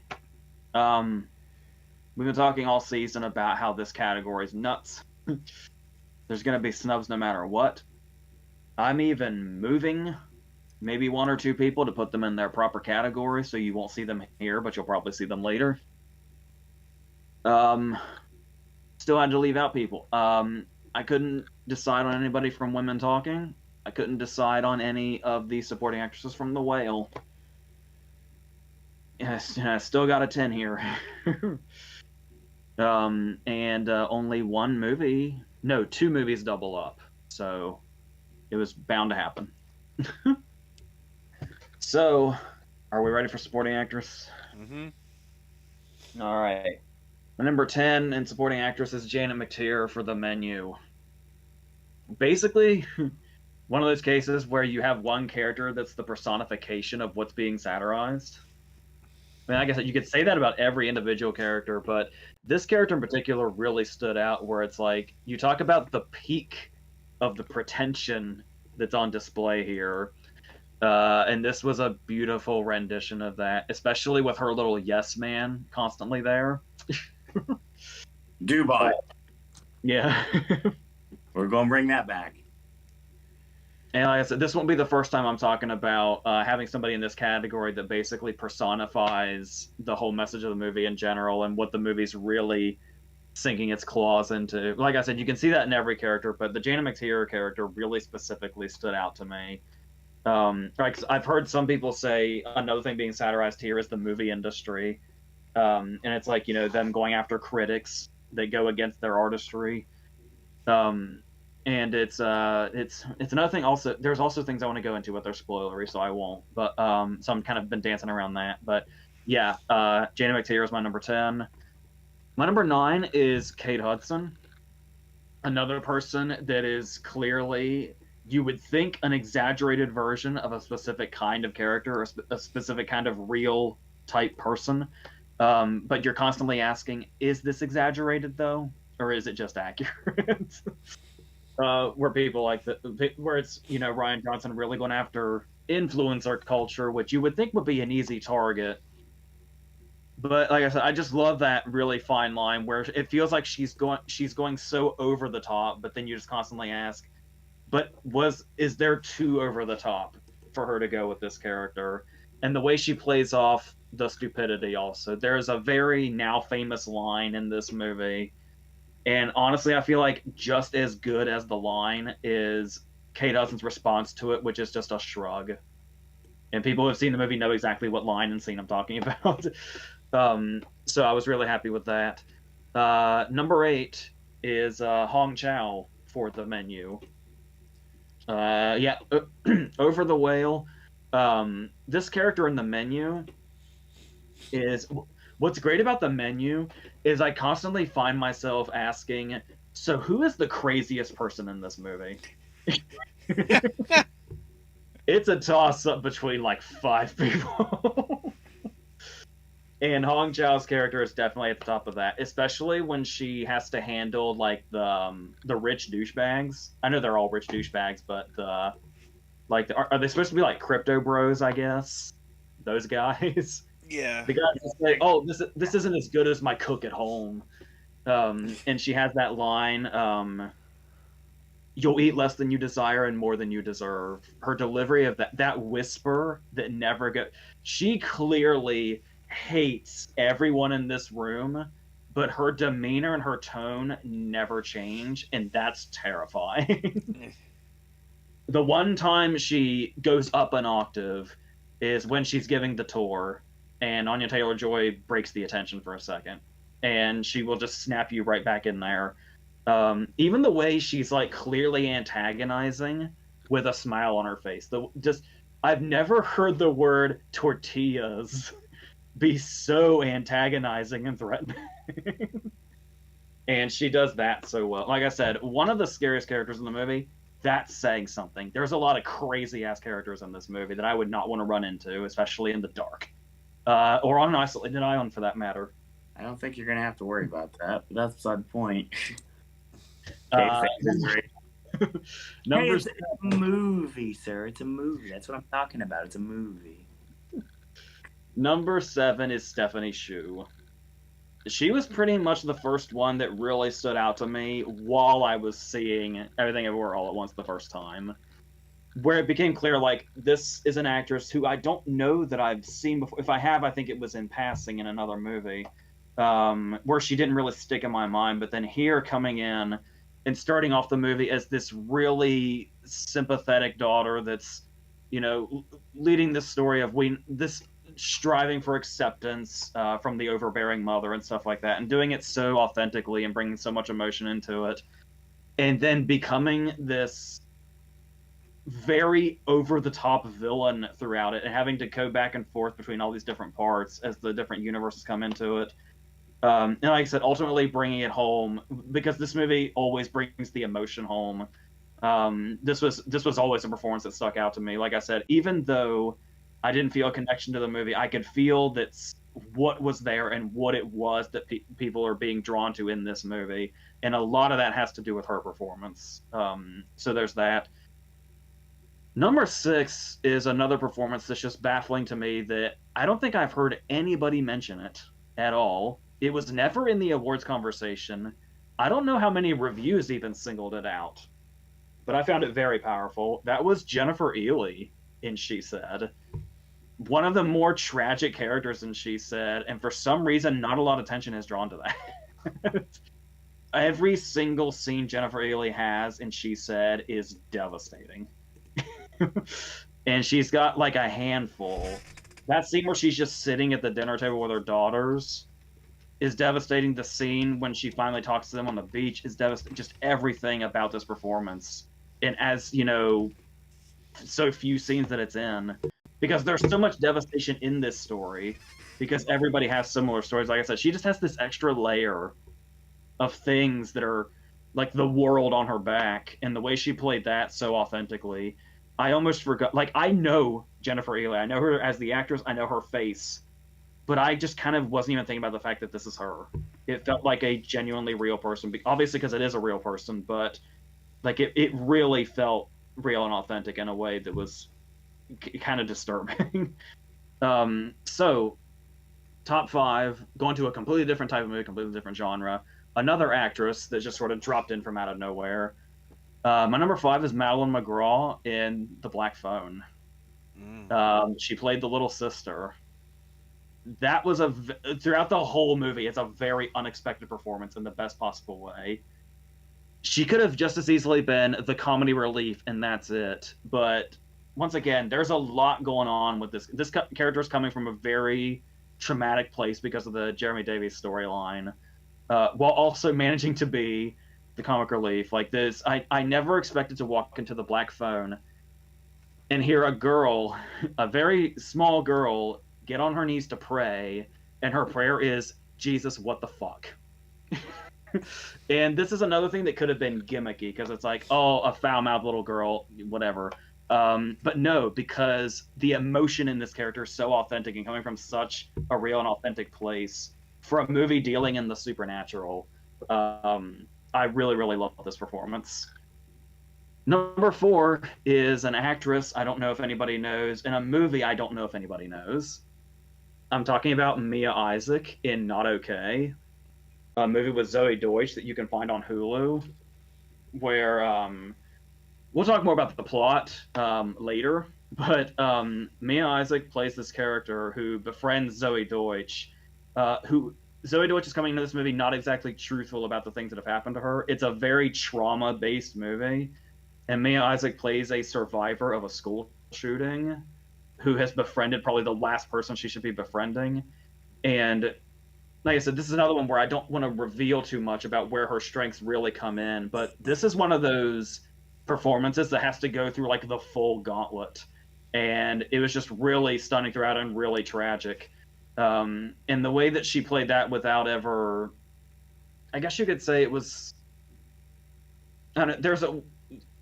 We've been talking all season about how this category is nuts. There's going to be snubs no matter what. I'm even moving maybe one or two people to put them in their proper category, so you won't see them here, but you'll probably see them later. Still had to leave out people. I couldn't decide on anybody from Women Talking. I couldn't decide on any of the supporting actresses from The Whale. Yes, I still got a 10 here. And only one movie, no, 2 movies double up. So it was bound to happen. So, are we ready for supporting actress? Mm-hmm. All right. My number 10 in supporting actress is Janet McTeer for The Menu. Basically, one of those cases where you have one character that's the personification of what's being satirized. I mean, I guess you could say that about every individual character, but this character in particular really stood out, where it's like, you talk about the peak of the pretension that's on display here. And this was a beautiful rendition of that, especially with her little yes man constantly there. Dubai. Yeah. We're going to bring that back. And like I said, this won't be the first time I'm talking about having somebody in this category that basically personifies the whole message of the movie in general and what the movie's really sinking its claws into. Like I said, you can see that in every character, but the Janet McTeer character really specifically stood out to me. Like, I've heard some people say another thing being satirized here is the movie industry. And it's like, you know, them going after critics that go against their artistry. And it's another thing also. There's also things I want to go into, but they're spoilery, so I won't. But so I'm kind of been dancing around that. But yeah, Janet McTeer is my number 10. My number 9 is Kate Hudson. Another person that is clearly, you would think, an exaggerated version of a specific kind of character or a specific kind of real type person. But you're constantly asking, is this exaggerated though? Or is it just accurate? Where people like where it's, you know, Rian Johnson really going after influencer culture, which you would think would be an easy target. But like I said, I just love that really fine line where it feels like she's going so over the top, but then you just constantly ask, but is there too over the top for her to go with this character? And the way she plays off the stupidity also. There's a very now famous line in this movie. And honestly, I feel like just as good as the line is Kate Hudson's response to it, which is just a shrug. And people who have seen the movie know exactly what line and scene I'm talking about. So I was really happy with that. Number 8 is Hong Chow for The Menu. Yeah, over The Whale. This character in The Menu is... What's great about The Menu is I constantly find myself asking, so who is the craziest person in this movie? It's a toss-up between like 5 people. And Hong Chau's character is definitely at the top of that, especially when she has to handle like the rich douchebags. I know they're all rich douchebags, but are they supposed to be like crypto bros, I guess? Those guys. Yeah. The guys say, "Oh, this isn't as good as my cook at home," and she has that line, "You'll eat less than you desire and more than you deserve." Her delivery of that whisper that never go. She clearly hates everyone in this room, but her demeanor and her tone never change, and that's terrifying. The one time she goes up an octave is when she's giving the tour, and Anya Taylor-Joy breaks the attention for a second, and she will just snap you right back in there. Even the way she's like clearly antagonizing with a smile on her face. I've never heard the word tortillas be so antagonizing and threatening. And she does that so well. Like I said, one of the scariest characters in the movie, that's saying something. There's a lot of crazy ass characters in this movie that I would not want to run into, especially in the dark. Or on an isolated island for that matter. I don't think you're gonna have to worry about that, but that's beside the point. Uh, Hey, number it's a movie, sir. It's a movie. That's what I'm talking about. It's a movie. Number 7 is Stephanie Hsu. She was pretty much the first one that really stood out to me while I was seeing Everything Everywhere All at Once the first time. Where it became clear, like, this is an actress who I don't know that I've seen before. If I have, I think it was in passing in another movie, where she didn't really stick in my mind. But then here, coming in and starting off the movie as this really sympathetic daughter that's, you know, leading this story of this striving for acceptance from the overbearing mother and stuff like that, and doing it so authentically and bringing so much emotion into it, and then becoming this very over-the-top villain throughout it, and having to go back and forth between all these different parts as the different universes come into it. And like I said, ultimately bringing it home, because this movie always brings the emotion home. This was always a performance that stuck out to me. Like I said, even though I didn't feel a connection to the movie, I could feel that what was there and what it was that people are being drawn to in this movie, and a lot of that has to do with her performance. So there's that. Number 6 is another performance that's just baffling to me that I don't think I've heard anybody mention it at all. It was never in the awards conversation. I don't know how many reviews even singled it out, but I found it very powerful. That was Jennifer Ehle in She Said. One of the more tragic characters in She Said, and for some reason, not a lot of attention is drawn to that. Every single scene Jennifer Ehle has in She Said is devastating. And she's got like a handful. That scene where she's just sitting at the dinner table with her daughters is devastating. The scene when she finally talks to them on the beach is devastating. Just everything about this performance. And as, you know, so few scenes that it's in. Because there's so much devastation in this story. Because everybody has similar stories. Like I said, she just has this extra layer of things that are like the world on her back. And the way she played that so authentically, I almost forgot. Like, I know Jennifer Ehle. I know her as the actress. I know her face. But I just kind of wasn't even thinking about the fact that this is her. It felt like a genuinely real person. Obviously, because it is a real person. But, like, it really felt real and authentic in a way that was kind of disturbing. So, top 5, going to a completely different type of movie, completely different genre. Another actress that just sort of dropped in from out of nowhere. My number 5 is Madeline McGraw in The Black Phone. She played the little sister. That was throughout the whole movie, it's a very unexpected performance in the best possible way. She could have just as easily been the comedy relief, and that's it. But once again, there's a lot going on with this. This character is coming from a very traumatic place because of the Jeremy Davies storyline, while also managing to be the comic relief. Like this, I never expected to walk into The Black Phone and hear a girl, a very small girl, get on her knees to pray, and her prayer is, Jesus, what the fuck? And this is another thing that could have been gimmicky, because it's like, oh, a foul-mouthed little girl, whatever. But no, because the emotion in this character is so authentic and coming from such a real and authentic place for a movie dealing in the supernatural. I really, really love this performance. Number 4 is an actress I don't know if anybody knows, in a movie I don't know if anybody knows. I'm talking about Mia Isaac in Not Okay, a movie with Zoe Deutsch that you can find on Hulu, where we'll talk more about the plot later, but Mia Isaac plays this character who befriends Zoe Deutsch, Zoe Deutsch is coming into this movie not exactly truthful about the things that have happened to her. It's a very trauma-based movie, and Mia Isaac plays a survivor of a school shooting who has befriended probably the last person she should be befriending. And like I said, this is another one where I don't want to reveal too much about where her strengths really come in, but this is one of those performances that has to go through like the full gauntlet. And it was just really stunning throughout and really tragic. And the way that she played that without ever, I guess you could say it was, I don't know, there's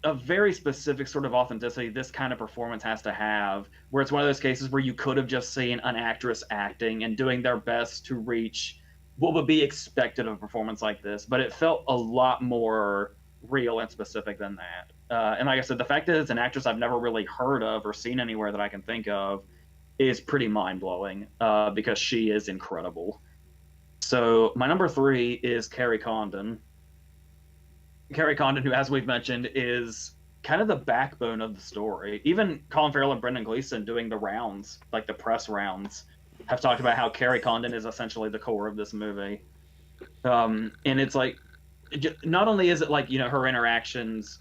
a very specific sort of authenticity this kind of performance has to have, where it's one of those cases where you could have just seen an actress acting and doing their best to reach what would be expected of a performance like this, but it felt a lot more real and specific than that. And like I said, the fact that it's an actress I've never really heard of or seen anywhere that I can think of is pretty mind-blowing, because she is incredible. So my number 3 is Carrie Condon. Carrie Condon, who, as we've mentioned, is kind of the backbone of the story. Even Colin Farrell and Brendan Gleeson doing the rounds, like the press rounds, have talked about how Carrie Condon is essentially the core of this movie. And it's like, not only is it like, you know, her interactions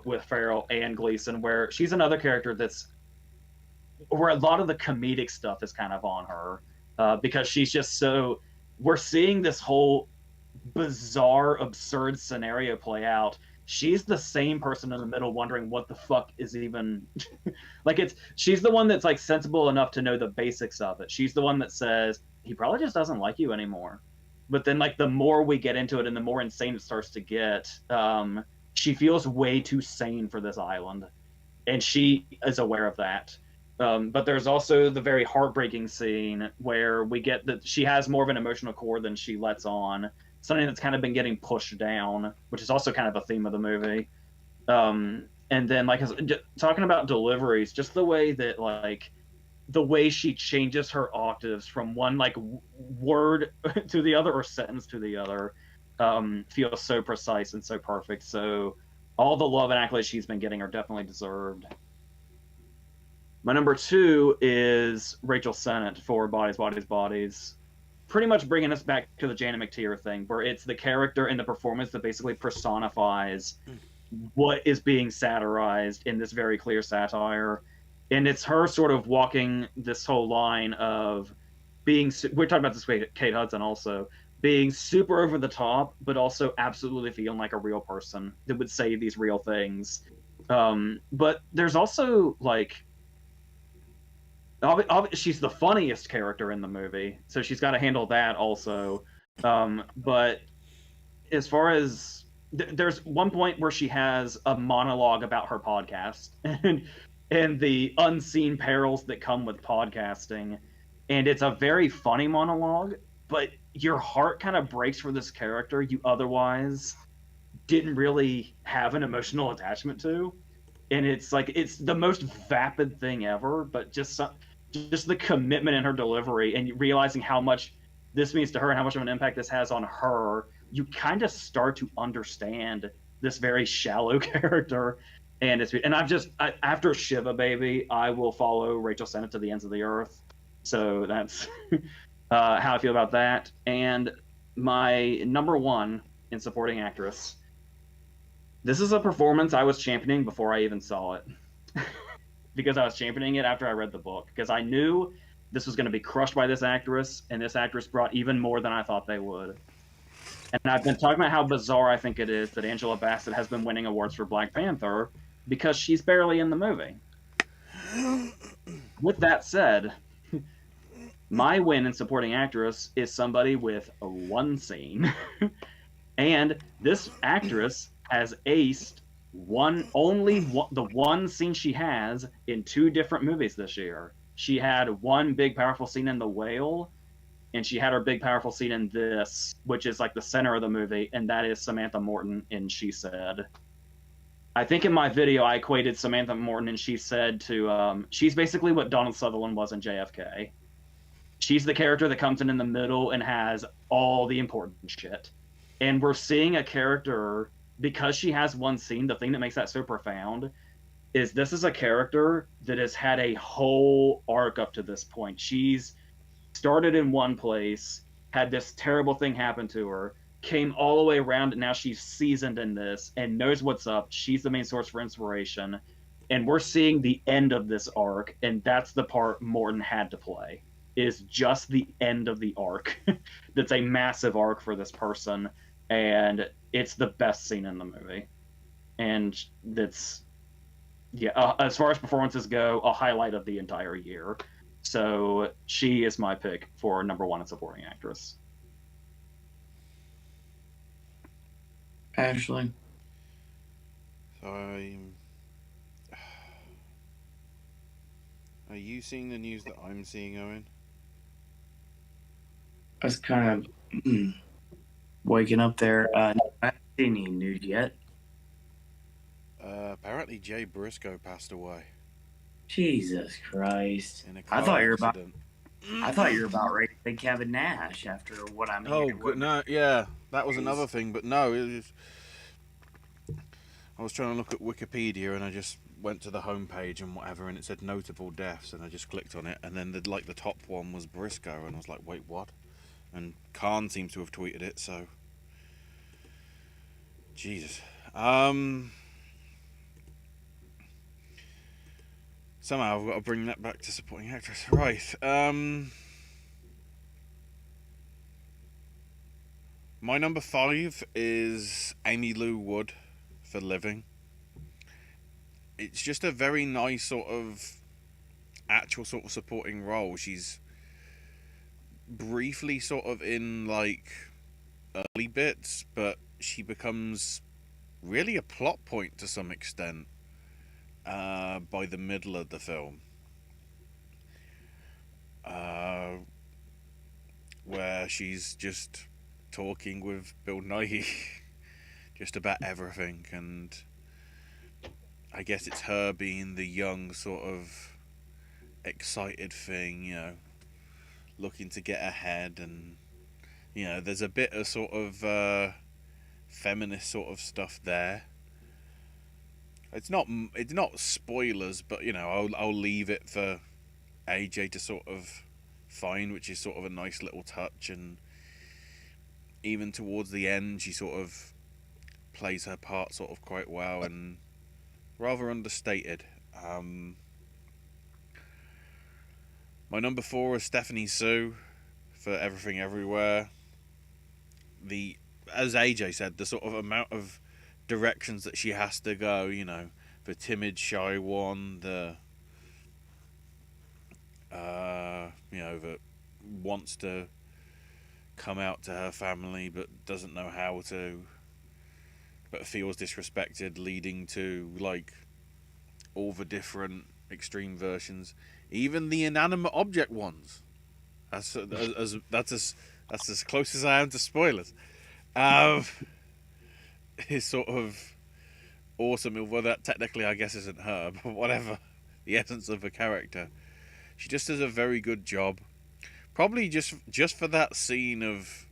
with Farrell and Gleeson, where she's another character that's where a lot of the comedic stuff is kind of on her, because she's just so, we're seeing this whole bizarre, absurd scenario play out. She's the same person in the middle wondering what the fuck is even like, she's the one that's like sensible enough to know the basics of it. She's the one that says he probably just doesn't like you anymore. But then like the more we get into it and the more insane it starts to get, she feels way too sane for this island, and she is aware of that. But there's also the very heartbreaking scene where we get that she has more of an emotional core than she lets on, something that's kind of been getting pushed down, which is also kind of a theme of the movie. And then like talking about deliveries, just the way that like the way she changes her octaves from one like word to the other or sentence to the other, feels so precise and so perfect. So all the love and accolades she's been getting are definitely deserved. My number 2 is Rachel Sennett for Bodies, Bodies, Bodies. Pretty much bringing us back to the Janet McTeer thing, where it's the character and the performance that basically personifies what is being satirized in this very clear satire. And it's her sort of walking this whole line of being, we're talking about this way, Kate Hudson also, being super over the top, but also absolutely feeling like a real person that would say these real things. But there's also like, she's the funniest character in the movie, so she's got to handle that also. But as far as there's one point where she has a monologue about her podcast and the unseen perils that come with podcasting, and it's a very funny monologue, but your heart kind of breaks for this character you otherwise didn't really have an emotional attachment to. And it's like, it's the most vapid thing ever, but just the commitment in her delivery and realizing how much this means to her and how much of an impact this has on her, you kind of start to understand this very shallow character. And after Shiva Baby, I will follow Rachel Sennett to the ends of the earth. So that's how I feel about that. And my number 1 in supporting actress, this is a performance I was championing before I even saw it. Because I was championing it after I read the book, because I knew this was going to be crushed by this actress, and this actress brought even more than I thought they would. And I've been talking about how bizarre I think it is that Angela Bassett has been winning awards for Black Panther because she's barely in the movie. With that said, my win in supporting actress is somebody with one scene. And this actress has aced the one scene she has in 2 different movies this year. She had one big powerful scene in The Whale, and she had her big powerful scene in this, which is like the center of the movie, and that is Samantha Morton in She Said. I think in my video I equated Samantha Morton and She Said to she's basically what Donald Sutherland was in JFK. She's the character that comes in the middle and has all the important shit. And we're seeing a character, because she has one scene, the thing that makes that so profound is this is a character that has had a whole arc up to this point. She's started in one place, had this terrible thing happen to her, came all the way around, and now she's seasoned in this and knows what's up. She's the main source for inspiration. and we're seeing the end of this arc, and that's the part Morton had to play, is just the end of the arc. That's a massive arc for this person, and it's the best scene in the movie. And that's, yeah, as far as performances go, a highlight of the entire year. So she is my pick for number one in supporting actress. Ashley. So are you seeing the news that I'm seeing, Owen? I was kind of waking up there. I haven't seen any news yet. Apparently Jay Briscoe passed away Jesus Christ! in a car I thought you were accident. about ready to say Kevin Nash after what I'm Oh, hearing. good. No, yeah, that was another thing, but no, it was, I was trying to look at Wikipedia and I just went to the homepage and whatever, and it said notable deaths, and I just clicked on it, and then the top one was Briscoe, and I was like, wait, what? And Khan seems to have tweeted it, so Jesus. Somehow I've got to bring that back to supporting actress, right? My number 5 is Amy Lou Wood for Living. It's just a very nice sort of actual sort of supporting role. She's briefly sort of in like early bits, but she becomes really a plot point to some extent by the middle of the film, where she's just talking with Bill Nighy just about everything, and I guess it's her being the young sort of excited thing, you know, looking to get ahead, and you know, there's a bit of sort of feminist sort of stuff there. It's not spoilers, but you know, I'll leave it for AJ to sort of find, which is sort of a nice little touch. And even towards the end, she sort of plays her part sort of quite well and rather understated. My number 4 is Stephanie Sue for Everything Everywhere. As AJ said, the sort of amount of directions that she has to go, you know, the timid, shy one, the you know, that wants to come out to her family but doesn't know how to, but feels disrespected, leading to like all the different extreme versions, even the inanimate object ones. That's as close as I am to spoilers. Is sort of awesome. Well, that technically I guess isn't her, but whatever. The essence of the character, she just does a very good job. Probably just for that scene of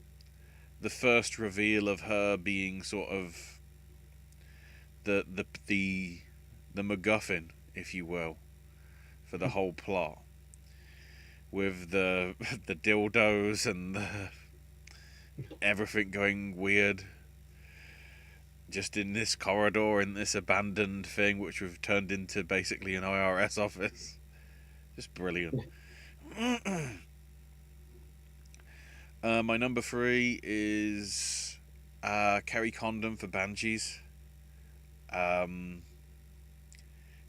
the first reveal of her being sort of the MacGuffin, if you will, for the whole plot, with the dildos and everything going weird, just in this corridor, in this abandoned thing, which we've turned into basically an IRS office. Just brilliant. My number 3 is Kerry Condon for Banshees.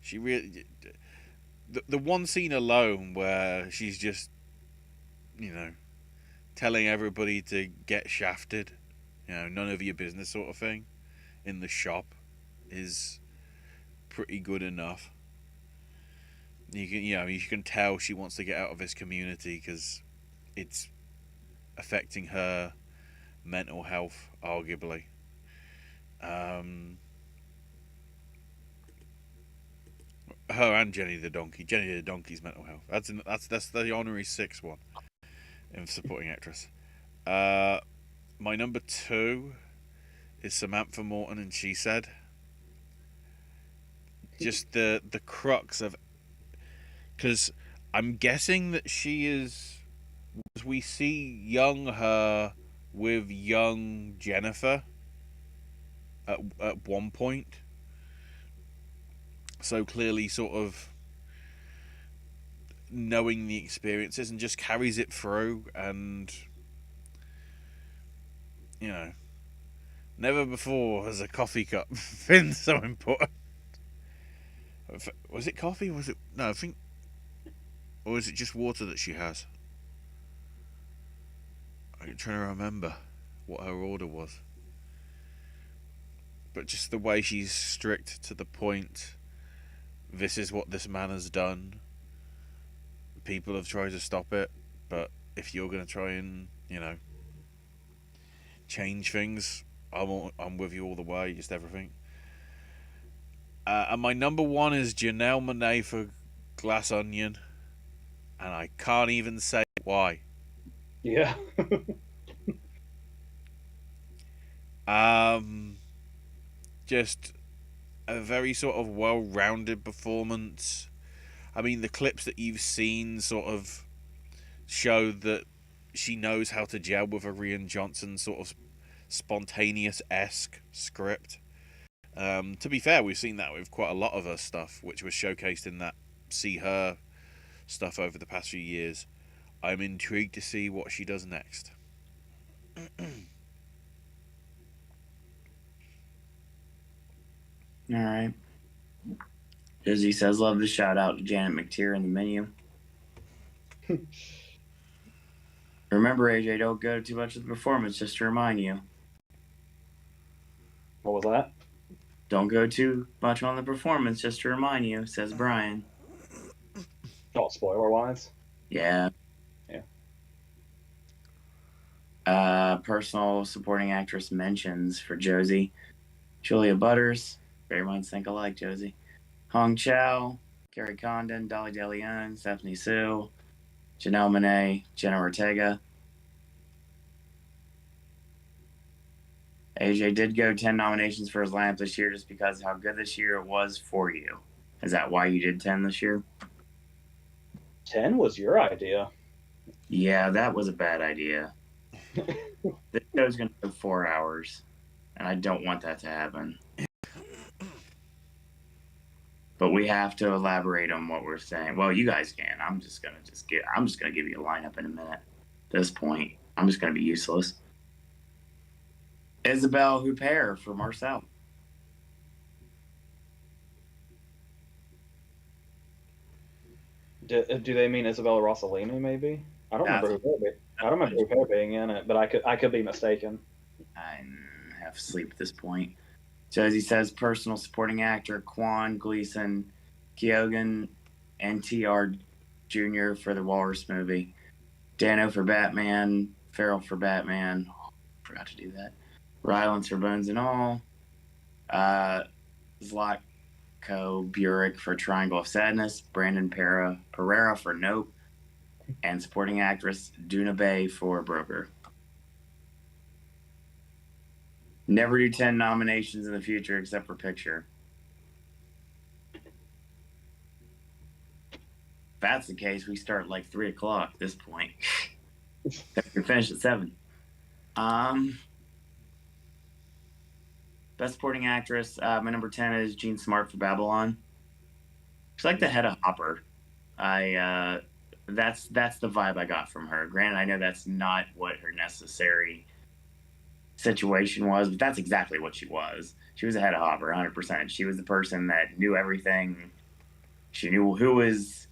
She really, the one scene alone where she's just, you know, telling everybody to get shafted, you know, none of your business sort of thing, in the shop, is pretty good enough. You can tell she wants to get out of this community because it's affecting her mental health, arguably. Her and Jenny the Donkey. Jenny the Donkey's mental health. That's the honorary 6th one in supporting actress. My number 2 is Samantha Morton, and She Said. Just the crux of, because I'm guessing that she is, we see young her with young Jennifer at one point, so clearly sort of knowing the experiences and just carries it through. And you know, never before has a coffee cup been so important. Was it coffee? Was it no? I think, or is it just water that she has? I'm trying to remember what her order was. But just the way she's strict to the point. This is what this man has done. People have tried to stop it, but if you're going to try and, change things, I'm with you all the way, just everything. And my number one is Janelle Monáe for Glass Onion, and I can't even say why. Yeah. Just a very sort of well-rounded performance. I mean, the clips that you've seen sort of show that she knows how to gel with a Rian Johnson sort of spontaneous-esque script. To be fair, we've seen that with quite a lot of her stuff, which was showcased in that See Her stuff over the past few years. I'm intrigued to see what she does next. All right. Izzy says, love the shout out to Janet McTeer in the menu. Remember, AJ, don't go too much of the performance, just to remind you. What was that? Don't go too much on the performance, just to remind you, says Brian. Oh, spoiler-wise? Yeah. Yeah. Personal supporting actress mentions for Josie. Julia Butters. Very much think alike, Josie. Hong Chow. Carrie Condon. Dolly DeLeon. Stephanie Sue. Janelle Monáe. Jenna Ortega. AJ did go 10 nominations for his lineup this year just because how good this year it was for you. Is that why you did 10 this year? 10 was your idea. Yeah, that was a bad idea. This show's going to go 4 hours, and I don't want that to happen. But we have to elaborate on what we're saying. Well, you guys can. I'm just gonna give you a lineup in a minute. At this point, I'm just gonna be useless. Isabelle Huppert for Marcel. Do they mean Isabella Rossellini? Maybe I don't remember Huppert being in it, but I could be mistaken. I have sleep at this point. Josie says personal supporting actor Quan Gleason, Keoghan NTR Jr. for the Walrus movie, Dano for Batman, Farrell for Batman. Oh, forgot to do that. Rylance for Bones and All. Zlatko Burek for Triangle of Sadness, Brandon Pereira for Nope, and supporting actress Duna Bay for Broker. Never do 10 nominations in the future except for picture. If that's the case, we start like 3 o'clock at this point. We finish at 7. Best supporting actress, my number 10 is Jean Smart for Babylon. She's like the head of Hopper. That's the vibe I got from her. Granted, I know that's not what her necessary situation was, but that's exactly what she was. She was a head of Hopper, 100%. She was the person that knew everything. She knew who was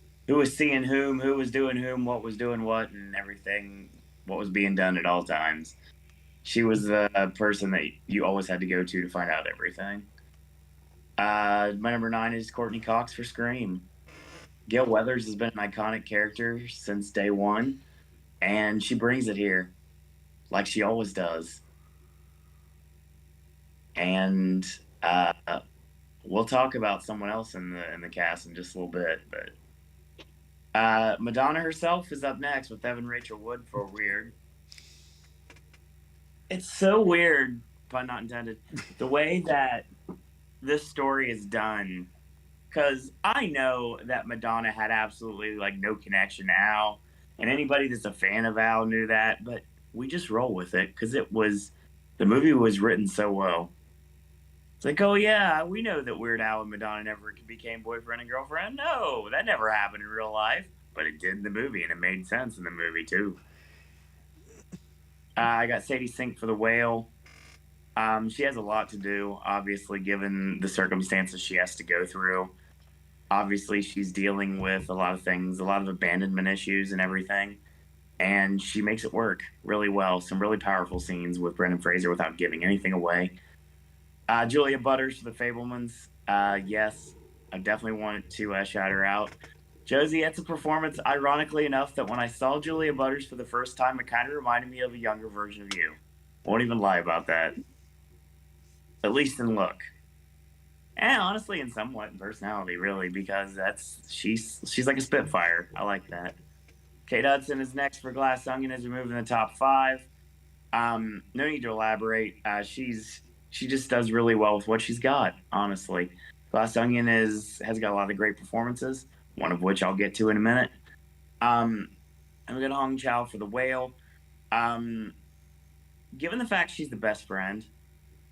seeing whom, who was doing whom, what was doing what, and everything, what was being done at all times. She was the person that you always had to go to find out everything. My number 9 is Courtney Cox for Scream. Gail Weathers has been an iconic character since day one, and she brings it here like she always does. And we'll talk about someone else in the cast in just a little bit, but Madonna herself is up next with Evan Rachel Wood for Weird. It's so weird, pun not intended, the way that this story is done. Because I know that Madonna had absolutely like no connection to Al, and anybody that's a fan of Al knew that, but we just roll with it because the movie was written so well. It's like, oh yeah, we know that Weird Al and Madonna never became boyfriend and girlfriend. No, that never happened in real life, but it did in the movie, and it made sense in the movie too. I got Sadie Sink for The Whale. She has a lot to do, obviously, given the circumstances she has to go through. Obviously, she's dealing with a lot of things, a lot of abandonment issues and everything, and she makes it work really well. Some really powerful scenes with Brendan Fraser without giving anything away. Julia Butters for The Fablemans. Yes, I definitely wanted to shout her out. Josie, it's a performance, ironically enough, that when I saw Julia Butters for the first time, it kind of reminded me of a younger version of you. Won't even lie about that. At least in look. And honestly, in somewhat in personality, really, because she's like a Spitfire. I like that. Kate Hudson is next for Glass Onion as we move in the top 5. No need to elaborate. She just does really well with what she's got, honestly. Glass Onion has got a lot of great performances, one of which I'll get to in a minute. And we got Hong Chow for The Whale. Given the fact she's the best friend,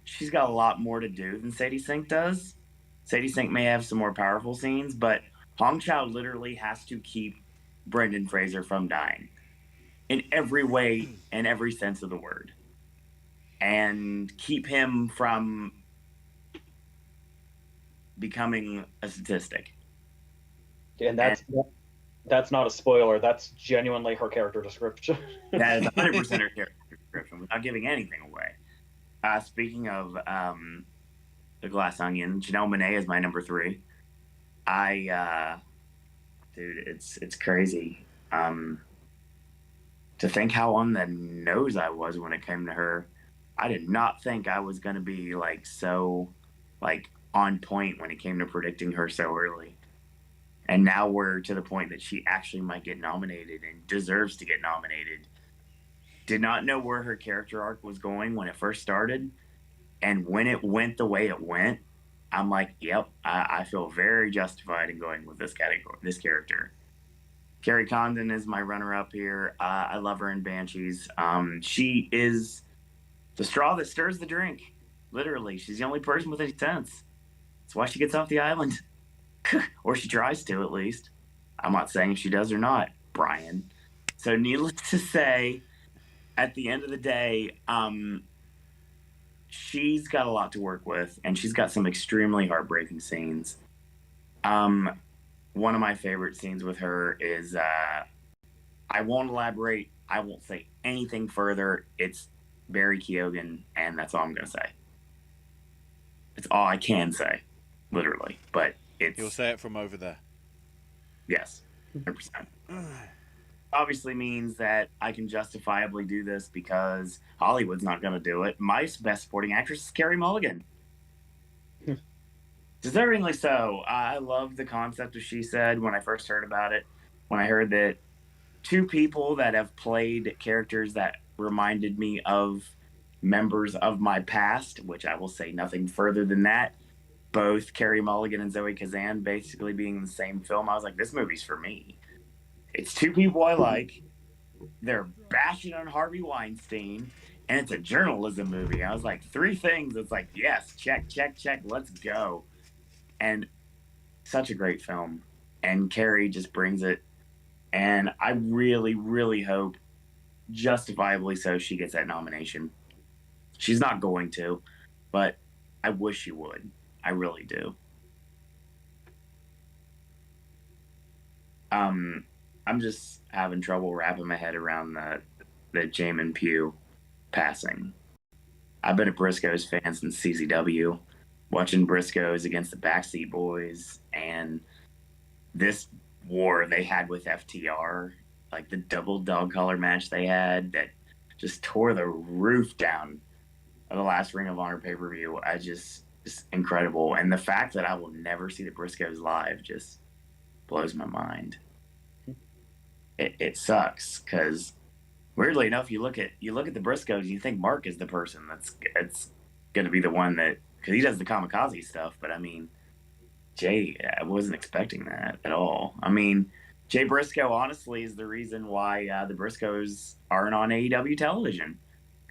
she's got a lot more to do than Sadie Sink does. Sadie Sink may have some more powerful scenes, but Hong Chow literally has to keep Brendan Fraser from dying in every way, in every sense of the word, and keep him from becoming a statistic. And that's not a spoiler. That's genuinely her character description. That is 100% her character description without giving anything away. Speaking of the Glass Onion, Janelle Monáe is my number 3. Dude, it's crazy. To think how on the nose I was when it came to her. I did not think I was going to be so on point when it came to predicting her so early. And now we're to the point that she actually might get nominated and deserves to get nominated. Did not know where her character arc was going when it first started. And when it went the way it went, I'm like, yep, I feel very justified in going with this character. Carrie Condon is my runner-up here. I love her in Banshees. She is the straw that stirs the drink. Literally, she's the only person with any sense. That's why she gets off the island. Or she tries to, at least. I'm not saying if she does or not, Brian. So needless to say, at the end of the day, she's got a lot to work with, and she's got some extremely heartbreaking scenes. One of my favorite scenes with her is, I won't elaborate. I won't say anything further. It's Barry Keoghan, and that's all I'm going to say. It's all I can say, literally. But You'll say it from over there. Yes, 100%. Obviously means that I can justifiably do this because Hollywood's not going to do it. My best supporting actress is Carey Mulligan. Deservingly so. I love the concept of She Said when I first heard about it. When I heard that 2 people that have played characters that reminded me of members of my past, which I will say nothing further than that, both Carey Mulligan and Zoe Kazan basically being in the same film, I was like, this movie's for me. It's 2 people I like. They're bashing on Harvey Weinstein, and it's a journalism movie. I was like, 3 things. It's like, yes, check, check, check. Let's go. And such a great film. And Carrie just brings it. And I really, really hope, justifiably so, she gets that nomination. She's not going to, but I wish she would. I really do. I'm just having trouble wrapping my head around the Jamin Pugh passing. I've been a Briscoes fan since CCW, watching Briscoes against the Backseat Boys, and this war they had with FTR, like the double dog collar match they had that just tore the roof down of the last Ring of Honor pay-per-view. Just incredible. And the fact that I will never see the Briscoes live just blows my mind. It sucks because weirdly enough, you look at the Briscoes, you think Mark is the person that's going to be the one that, because he does the kamikaze stuff. But I mean, Jay, I wasn't expecting that at all. I mean, Jay Briscoe honestly is the reason why the Briscoes aren't on AEW television,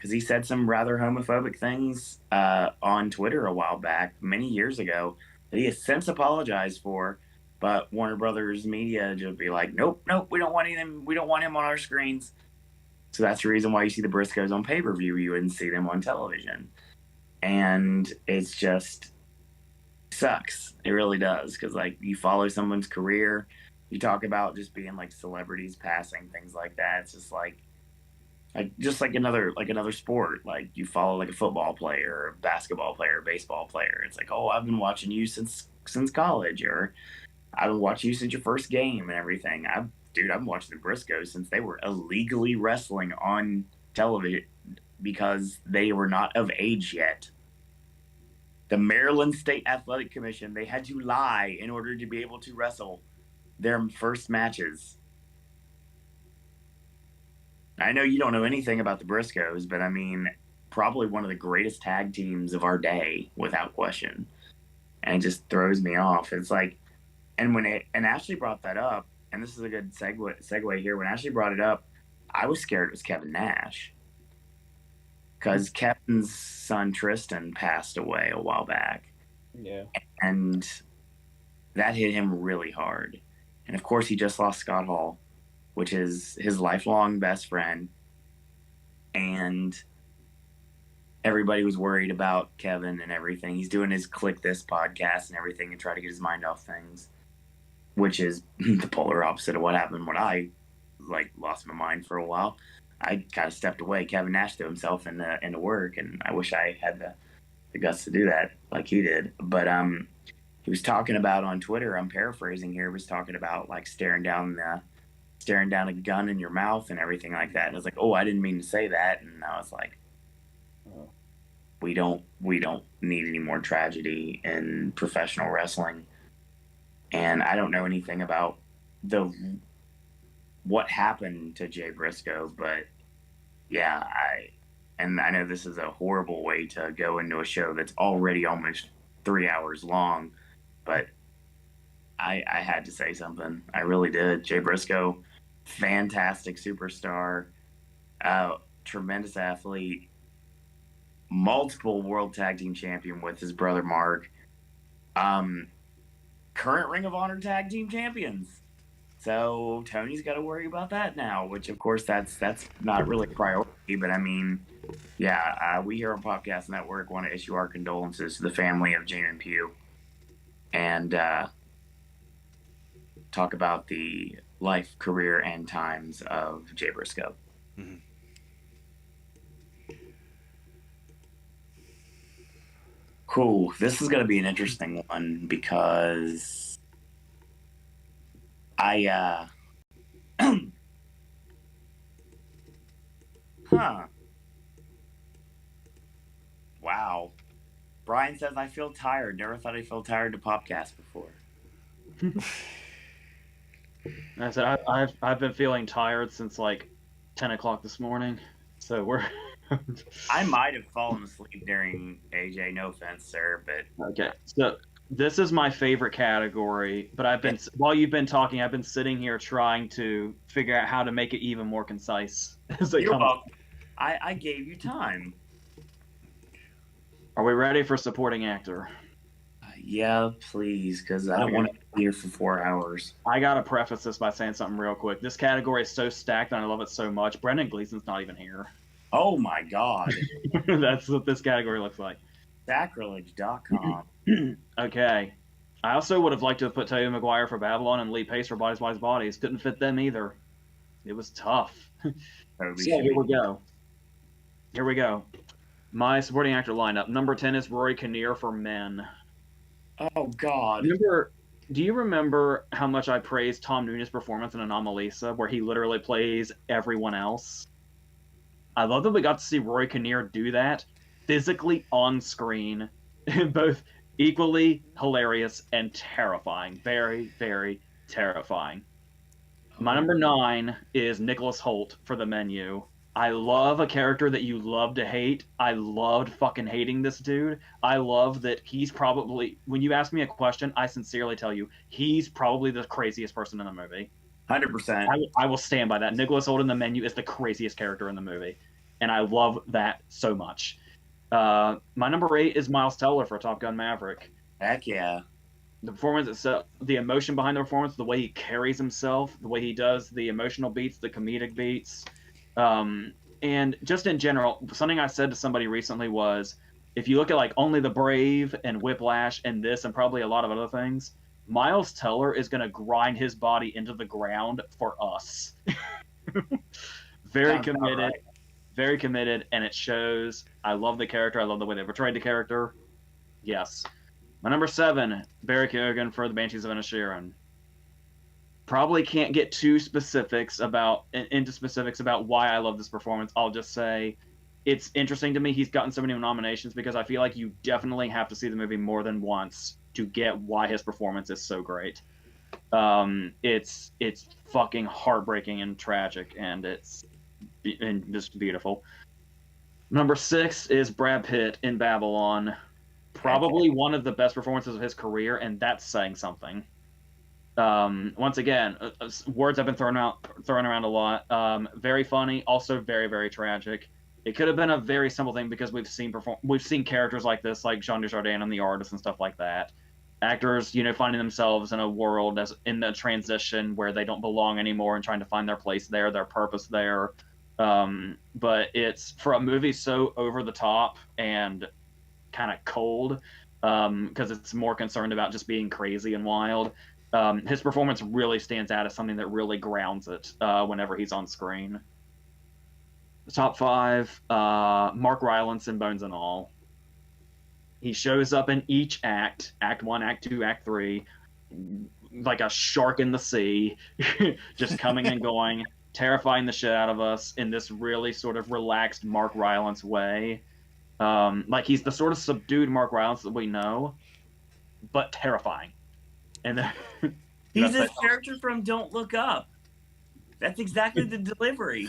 because he said some rather homophobic things on Twitter a while back, many years ago, that he has since apologized for. But Warner Brothers Media just be like, nope, nope, we don't want him. We don't want him on our screens. So that's the reason why you see the Briscoes on pay-per-view. You wouldn't see them on television, and it's just sucks. It really does, because like you follow someone's career, you talk about just being like celebrities passing, things like that. It's just like just like another sport. Like you follow like a football player, a basketball player, a baseball player. It's like, oh, I've been watching you since college, or I've been watching you since your first game and everything. I've been watching the Briscoes since they were illegally wrestling on television because they were not of age yet. The Maryland State Athletic Commission, they had to lie in order to be able to wrestle their first matches. I know you don't know anything about the Briscoes, but I mean, probably one of the greatest tag teams of our day, without question. And it just throws me off. It's like, and Ashley brought that up, and this is a good segue here. When Ashley brought it up, I was scared it was Kevin Nash, because Kevin's son Tristan passed away a while back. Yeah. And that hit him really hard. And of course, he just lost Scott Hall, which is his lifelong best friend. And everybody was worried about Kevin and everything. He's doing his Click This podcast and everything and try to get his mind off things, which is the polar opposite of what happened when I lost my mind for a while. I kind of stepped away. Kevin Nash threw himself into work, and I wish I had the guts to do that like he did. But he was talking about on Twitter, I'm paraphrasing here, was talking about like staring down a gun in your mouth and everything like that. And I was like, oh, I didn't mean to say that. And I was like, oh, we don't need any more tragedy in professional wrestling. And I don't know anything about what happened to Jay Briscoe, but yeah, I know this is a horrible way to go into a show that's already almost 3 hours long, but I had to say something. I really did. Jay Briscoe, fantastic superstar, tremendous athlete, multiple world tag team champion with his brother Mark, current Ring of Honor tag team champions. So Tony's got to worry about that now, which of course that's not really a priority. But I mean, yeah, we here on Popcast Network want to issue our condolences to the family of Jamin Pugh, and talk about the life, career, and times of Jay Briscoe. Mm-hmm. Cool. This is going to be an interesting one because Wow. Brian says, I feel tired. Never thought I felt tired to Popcast before. I said I've been feeling tired since like 10 o'clock this morning. So we're I might have fallen asleep during AJ, no offense, sir, but okay. So this is my favorite category, but while you've been talking, I've been sitting here trying to figure out how to make it even more concise. You're welcome. I gave you time. Are we ready for supporting actor? Yeah, please, because I don't want to be here for 4 hours. I gotta preface this by saying something real quick. This category is so stacked, and I love it so much. Brendan Gleeson's not even here. Oh my God. That's what this category looks like. Sacrilege.com. Okay. I also would have liked to have put Tobey Maguire for Babylon and Lee Pace for Bodies, Bodies, Bodies. Couldn't fit them either. It was tough. So here we go. Here we go. My supporting actor lineup. Number 10 is Rory Kinnear for Men. Oh, God. Do you remember how much I praised Tom Noonan' performance in Anomalisa, where he literally plays everyone else? I love that we got to see Rory Kinnear do that physically on screen, both equally hilarious and terrifying. Very, very terrifying. My number 9 is Nicholas Hoult for The Menu. I love a character that you love to hate. I loved fucking hating this dude. I love that he's probably, when you ask me a question, I sincerely tell you, he's probably the craziest person in the movie. 100%. I will stand by that. Nicholas Hoult in The Menu is the craziest character in the movie. and I love that so much. My number 8 is Miles Teller for Top Gun Maverick. Heck yeah. The performance itself, the emotion behind the performance, the way he carries himself, the way he does the emotional beats, the comedic beats, and just in general, something I said to somebody recently was, if you look at like Only the Brave and Whiplash and this and probably a lot of other things, Miles Teller is going to grind his body into the ground for us. Very Sounds about committed, right. very committed, and it shows. I love the character. I love the way they portrayed the character. Yes. My number 7, Barry Keoghan for the Banshees of Inisherin. Probably can't get too into specifics about why I love this performance. I'll just say it's interesting to me he's gotten so many nominations because I feel like you definitely have to see the movie more than once to get why his performance is so great. It's fucking heartbreaking and tragic, and it's just beautiful. Number 6 is Brad Pitt in Babylon. Probably one of the best performances of his career, and that's saying something. Once again, words have been thrown around a lot. Very funny, also very, very tragic. It could have been a very simple thing because we've seen characters like this, like Jean Dujardin and The Artist and stuff like that. Actors, finding themselves in a world in the transition where they don't belong anymore and trying to find their place there, their purpose there. But it's for a movie so over the top and kind of cold, because it's more concerned about just being crazy and wild. His performance really stands out as something that really grounds it whenever he's on screen. The top 5, Mark Rylance in Bones and All. He shows up in each act, Act 1, Act 2, Act 3, like a shark in the sea, just coming and going, terrifying the shit out of us in this really sort of relaxed Mark Rylance way. Like he's the sort of subdued Mark Rylance that we know, but terrifying. And then, he's a character from Don't Look Up. That's exactly the delivery.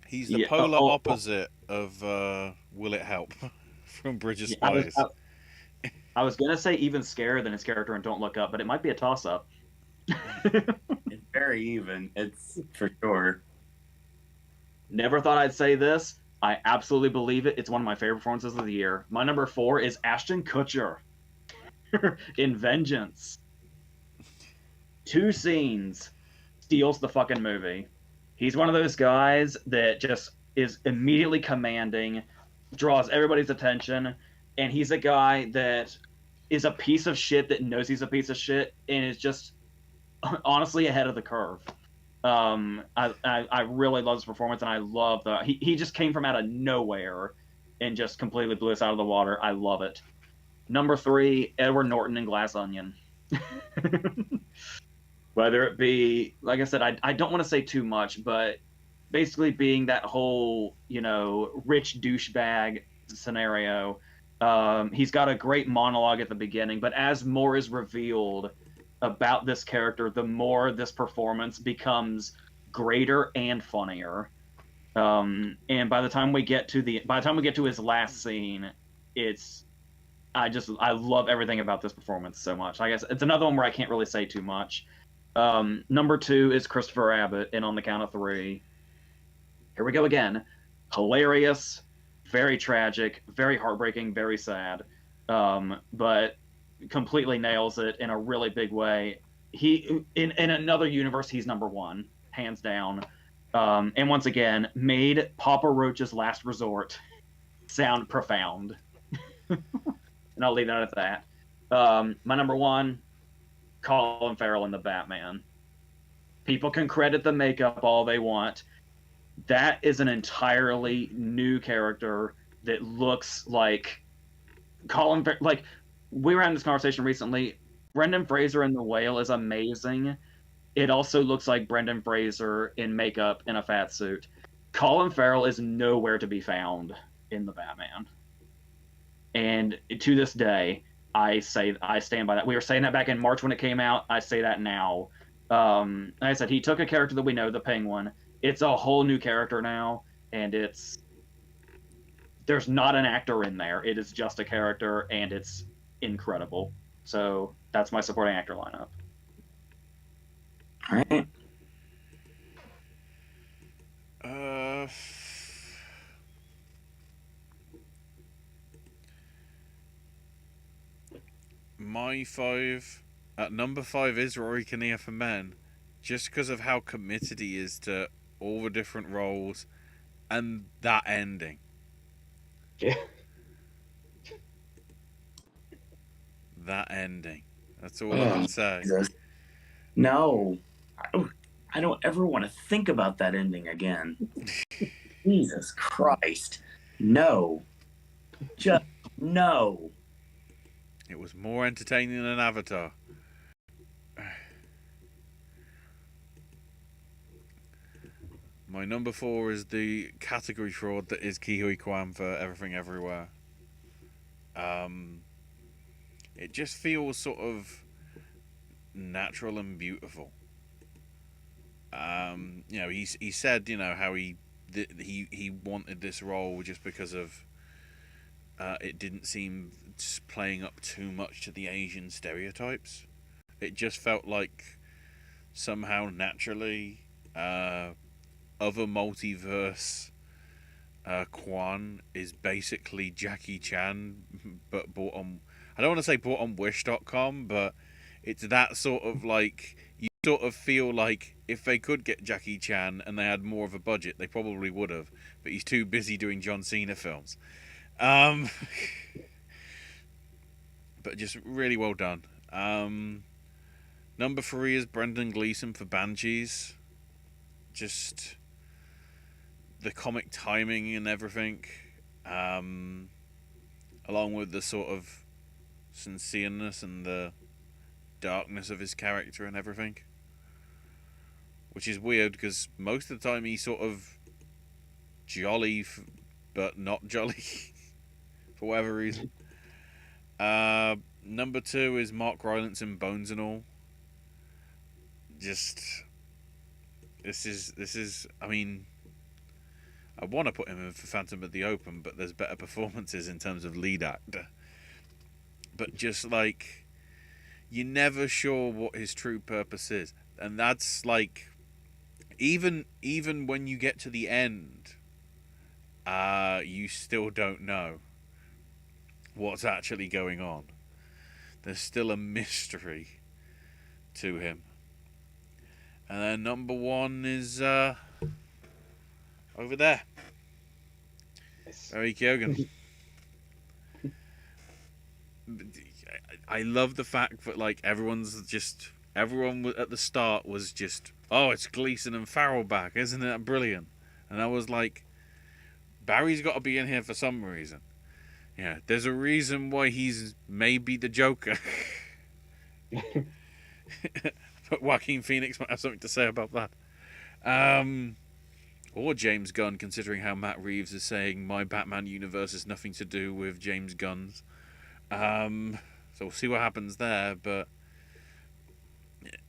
He's the polar opposite of Will It Help from Bridge of Spies. I was gonna say even scarier than his character in Don't Look Up, but it might be a toss-up. It's very even. It's for sure. Never thought I'd say this. I absolutely believe it. It's one of my favorite performances of the year. My number 4 is Ashton Kutcher in Vengeance. 2 scenes steals the fucking movie. He's one of those guys that just is immediately commanding, draws everybody's attention, and he's a guy that is a piece of shit that knows he's a piece of shit and is just honestly ahead of the curve. I really love his performance, and I love he just came from out of nowhere and just completely blew us out of the water. I love it. Number 3, Edward Norton in Glass Onion. Whether it be, like I said, I don't want to say too much, but basically being that whole, rich douchebag scenario. He's got a great monologue at the beginning, but as more is revealed about this character, the more this performance becomes greater and funnier. And by the time we get to his last scene, I love everything about this performance so much. I guess it's another one where I can't really say too much. Number 2 is Christopher Abbott in On the Count of 3. Here we go again. Hilarious, very tragic, very heartbreaking, very sad, but completely nails it in a really big way. He in another universe, he's number 1, hands down. And once again, made Papa Roach's Last Resort sound profound. And I'll leave that at that. My number 1, Colin Farrell in The Batman. People can credit the makeup all they want. That is an entirely new character that looks like Colin Farrell. Like, we were having this conversation recently. Brendan Fraser in The Whale is amazing. It also looks like Brendan Fraser in makeup in a fat suit. Colin Farrell is nowhere to be found in The Batman. And to this day, I stand by that. We were saying that back in March when it came out. I say that now. Like I said, he took a character that we know, the Penguin. It's a whole new character now, and there's not an actor in there. It is just a character, and it's incredible. So that's my supporting actor lineup. All right. my 5, at number 5 is Rory Kinnear for Men, just because of how committed he is to all the different roles and that ending. Yeah. That ending. That's all I can say. Jesus. No. I don't ever want to think about that ending again. Jesus Christ. No. Just no. It was more entertaining than Avatar. My number 4 is the category fraud that is Ke Huy Quan for Everything Everywhere. It just feels sort of natural and beautiful. You know, he said, you know, how he wanted this role just because of it didn't seem playing up too much to the Asian stereotypes. It just felt like somehow naturally other multiverse Quan is basically Jackie Chan, but bought on, I don't want to say bought on Wish.com, but it's that sort of like, you sort of feel like if they could get Jackie Chan and they had more of a budget, they probably would have, but he's too busy doing John Cena films. But just really well done. Number 3 is Brendan Gleeson for Banshees. Just the comic timing and everything, along with the sort of sincereness and the darkness of his character and everything, which is weird because most of the time he's sort of jolly but not jolly for whatever reason. Number 2 is Mark Rylance in Bones and All. Just this is I mean, I want to put him in for Phantom of the Open, but there's better performances in terms of lead actor. But just like, you're never sure what his true purpose is, and that's like, even when you get to the end, you still don't know what's actually going on. There's still a mystery to him. And then number 1 is over there, Barry Keoghan. I love the fact that like everyone at the start was just, oh, it's Gleeson and Farrell back, isn't that brilliant? And I was like, Barry's got to be in here for some reason. Yeah, there's a reason why he's maybe the Joker. But Joaquin Phoenix might have something to say about that. Or James Gunn, considering how Matt Reeves is saying my Batman universe has nothing to do with James Gunn's. So we'll see what happens there. But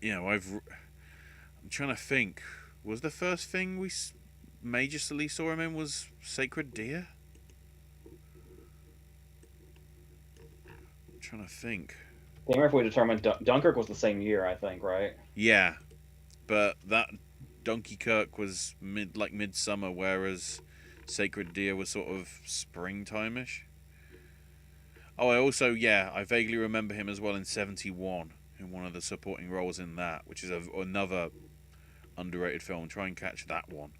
you know, I'm trying to think. Was the first thing we majorly saw him in was Sacred Deer? I'm trying to think. I remember if we determined Dunkirk was the same year, I think, right? Yeah, but that Dunkirk was midsummer, whereas Sacred Deer was sort of springtime-ish. Oh, I vaguely remember him as well in 71 in one of the supporting roles in that, which is another underrated film. Try and catch that one.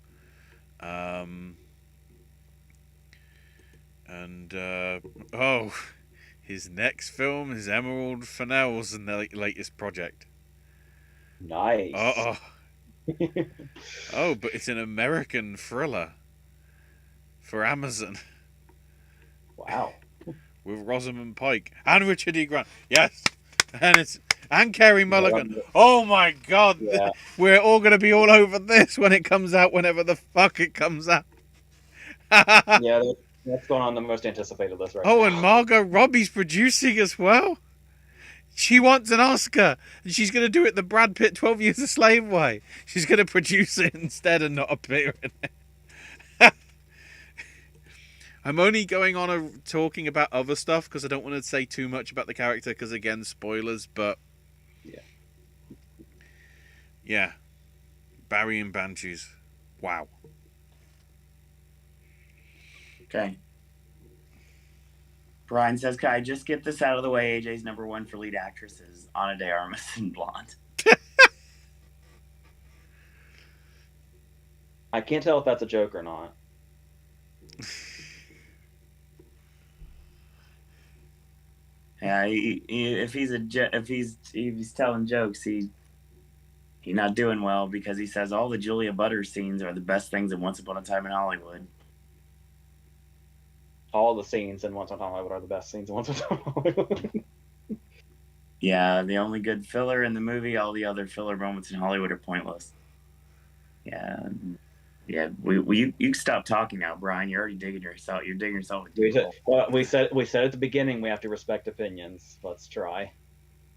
His next film is Emerald Fennell's latest project. Nice. Oh, but it's an American thriller for Amazon. Wow. With Rosamund Pike and Richard E. Grant. Yes. And Carey Mulligan. Oh my God. Yeah. We're all going to be all over this when it comes out, whenever the fuck it comes out. Yeah, that's going on the most anticipated list right now. Oh, and Margot Robbie's producing as well. She wants an Oscar, and she's going to do it the Brad Pitt 12 Years a Slave way. She's going to produce it instead and not appear in it. I'm only going on talking about other stuff because I don't want to say too much about the character because, again, spoilers, but... Yeah. Barry and Banshees. Wow. Okay. Brian says, "Can I just get this out of the way? AJ's number one for lead actress is Ana de Armas in Blonde." I can't tell if that's a joke or not. Yeah, if he's telling jokes, he's not doing well, because he says all the Julia Butters scenes are the best things in Once Upon a Time in Hollywood. All the scenes in Once Upon a Hollywood are the best scenes in Once Upon a Hollywood. Yeah, the only good filler in the movie, all the other filler moments in Hollywood are pointless. Yeah. Yeah, you can stop talking now, Brian. You're already digging yourself. You're digging yourself. We said at the beginning we have to respect opinions. Let's try.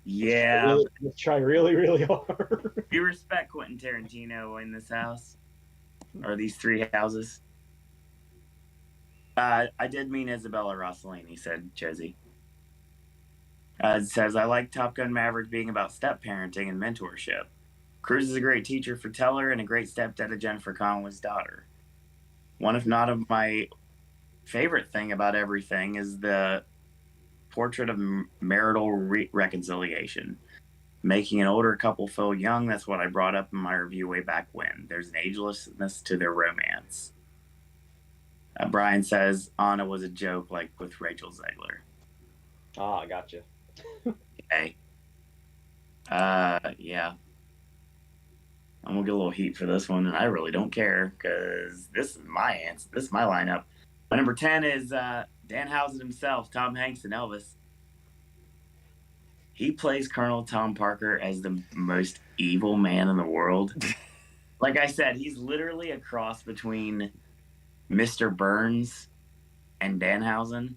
Yeah, Let's try really, really hard. you respect Quentin Tarantino in this house, or these three houses. I did mean Isabella Rossellini, said Chezzy. It says, I like Top Gun Maverick being about step parenting and mentorship. Cruise is a great teacher for Teller and a great stepdad to Jennifer Connelly's daughter. One, if not of my favorite thing about everything, is the portrait of marital reconciliation. Making an older couple feel young, that's what I brought up in my review way back when. There's an agelessness to their romance. Brian says, Anna was a joke, like with Rachel Zegler. Ah, gotcha. Okay. Yeah. I'm gonna get a little heat for this one, and I really don't care, because this is my answer. This is my lineup. My number 10 is Danhausen himself, Tom Hanks and Elvis. He plays Colonel Tom Parker as the most evil man in the world. Like I said, he's literally a cross between Mr. Burns and Danhausen,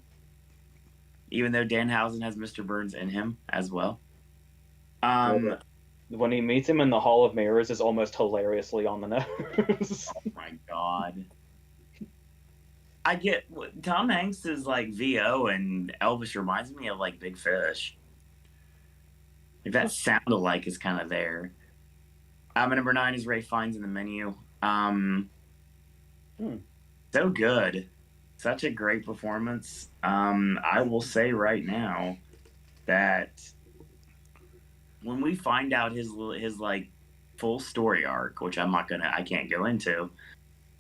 even though Danhausen has Mr. Burns in him as well. When he meets him in the Hall of Mirrors is almost hilariously on the nose. Oh my god. I get Tom Hanks is like VO, and Elvis reminds me of like Big Fish. Like that sound alike is kind of there. My number 9 is Ray Fiennes in The Menu. So good. Such a great performance. I will say right now that when we find out his like full story arc, which I can't go into,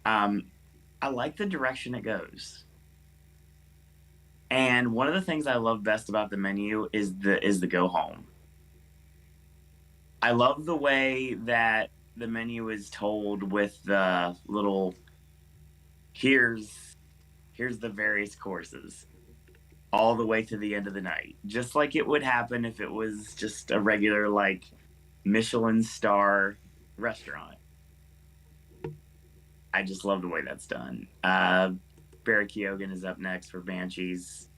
I like the direction it goes. And one of the things I love best about The Menu is the go home. I love the way that The Menu is told with the little here's the various courses all the way to the end of the night, just like it would happen if it was just a regular like Michelin star restaurant. I just love the way that's done. Barry Keoghan is up next for Banshees.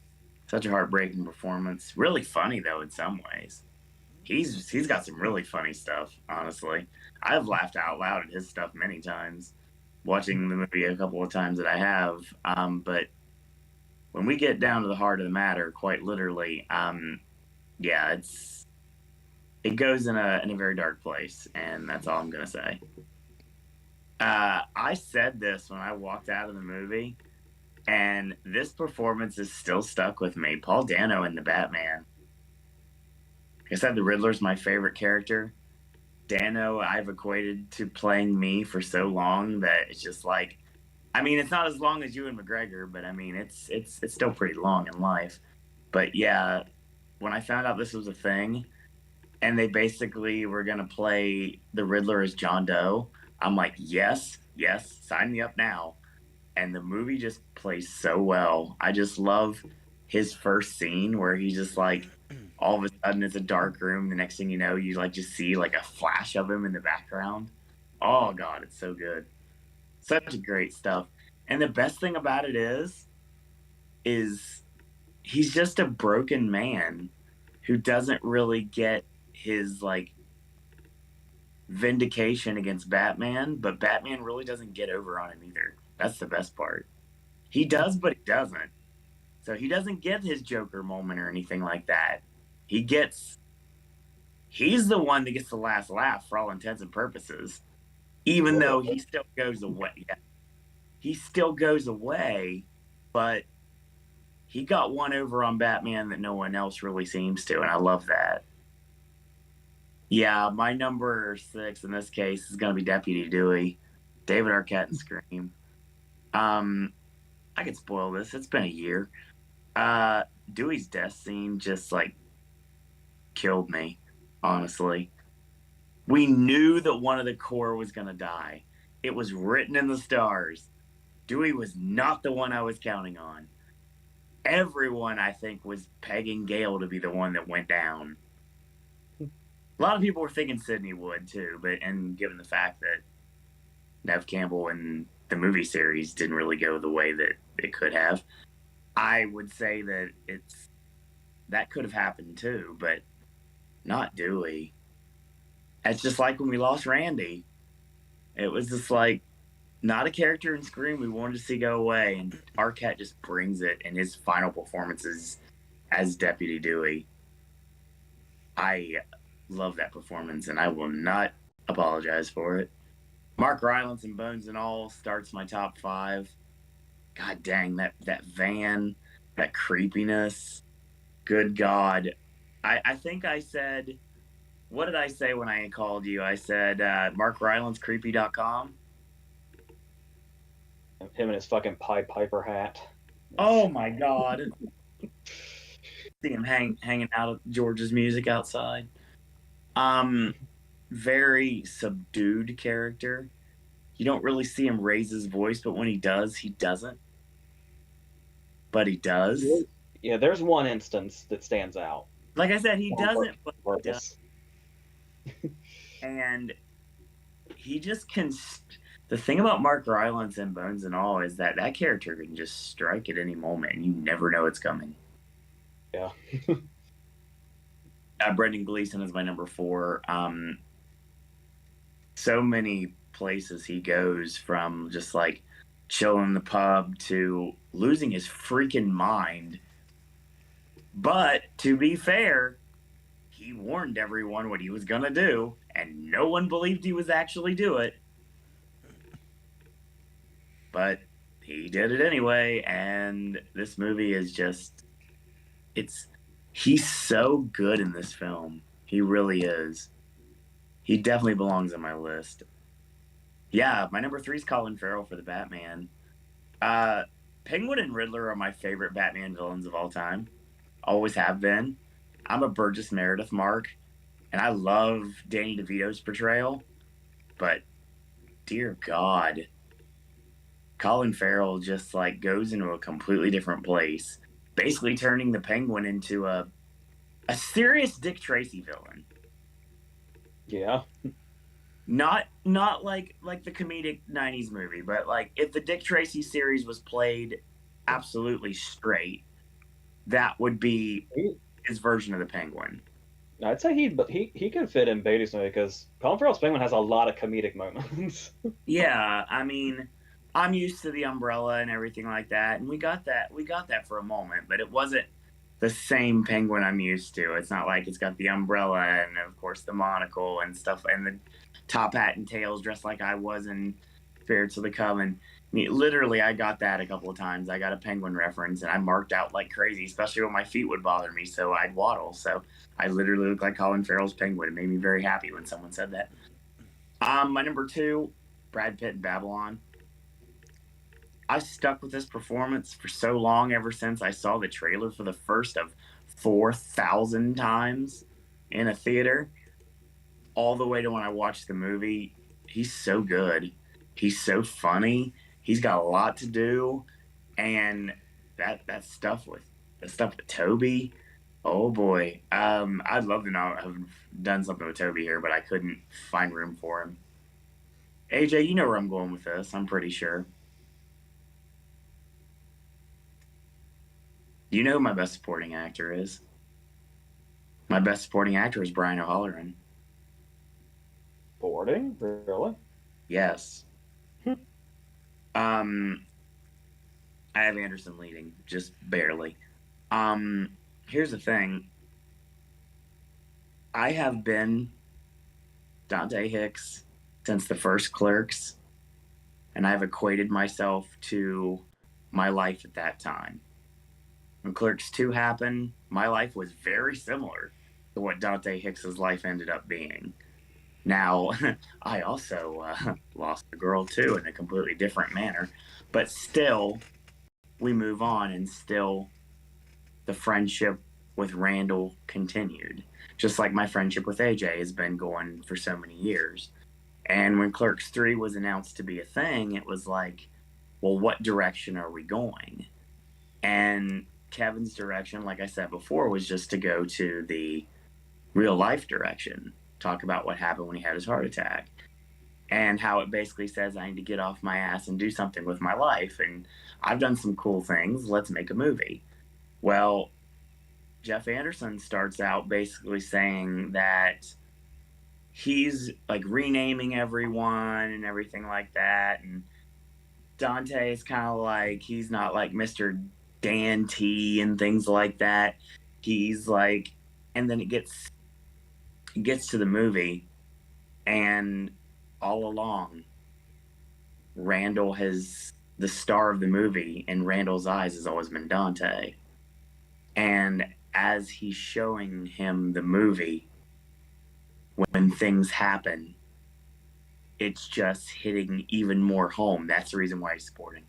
Such a heartbreaking performance. Really funny though in some ways. He's got some really funny stuff, honestly. I've laughed out loud at his stuff many times, watching the movie a couple of times that I have. But when we get down to the heart of the matter, quite literally, yeah, it goes in a very dark place, and that's all I'm gonna say. I said this when I walked out of the movie, and this performance is still stuck with me. Paul Dano in The Batman. Like I said, the Riddler's my favorite character. Dano, I've equated to playing me for so long that it's just like, I mean, it's not as long as Ewan McGregor, but I mean, it's still pretty long in life. But yeah, when I found out this was a thing, and they basically were gonna play the Riddler as John Doe, I'm like, yes, sign me up now. And the movie just plays so well. I just love his first scene where he's just like, all of a sudden it's a dark room. The next thing you know, you like just see like a flash of him in the background. Oh god, it's so good. Such great stuff. And the best thing about it is he's just a broken man who doesn't really get his like vindication against Batman, but Batman really doesn't get over on him either. That's the best part. He does, but he doesn't. So he doesn't get his Joker moment or anything like that. He's the one that gets the last laugh for all intents and purposes, even though he still goes away. Yeah. He still goes away, but he got one over on Batman that no one else really seems to, and I love that. Yeah, my number 6 in this case is going to be Deputy Dewey, David Arquette and Scream. I could spoil this. It's been a year. Dewey's death scene just like killed me, honestly. We knew that one of the core was going to die. It was written in the stars. Dewey was not the one I was counting on. Everyone, I think, was pegging Gale to be the one that went down. A lot of people were thinking Sydney would too, and given the fact that Nev Campbell and the movie series didn't really go the way that it could have, I would say that that could have happened too, but not Dewey. It's just like when we lost Randy. It was just like not a character in Scream we wanted to see go away, and Arquette just brings it in his final performances as Deputy Dewey. I love that performance, and I will not apologize for it. Mark Rylance and Bones and All starts my top 5. God dang, that van, that creepiness. Good God. I think I said, what did I say when I called you? I said markrylancecreepy.com. Him and his fucking Pied Piper hat. Oh my God. See him hanging out of George's music outside. Very subdued character. You don't really see him raise his voice, but when he does, he doesn't. But he does. Yeah, there's one instance that stands out. Like I said, he doesn't, but he does. And he just can. The thing about Mark Rylance and Bones and All is that character can just strike at any moment, and you never know it's coming. Yeah. Brendan Gleeson is my number 4. So many places he goes, from just like chilling in the pub to losing his freaking mind. But to be fair, he warned everyone what he was going to do, and no one believed he was actually do it. But he did it anyway, and this movie is just, he's so good in this film. He really is. He definitely belongs on my list. Yeah, my number 3 is Colin Farrell for the Batman. Penguin and Riddler are my favorite Batman villains of all time. Always have been. I'm a Burgess Meredith mark, and I love Danny DeVito's portrayal. But, dear God, Colin Farrell just like goes into a completely different place, basically turning the Penguin into a serious Dick Tracy villain. Yeah. Not like the comedic 90s movie, but like if the Dick Tracy series was played absolutely straight, that would be his version of the Penguin. I'd say he could fit in Beatty's movie because Colin Farrell's Penguin has a lot of comedic moments. Yeah, I mean, I'm used to the umbrella and everything like that, and we got that for a moment, but it wasn't the same Penguin I'm used to. It's not like it's got the umbrella and of course the monocle and stuff, and the top hat and tails, dressed like I was in Spirits of the Coven. I mean, literally, I got that a couple of times. I got a Penguin reference, and I marked out like crazy, especially when my feet would bother me, so I'd waddle. So I literally look like Colin Farrell's Penguin. It made me very happy when someone said that. My number 2, Brad Pitt in Babylon. I've stuck with this performance for so long, ever since I saw the trailer for the first of 4,000 times in a theater, all the way to when I watched the movie. He's so good. He's so funny. He's got a lot to do, and that stuff with Toby. Oh boy, I'd love to have done something with Toby here, but I couldn't find room for him. AJ, you know where I'm going with this. I'm pretty sure. You know who my best supporting actor is? My best supporting actor is Brian O'Halloran. Boarding? Really? Yes. I have Anderson leading, just barely. Here's the thing. I have been Dante Hicks since the first Clerks, and I've equated myself to my life at that time. When Clerks 2 happened, my life was very similar to what Dante Hicks's life ended up being. Now, I also lost a girl too in a completely different manner, but still, we move on, and still, the friendship with Randall continued, just like my friendship with AJ has been going for so many years. And when Clerks 3 was announced to be a thing, it was like, well, what direction are we going? And Kevin's direction, like I said before, was just to go to the real life direction, talk about what happened when he had his heart attack, and how it basically says I need to get off my ass and do something with my life. And I've done some cool things. Let's make a movie. Well, Jeff Anderson starts out basically saying that he's like renaming everyone and everything like that. And Dante is kind of like, he's not like Mr. Dan T and things like that. He's like, and then it gets to the movie, and all along, Randall has the star of the movie in Randall's eyes has always been Dante. And as he's showing him the movie, when things happen, it's just hitting even more home. That's the reason why he's supporting.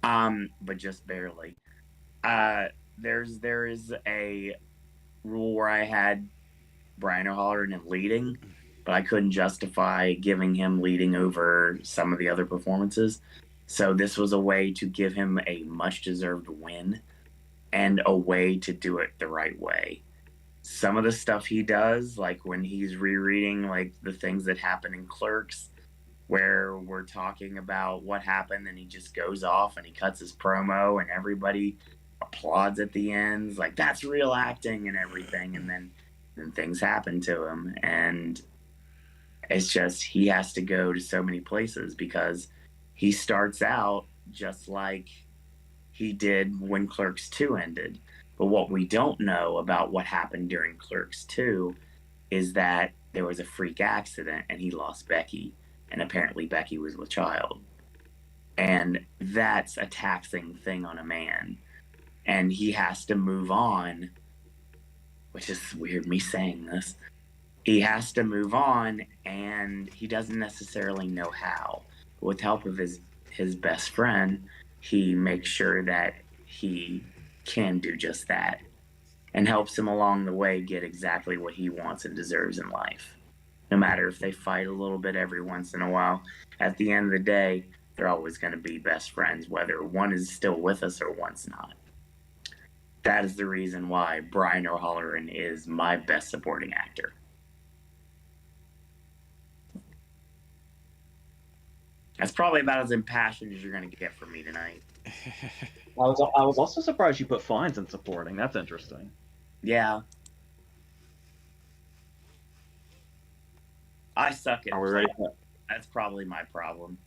But just barely. There is a rule where I had Brian O'Halloran in leading, but I couldn't justify giving him leading over some of the other performances. So this was a way to give him a much deserved win and a way to do it the right way. Some of the stuff he does, like when he's rereading like the things that happen in Clerks, where we're talking about what happened and he just goes off and he cuts his promo and everybody applauds at the end, like that's real acting and everything, and then things happen to him, and it's just he has to go to so many places because he starts out just like he did when Clerks 2 ended. But what we don't know about what happened during Clerks 2 is that there was a freak accident and he lost Becky, and apparently Becky was with child. And that's a taxing thing on a man. And he has to move on, which is weird me saying this. He has to move on, and he doesn't necessarily know how. With help of his best friend, he makes sure that he can do just that and helps him along the way get exactly what he wants and deserves in life. No matter if they fight a little bit every once in a while, at the end of the day, they're always going to be best friends, whether one is still with us or one's not. That is the reason why Brian O'Halloran is my best supporting actor. That's probably about as impassioned as you're going to get from me tonight. I was also surprised you put Fines in supporting. That's interesting. Yeah. I suck at Are we ready? That's probably my problem.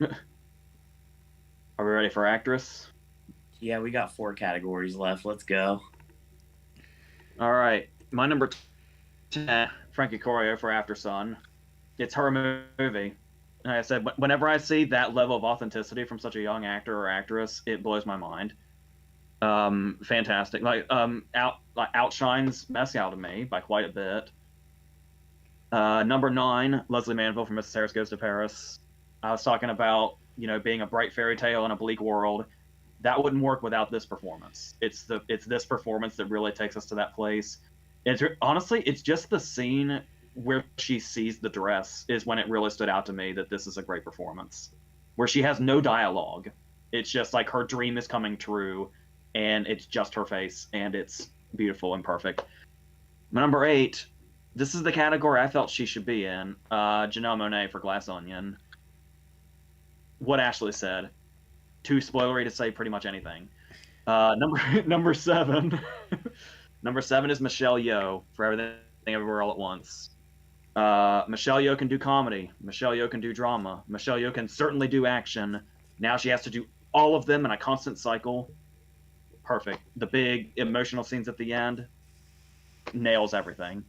Are we ready for actress? Yeah, we got 4 categories left. Let's go. All right. My number 10, Frankie Corio for After Sun. It's her movie. Like I said, whenever I see that level of authenticity from such a young actor or actress, it blows my mind. Fantastic. Outshines Mescal to me by quite a bit. Number 9, Leslie Manville from Mrs. Harris Goes to Paris. I was talking about, being a bright fairy tale in a bleak world. That wouldn't work without this performance. It's this performance that really takes us to that place. Honestly, it's just the scene where she sees the dress is when it really stood out to me that this is a great performance. Where she has no dialogue. It's just like her dream is coming true, and it's just her face, and it's beautiful and perfect. Number 8, this is the category I felt she should be in. Janelle Monáe for Glass Onion. What Ashley said. Too spoilery to say pretty much anything. Number 7. Number 7 is Michelle Yeoh for Everything Everywhere All at Once. Michelle Yeoh can do comedy. Michelle Yeoh can do drama. Michelle Yeoh can certainly do action. Now she has to do all of them in a constant cycle. Perfect. The big emotional scenes at the end nails everything.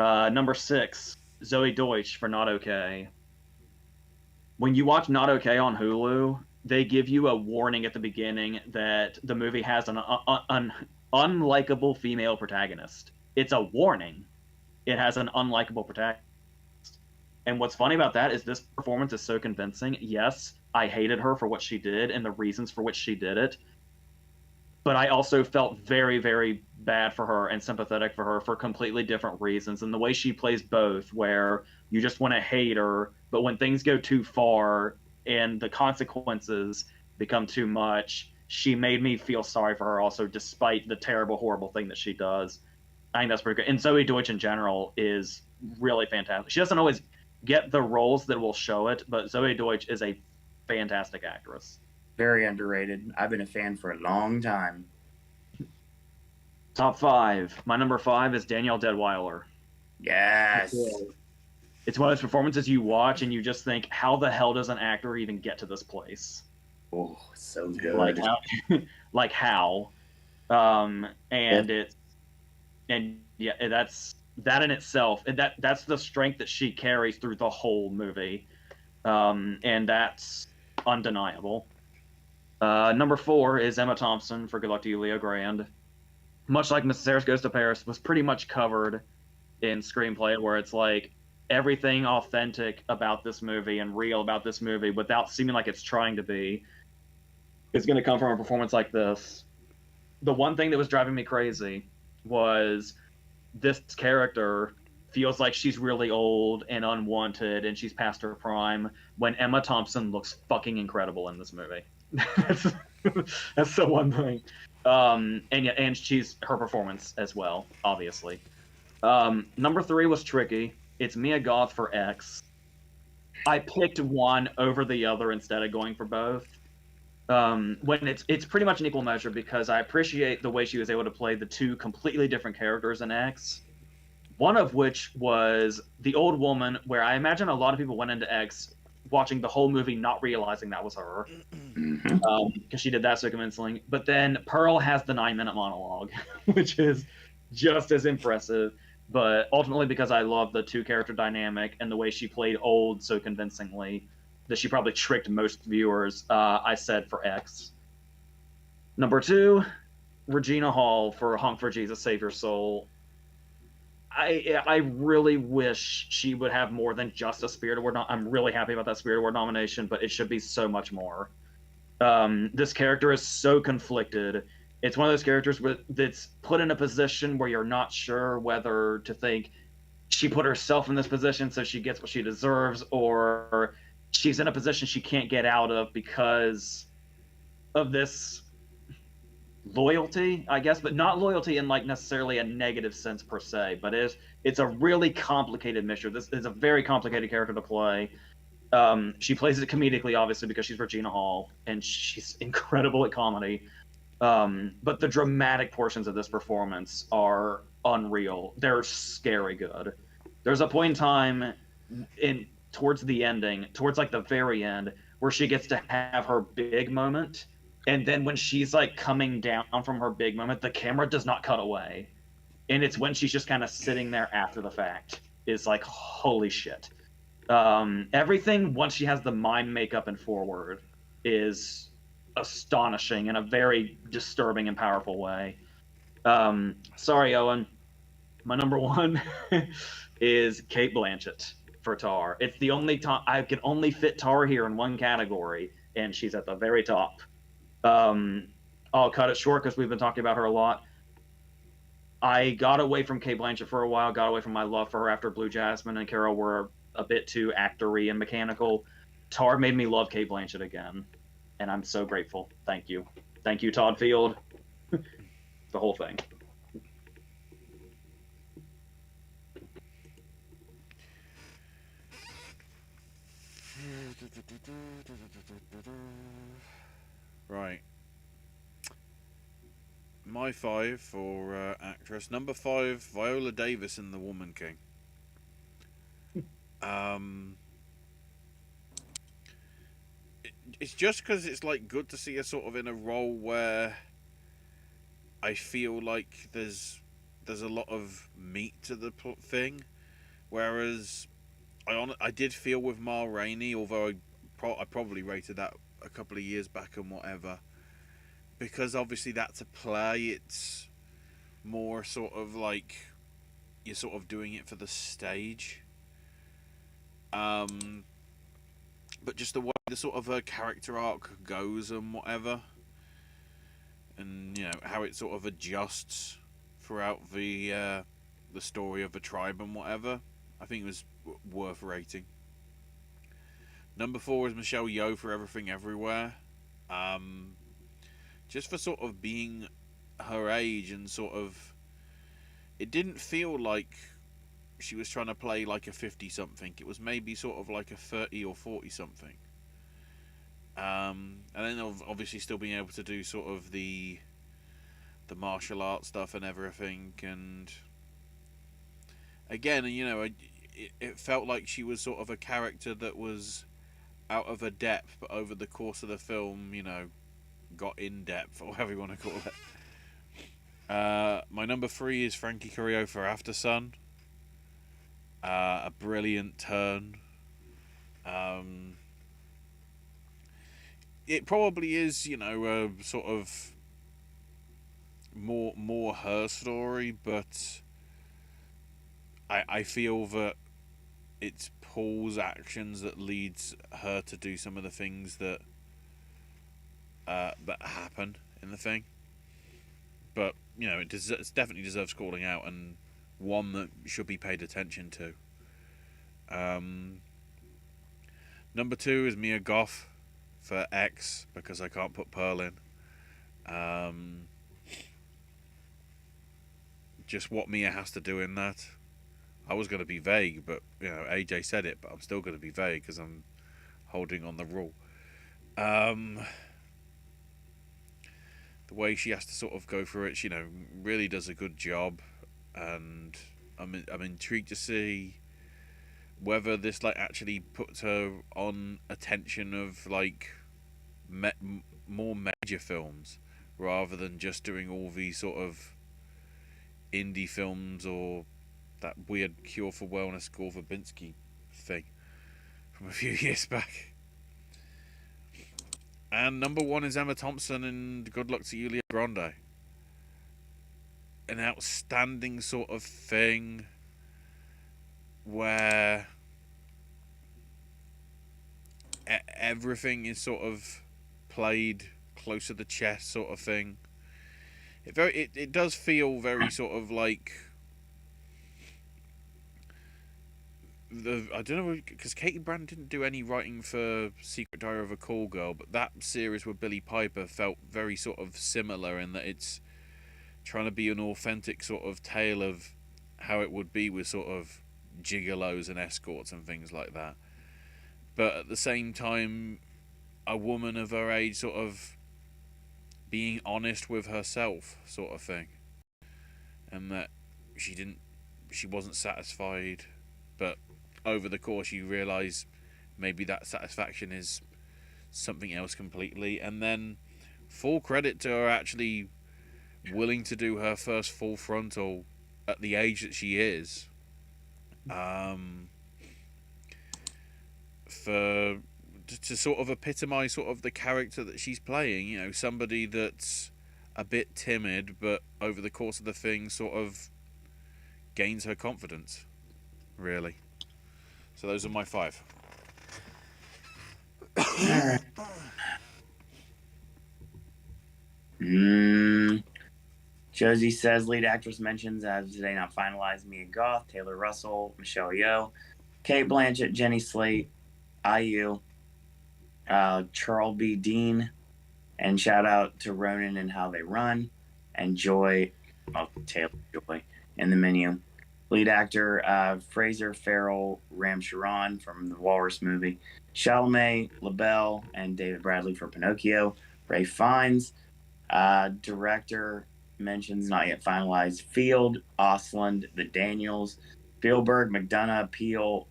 Number 6, Zoe Deutsch for Not Okay. When you watch Not Okay on Hulu, they give you a warning at the beginning that the movie has an unlikable female protagonist. It's a warning. It has an unlikable protagonist. And what's funny about that is this performance is so convincing. Yes, I hated her for what she did and the reasons for which she did it. But I also felt very, very bad for her and sympathetic for her for completely different reasons. And the way she plays both, where you just want to hate her, but when things go too far and the consequences become too much, she made me feel sorry for her also, despite the terrible, horrible thing that she does. I think that's pretty good. And Zoe Deutsch in general is really fantastic. She doesn't always get the roles that will show it, but Zoe Deutsch is a fantastic actress. Very underrated. I've been a fan for a long time. Top 5. My number 5 is Danielle Deadweiler. Yes. It's one of those performances you watch and you just think, how the hell does an actor even get to this place? Oh, so good. Like how? And that's that in itself. And that's the strength that she carries through the whole movie. And that's undeniable. Number 4 is Emma Thompson for Good Luck to You, Leo Grand. Much like Mrs. Harris Goes to Paris, was pretty much covered in Screenplay, where it's like everything authentic about this movie and real about this movie without seeming like it's trying to be is going to come from a performance like this. The one thing that was driving me crazy was this character feels like she's really old and unwanted and she's past her prime when Emma Thompson looks fucking incredible in this movie. That's the one thing. And she's her performance as well, obviously. Number 3 was tricky. It's Mia Goth for X. I picked one over the other instead of going for both. When it's pretty much an equal measure because I appreciate the way she was able to play the two completely different characters in X. One of which was the old woman, where I imagine a lot of people went into X watching the whole movie not realizing that was her, because she did that so convincingly. But then Pearl has the 9-minute monologue, which is just as impressive. But ultimately, because I love the two character dynamic and the way she played old so convincingly, that she probably tricked most viewers, I said for X. Number 2, Regina Hall for Honk for Jesus, Save Your Soul. I really wish she would have more than just a Spirit Award. I'm really happy about that Spirit Award nomination, but it should be so much more. This character is so conflicted. It's one of those characters that's put in a position where you're not sure whether to think she put herself in this position so she gets what she deserves, or she's in a position she can't get out of because of this loyalty, I guess, but not loyalty in like necessarily a negative sense per se, but it's a really complicated mixture. This is a very complicated character to play. She plays it comedically, obviously, because she's Regina Hall, and she's incredible at comedy. But the dramatic portions of this performance are unreal. They're scary good. There's a point in time towards the ending, towards like the very end, where she gets to have her big moment. And then when she's like coming down from her big moment, the camera does not cut away. And it's when she's just kind of sitting there after the fact is like, holy shit. Everything once she has the mime makeup and forward is astonishing in a very disturbing and powerful way. Sorry, Owen. My number 1 is Cate Blanchett for Tar. It's the only time I can only fit Tar here in one category, and she's at the very top. I'll cut it short because we've been talking about her a lot. I got away from Cate Blanchett for a while, got away from my love for her after Blue Jasmine and Carol were a bit too actory and mechanical. Tar made me love Cate Blanchett again, and I'm so grateful. Thank you. Thank you, Todd Field. The whole thing. Right. My 5 for actress. Number 5, Viola Davis in The Woman King. It's just because it's like good to see her sort of in a role where I feel like there's a lot of meat to the thing, whereas I did feel with Ma Rainey, although I probably rated that a couple of years back and whatever. Because obviously that's a play, it's more sort of like you're sort of doing it for the stage. But just the way the sort of her character arc goes and whatever, and how it sort of adjusts throughout the story of the tribe and whatever, I think it was worth rating. Number 4 is Michelle Yeoh for Everything Everywhere. Just for sort of being her age and sort of, it didn't feel like she was trying to play like a 50-something. It was maybe sort of like a 30 or 40-something. And then obviously still being able to do sort of the martial arts stuff and everything. And again, it felt like she was sort of a character that was out of her depth, but over the course of the film, got in depth, or whatever you want to call it. My number 3 is Frankie Carrillo for After Sun. A brilliant turn. It probably is, a sort of more her story, but I feel that it's Paul's actions that leads her to do some of the things that happen in the thing. But it definitely deserves calling out, and one that should be paid attention to. Number 2 is Mia Goth for X, because I can't put Pearl in. Just what Mia has to do in that. I was going to be vague, but AJ said it, but I'm still going to be vague because I'm holding on the rule. The way she has to sort of go through it, she really does a good job, and I'm intrigued to see whether this actually puts her on attention of more major films rather than just doing all these sort of indie films or that weird Cure for Wellness Gore Verbinski thing from a few years back. And number 1 is Emma Thompson in Good Luck to Julia Grande. An outstanding sort of thing where everything is sort of played close to the chest sort of thing. It does feel very sort of like I don't know, because Katie Brand didn't do any writing for Secret Diary of a Call Girl, but that series with Billie Piper felt very sort of similar in that it's trying to be an authentic sort of tale of how it would be with sort of gigolos and escorts and things like that, but at the same time a woman of her age sort of being honest with herself sort of thing, and that she wasn't satisfied, but over the course you realise maybe that satisfaction is something else completely. And then full credit to her actually willing to do her first full frontal at the age that she is, to sort of epitomise sort of the character that she's playing, somebody that's a bit timid but over the course of the thing sort of gains her confidence, really. So those are my 5. Alright. Josie says lead actress mentions as of today not finalized: Mia Goth, Taylor Russell, Michelle Yeoh, Kate Blanchett, Jenny Slate, IU, Charles B. Dean, and shout out to Ronan and How They Run, and Joy, Taylor Joy in the menu. Lead actor Fraser Farrell Ramcharan from the Walrus movie, Chalamet, LaBelle, and David Bradley for Pinocchio, Ray Fiennes. Director mentions not yet finalized: Field, Osland, The Daniels, Spielberg, McDonough, Peele,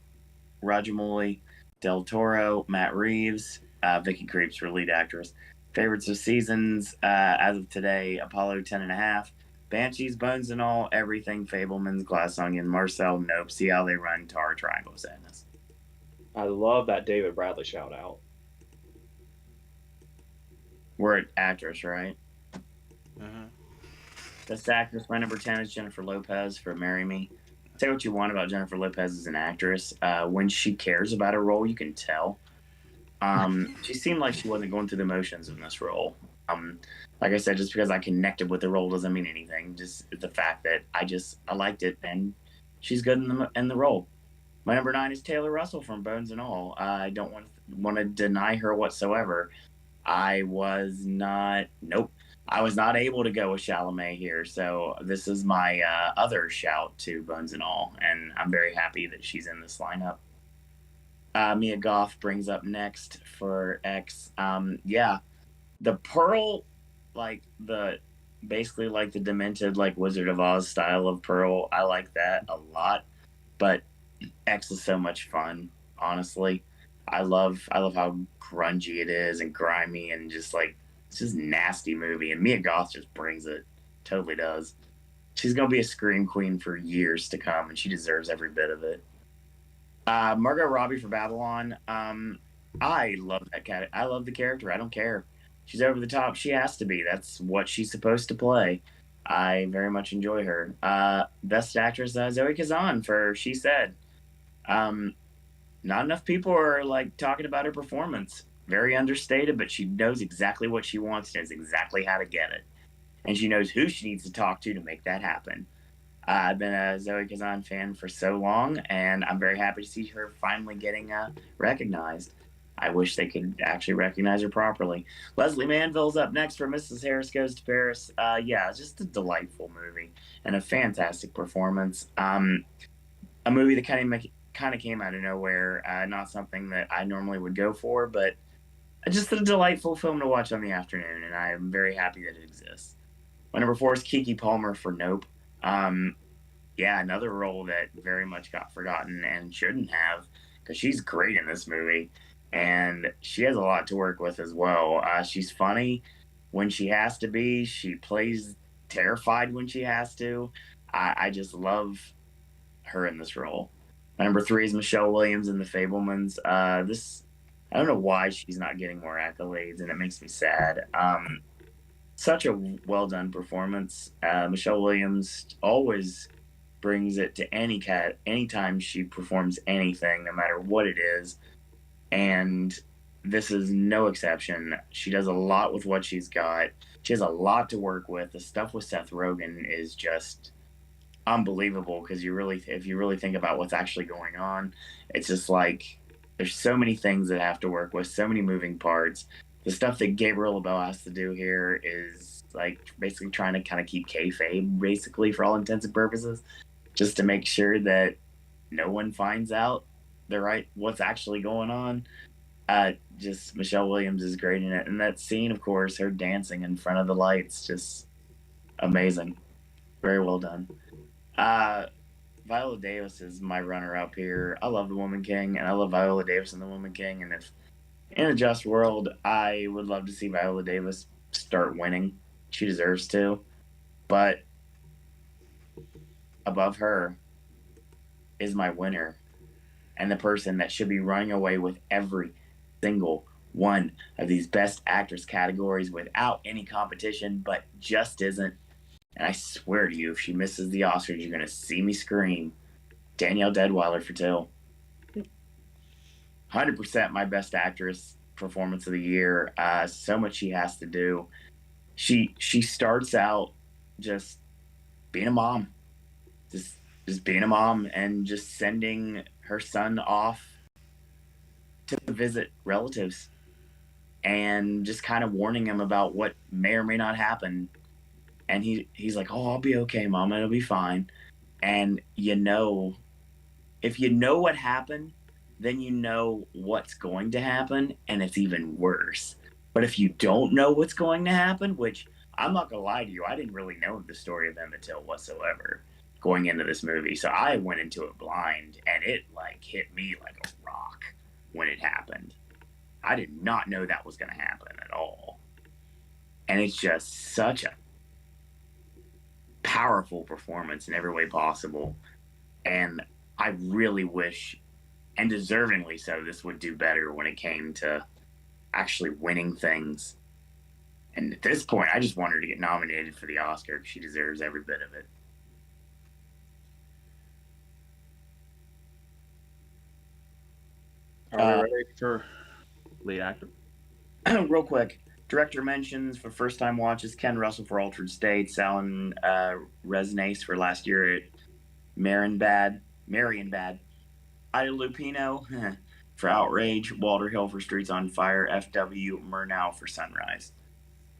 Rajamouli, Del Toro, Matt Reeves, Vicky Krieps for lead actress. Favorites of seasons as of today: Apollo 10.5, Banshees, Bones and All, Everything, Fablemans, Glass Onion, Marcel, Nope, See How They Run, Tar, Triangle of Sadness. I love that David Bradley shout out. We're at actress, right? Uh-huh. Best actress, my number 10 is Jennifer Lopez for Marry Me. Say what you want about Jennifer Lopez as an actress. When she cares about a role, you can tell. She seemed like she wasn't going through the motions in this role. Like I said, just because I connected with the role doesn't mean anything. Just the fact that I liked it, and she's good in the role. My number 9 is Taylor Russell from Bones and All. I don't want to deny her whatsoever. I was not. Nope. I was not able to go with Chalamet here, so this is my other shout to Bones and All, and I'm very happy that she's in this lineup. Mia Goth brings up next for X. Yeah, the Pearl, like the basically like the demented like Wizard of Oz style of Pearl. I like that a lot, but X is so much fun. Honestly, I love how grungy it is and grimy and just like it's just nasty movie. And Mia Goth just brings it. Totally does. She's gonna be a scream queen for years to come, and she deserves every bit of it. Margot Robbie for Babylon. I love that cat. I love the character. I don't care. She's over the top. She has to be. That's what she's supposed to play. I very much enjoy her. Best actress, Zoe Kazan for She Said. Um, Not enough people are like talking about her performance. Very understated, but she knows exactly what she wants, knows exactly how to get it, and she knows who she needs to talk to make that happen. I've been a Zoe Kazan fan for so long, and I'm very happy to see her finally getting recognized. I wish they could actually recognize her properly. Leslie Manville's up next for Mrs. Harris Goes to Paris. Yeah, it's just a delightful movie and a fantastic performance. A movie that kind of came out of nowhere. Not something that I normally would go for, but just a delightful film to watch on the afternoon, and I am very happy that it exists. My number 4 is Kiki Palmer for Nope. Yeah, another role that very much got forgotten and shouldn't have, because she's great in this movie, and she has a lot to work with as well. She's funny when she has to be. She plays terrified when she has to. I just love her in this role. My number 3 is Michelle Williams in The Fablemans. This I don't know why she's not getting more accolades, and it makes me sad. Such a well done performance. Michelle Williams always brings it to any cat anytime she performs anything, no matter what it is. And this is no exception. She does a lot with what she's got. She has a lot to work with. The stuff with Seth Rogen is just unbelievable because if you really think about what's actually going on, it's just like there's so many things that have to work with, so many moving parts. The stuff that Gabriel LaBelle has to do here is like basically trying to kind of keep kayfabe, basically for all intents and purposes, just to make sure that no one finds out what's actually going on. Just Michelle Williams is great in it, and that scene, of course, her dancing in front of the lights, just amazing, very well done. Viola Davis is my runner-up here. I love The Woman King, and I love Viola Davis in The Woman King. And if in a just world, I would love to see Viola Davis start winning. She deserves to. But above her is my winner, and the person that should be running away with every single one of these Best Actress categories without any competition, but just isn't. And I swear to you, if she misses the Oscars, you're going to see me scream. Danielle Deadwyler for Till. 100% my Best Actress performance of the year. So much she has to do. She starts out just being a mom. Just being a mom and just sending her son off to visit relatives and just kind of warning him about what may or may not happen. And he's like, "Oh, I'll be okay, Mom. It'll be fine." And if you know what happened, then you know what's going to happen, and it's even worse. But if you don't know what's going to happen, which I'm not gonna lie to you, I didn't really know the story of Emmett Till whatsoever going into this movie, so I went into it blind, and it like hit me like a rock when it happened. I did not know that was gonna happen at all, and it's just such a powerful performance in every way possible. And I really wish, and deservingly so, this would do better when it came to actually winning things. And at this point, I just want her to get nominated for the Oscar because she deserves every bit of it. Are we ready for lead actor? Real quick, director mentions for first time watches: Ken Russell for Altered States, Alan Resnace for last year at Marienbad, Ida Lupino for Outrage, Walter Hill for Streets on Fire, F.W. Murnau for Sunrise.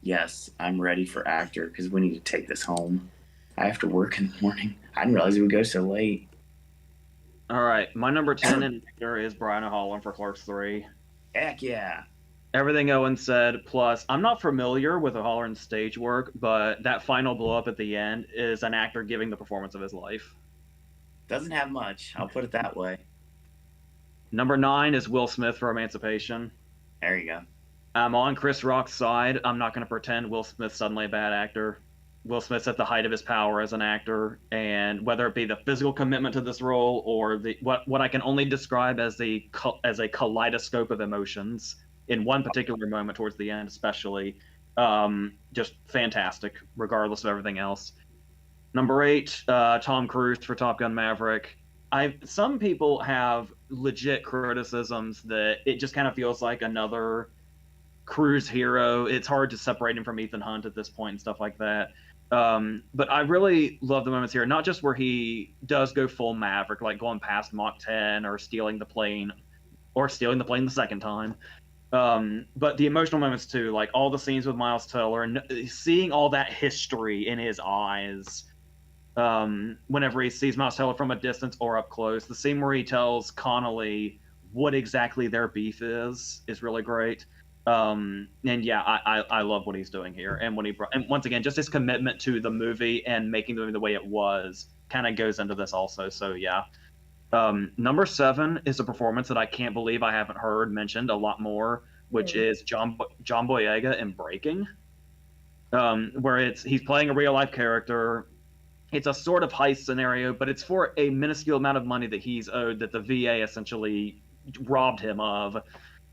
Yes, I'm ready for actor because we need to take this home. I have to work in the morning. I didn't realize it would go so late. All right, my number 10 in actor is Brian O'Halloran for Clerks 3. Heck yeah. Everything Owen said, plus I'm not familiar with O'Halloran's stage work, but that final blow up at the end is an actor giving the performance of his life. Doesn't have much, I'll put it that way. Number 9 is Will Smith for Emancipation. There you go. I'm on Chris Rock's side. I'm not going to pretend Will Smith's suddenly a bad actor. Will Smith's at the height of his power as an actor, and whether it be the physical commitment to this role or the what I can only describe as a kaleidoscope of emotions in one particular moment towards the end, especially, just fantastic, regardless of everything else. Number 8, Tom Cruise for Top Gun Maverick. Some people have legit criticisms that it just kind of feels like another Cruise hero. It's hard to separate him from Ethan Hunt at this point and stuff like that. But I really love the moments here, not just where he does go full Maverick, like going past Mach 10 or stealing the plane the second time. But the emotional moments too, like all the scenes with Miles Teller and seeing all that history in his eyes. Whenever he sees Miles Teller from a distance or up close, the scene where he tells Connolly what exactly their beef is really great. And yeah, I love what he's doing here, and and once again, just his commitment to the movie and making the movie the way it was kind of goes into this also. So yeah, number 7 is a performance that I can't believe I haven't heard mentioned a lot more, which is John Boyega in Breaking, where he's playing a real life character. It's a sort of heist scenario, but it's for a minuscule amount of money that he's owed that the VA essentially robbed him of.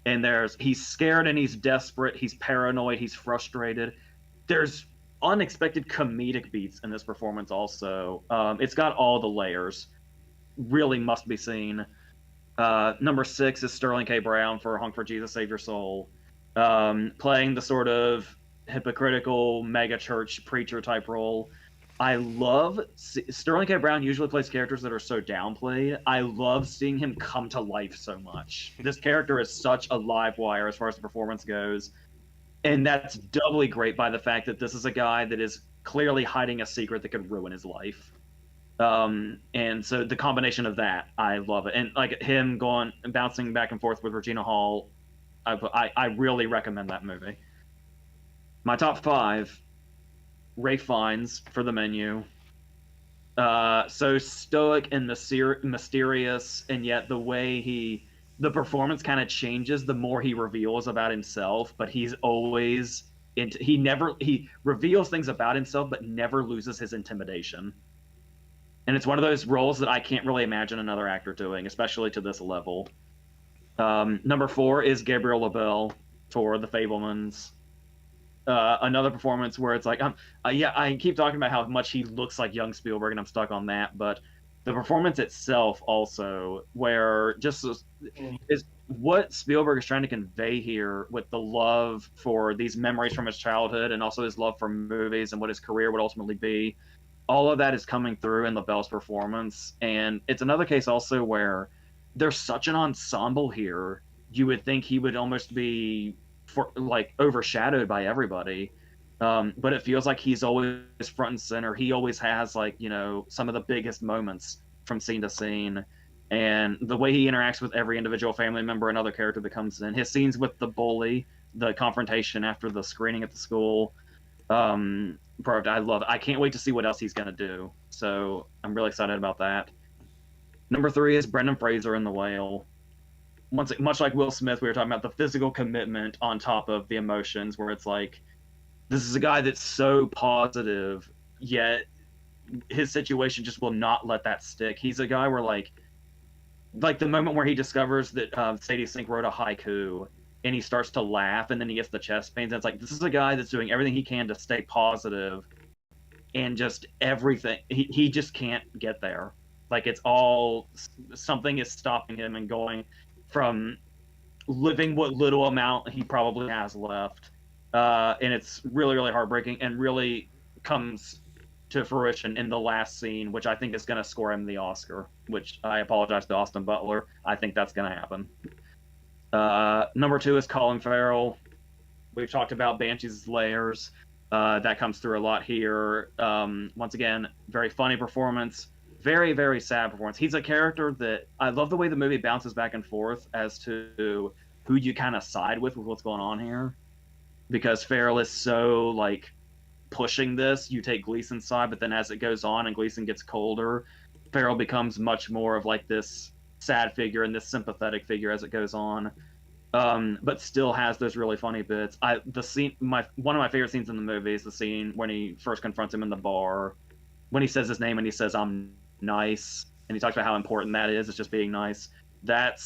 And he's scared and he's desperate, he's paranoid, he's frustrated. There's unexpected comedic beats in this performance also. It's got all the layers. Really must be seen. Number 6 is Sterling K. Brown for Honk for Jesus, Save Your Soul. Playing the sort of hypocritical mega church preacher type role. I love Sterling K. Brown usually plays characters that are so downplayed. I love seeing him come to life so much. This character is such a live wire as far as the performance goes. And that's doubly great by the fact that this is a guy that is clearly hiding a secret that could ruin his life. And so the combination of that, I love it. And like him going and bouncing back and forth with Regina Hall, I really recommend that movie. My top 5. Ralph Fiennes for The Menu. So stoic and mysterious, and yet the way the performance kind of changes the more he reveals about himself, but he reveals things about himself but never loses his intimidation. And it's one of those roles that I can't really imagine another actor doing, especially to this level. Number 4 is Gabriel LaBelle for The Fabelmans. Another performance where it's like, I keep talking about how much he looks like young Spielberg, and I'm stuck on that. But the performance itself also, where just is what Spielberg is trying to convey here with the love for these memories from his childhood and also his love for movies and what his career would ultimately be. All of that is coming through in LaBelle's performance. And it's another case also where there's such an ensemble here. You would think he would almost be overshadowed by everybody, but it feels like he's always front and center. He always has some of the biggest moments from scene to scene, and the way he interacts with every individual family member and other character that comes in, his scenes with the bully, the confrontation after the screening at the school, perfect. I love it. I can't wait to see what else he's going to do, so I'm really excited about that. Number 3 is Brendan Fraser in The Whale. Much like Will Smith, we were talking about the physical commitment on top of the emotions, where it's like, this is a guy that's so positive, yet his situation just will not let that stick. He's a guy where like the moment where he discovers that Sadie Sink wrote a haiku, and he starts to laugh, and then he gets the chest pains. And it's like, this is a guy that's doing everything he can to stay positive, and just everything, he just can't get there. Like, it's all, something is stopping him and going from living what little amount he probably has left. And it's really, really heartbreaking, and really comes to fruition in the last scene, which I think is going to score him the Oscar, which I apologize to Austin Butler. I think that's going to happen. Number 2 is Colin Farrell. We've talked about Banshee's Layers. That comes through a lot here. Once again, very funny performance. Very, very sad performance. He's a character that I love the way the movie bounces back and forth as to who you kind of side with what's going on here. Because Farrell is so, like, pushing this, you take Gleason's side, but then as it goes on and Gleason gets colder, Farrell becomes much more of, like, this sad figure and this sympathetic figure as it goes on. But still has those really funny bits. One of my favorite scenes in the movie is the scene when he first confronts him in the bar, when he says his name and he says, "I'm nice," and he talks about how important that is. It's just being nice. That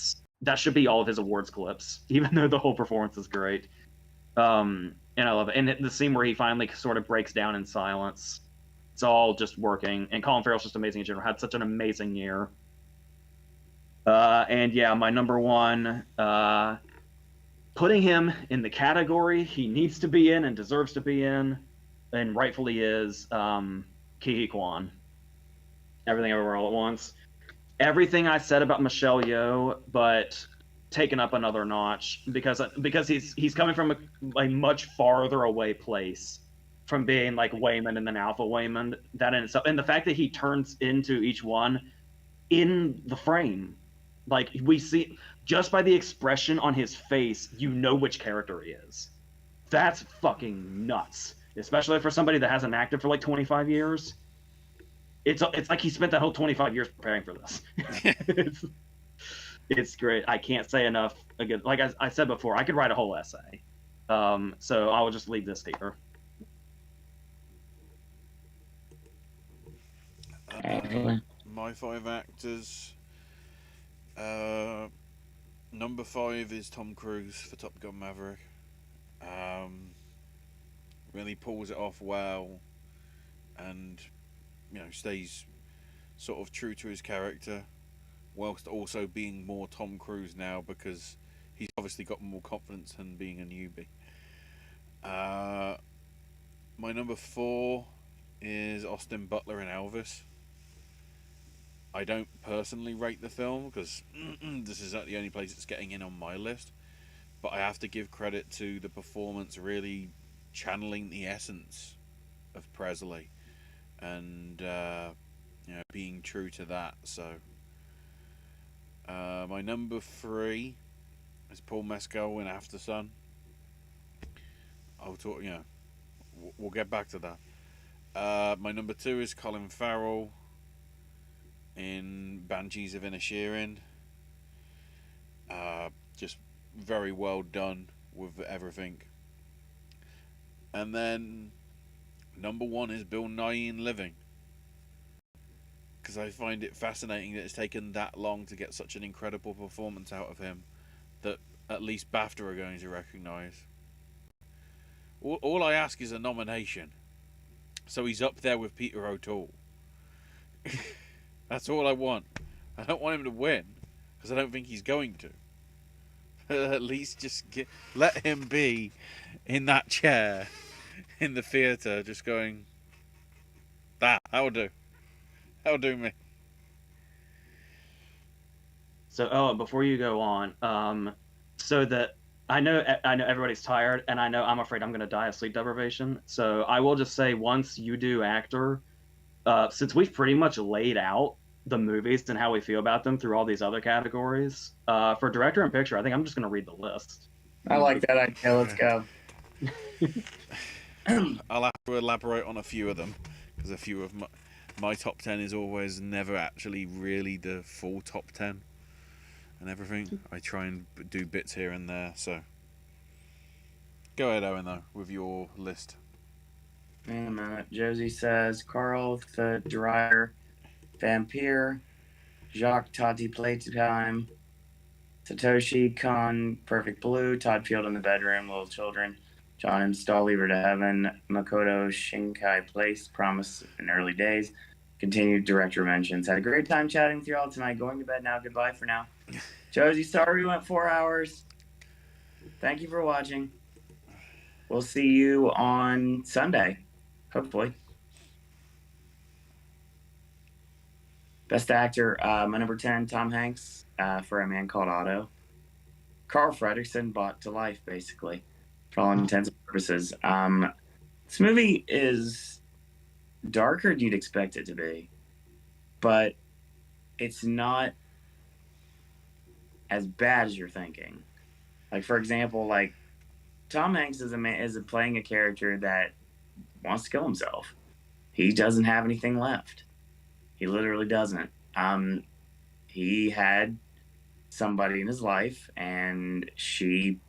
should be all of his awards clips, even though the whole performance is great. And I love it. And the scene where he finally sort of breaks down in silence, it's all just working. And Colin Farrell's just amazing in general. Had such an amazing year. And yeah, my number 1, putting him in the category he needs to be in and deserves to be in, and rightfully is, Ke Huy Quan. Everything Everywhere All at Once. Everything I said about Michelle Yeoh, but taken up another notch, because he's coming from a much farther away place from being like Waymond and then Alpha Waymond. That in itself, and the fact that he turns into each one in the frame, like we see just by the expression on his face, you know which character he is. That's fucking nuts, especially for somebody that hasn't acted for like 25 years. It's like he spent that whole 25 years preparing for this. It's great. I can't say enough. Again, like I said before, I could write a whole essay. So I will just leave this here. My 5 actors. Number 5 is Tom Cruise for Top Gun Maverick. Really pulls it off well, and stays sort of true to his character, whilst also being more Tom Cruise now, because he's obviously got more confidence than being a newbie. My number 4 is Austin Butler in Elvis. I don't personally rate the film, because this is the only place it's getting in on my list, but I have to give credit to the performance really channeling the essence of Presley, and being true to that. So my number 3 is Paul Mescal in After Sun. I'll talk. We'll get back to that. My number 2 is Colin Farrell in Banshees of Inisherin. Just very well done with everything. And then number 1 is Bill Nighy in Living, because I find it fascinating that it's taken that long to get such an incredible performance out of him that at least BAFTA are going to recognise. All I ask is a nomination, so he's up there with Peter O'Toole. That's all I want. I don't want him to win, because I don't think he's going to. But at least just let him be in that chair in the theatre, just going, that'll do. That'll do me. So, before you go on, so that I know everybody's tired, and I'm afraid I'm going to die of sleep deprivation. So I will just say, once you do actor, since we've pretty much laid out the movies and how we feel about them through all these other categories, for director and picture, I think I'm just going to read the list. I like that idea. Let's go. I'll have to elaborate on a few of them, because a few of my top 10 is always never actually really the full top 10 and everything. I try and do bits here and there. So go ahead, Owen, though, with your list. Wait a minute. Josie says Carl the Dryer, Vampire, Jacques Tati Playtime, Satoshi Kon, Perfect Blue, Todd Field in the Bedroom, Little Children, John Install, Lever to Heaven, Makoto Shinkai Place, Promise in Early Days, continued director mentions. Had a great time chatting with you all tonight. Going to bed now. Goodbye for now. Josie, sorry we went 4 hours. Thank you for watching. We'll see you on Sunday, hopefully. Best actor, my number 10, Tom Hanks, for A Man Called Otto. Carl Fredricksen brought to life, basically, for all intents and purposes. This movie is darker than you'd expect it to be, but it's not as bad as you're thinking. Like, for example, like Tom Hanks is playing a character that wants to kill himself. He doesn't have anything left. He literally doesn't. He had somebody in his life, and she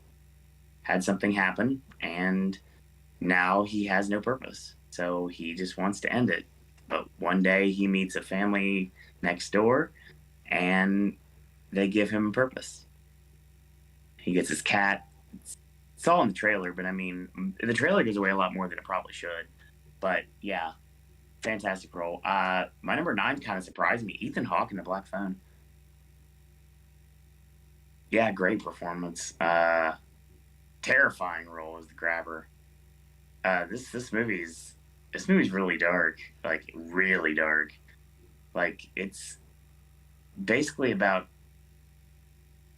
had something happen, and now he has no purpose. So he just wants to end it. But one day he meets a family next door, and they give him purpose. He gets his cat. It's all in the trailer, but I mean, the trailer gives away a lot more than it probably should. But yeah, fantastic role. My number 9 kind of surprised me. Ethan Hawke in The Black Phone. Yeah, great performance. Terrifying role as the grabber. This movie's really dark, like really dark. Like, it's basically about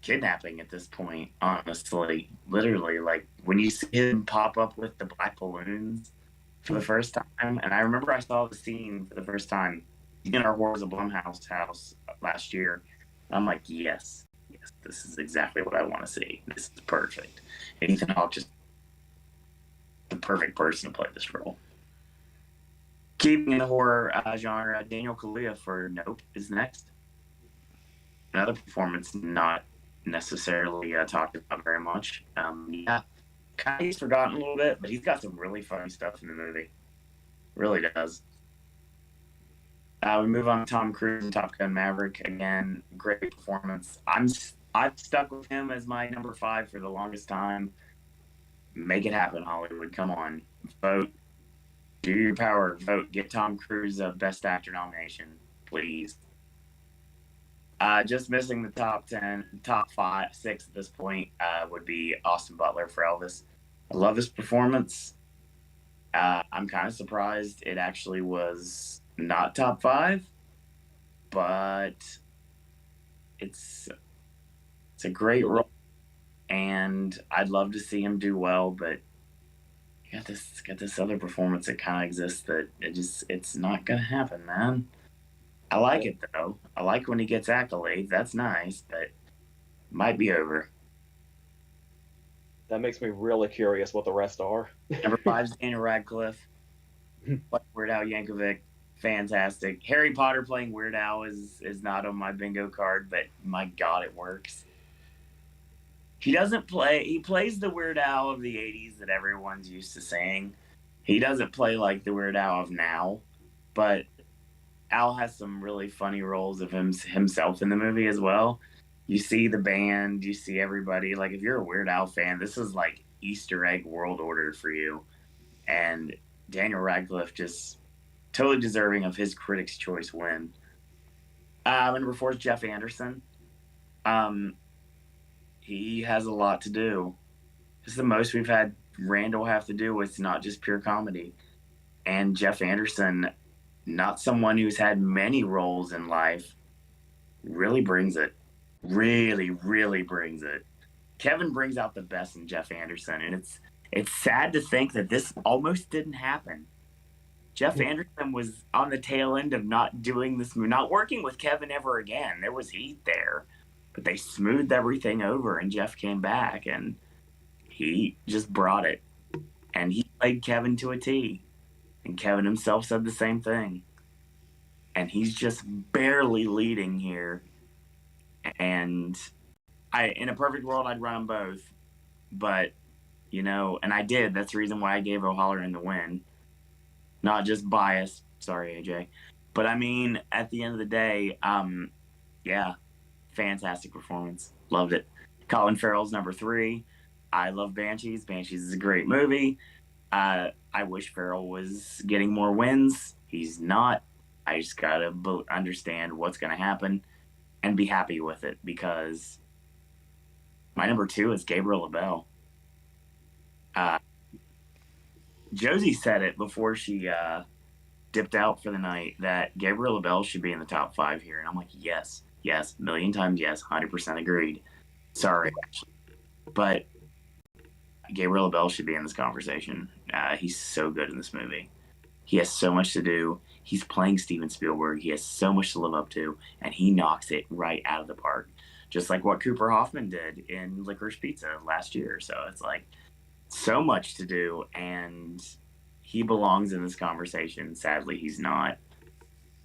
kidnapping at this point, honestly. Literally, like when you see him pop up with the black balloons for the first time, and I remember I saw the scene for the first time in our Horrors of Blumhouse house last year. I'm like, yes, this is exactly what I want to see. This is perfect. And Ethan Hawke just the perfect person to play this role. Keeping in the horror genre, Daniel Kaluuya for Nope is next. Another performance not necessarily talked about very much. Yeah, kind of he's forgotten a little bit, but he's got some really funny stuff in the movie. Really does. We move on to Tom Cruise and Top Gun Maverick. Again, great performance. I've stuck with him as my number 5 for the longest time. Make it happen, Hollywood. Come on. Vote. Do your power. Vote. Get Tom Cruise a Best Actor nomination, please. Just missing the top 6 at this point would be Austin Butler for Elvis. I love his performance. I'm kind of surprised it actually was not top 5, but it's a great role, and I'd love to see him do well. But you got this other performance that kind of exists that it's not gonna happen, man. I like it though. I like when he gets accolades. That's nice, but might be over. That makes me really curious what the rest are. Number 5 is Daniel Radcliffe. Weird Al Yankovic, fantastic. Harry Potter playing Weird Al is not on my bingo card, but my God, it works. He plays the Weird Al of the 80s that everyone's used to saying. He doesn't play like the Weird Al of now, but Al has some really funny roles of himself in the movie as well. You see the band, you see everybody. Like, if you're a Weird Al fan, this is like Easter egg world order for you. And Daniel Radcliffe just totally deserving of his Critics' Choice win. Number 4 is Jeff Anderson. He has a lot to do. This is the most we've had Randall have to do. It's not just pure comedy. And Jeff Anderson, not someone who's had many roles in life, really brings it. Really, really brings it. Kevin brings out the best in Jeff Anderson, and it's sad to think that this almost didn't happen. Jeff Anderson was on the tail end of not doing this, not working with Kevin ever again. There was heat there, but they smoothed everything over, and Jeff came back, and he just brought it. And he played Kevin to a T. And Kevin himself said the same thing. And he's just barely leading here. And in a perfect world, I'd run them both. But, and I did. That's the reason why I gave O'Halloran the win. Not just bias. Sorry, AJ. But, I mean, at the end of the day, yeah, fantastic performance. Loved it. Colin Farrell's number 3. I love Banshees. Banshees is a great movie. I wish Farrell was getting more wins. He's not. I just gotta understand what's gonna happen and be happy with it, because my number 2 is Gabriel LaBelle. Josie said it before she dipped out for the night, that Gabriel LaBelle should be in the top 5 here. And I'm like, yes, a million times yes, 100% agreed. Sorry, but Gabriel LaBelle should be in this conversation. He's so good in this movie. He has so much to do. He's playing Steven Spielberg. He has so much to live up to, and he knocks it right out of the park. Just like what Cooper Hoffman did in Licorice Pizza last year. So it's like so much to do, and he belongs in this conversation. Sadly, he's not.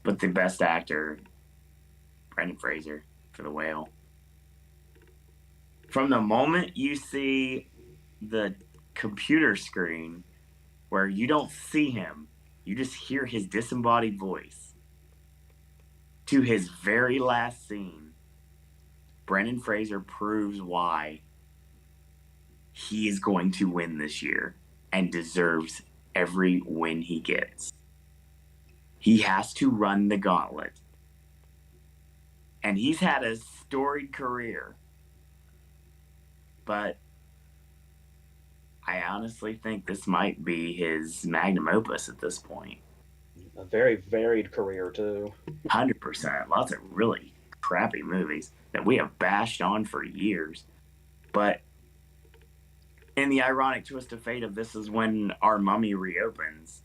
But the best actor, Brendan Fraser for The Whale. From the moment you see the computer screen where you don't see him, you just hear his disembodied voice, to his very last scene, Brendan Fraser proves why he is going to win this year and deserves every win he gets. He has to run the gauntlet. And he's had a storied career. But I honestly think this might be his magnum opus at this point. A very varied career, too. 100%. Lots of really crappy movies that we have bashed on for years. But in the ironic twist of fate of this is when Our Mummy reopens,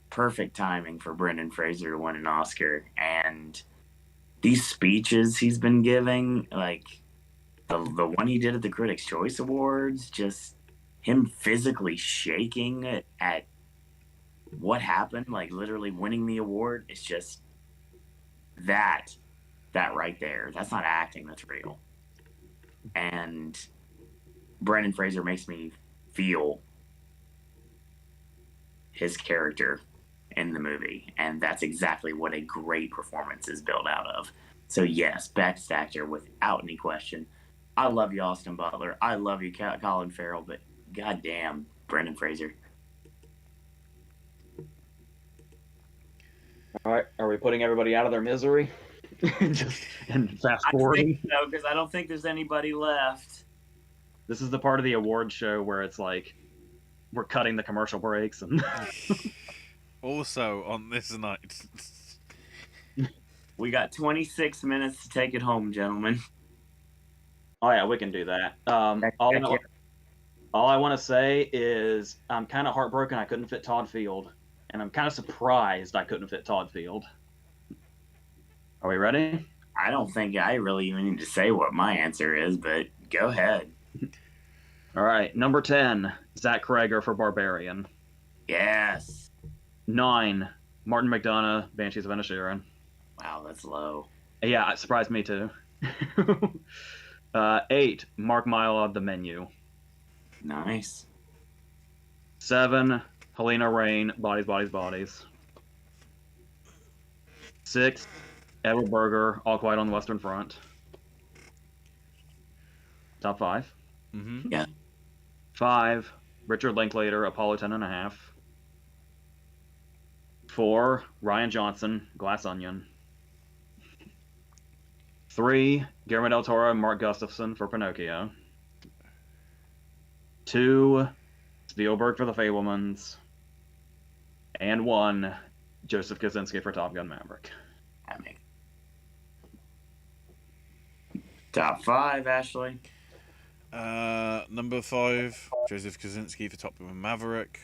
perfect timing for Brendan Fraser to win an Oscar. And these speeches he's been giving, like the one he did at the Critics' Choice Awards, just him physically shaking at what happened, like literally winning the award, it's just that right there. That's not acting, that's real. And Brendan Fraser makes me feel his character in the movie, and that's exactly what a great performance is built out of. So yes, best actor without any question. I love you, Austin Butler. I love you, Colin Farrell, but goddamn, Brendan Fraser. All right, are we putting everybody out of their misery? Just and fast I forwarding. think so, because I don't think there's anybody left. This is the part of the award show where it's like we're cutting the commercial breaks and Also on this night. We got 26 minutes to take it home, gentlemen. oh yeah, we can do that. All I want to say is I'm kind of heartbroken I couldn't fit Todd Field, and I'm kind of surprised I couldn't fit Todd Field. Are we ready? I don't think I really even need to say what my answer is, but go ahead. All right, number 10, Zach Cregger for Barbarian. Yes. 9, Martin McDonagh, Banshees of Inisherin. Wow, that's low. Yeah, it surprised me too. 8, Mark Mylod, The Menu. Nice. 7, Helena Rain, Bodies, Bodies, Bodies. 6, Edward Berger, All Quiet on the Western Front. Top 5. Mm-hmm. Yeah. 5, Richard Linklater, Apollo 10.5. 4, Ryan Johnson, Glass Onion. 3, Guillermo del Toro, Mark Gustafson for Pinocchio. 2, Spielberg for The Fabelmans. And 1, Joseph Kosinski for Top Gun Maverick. I mean, top 5, Ashley. Number 5, Joseph Kosinski for Top Gun Maverick.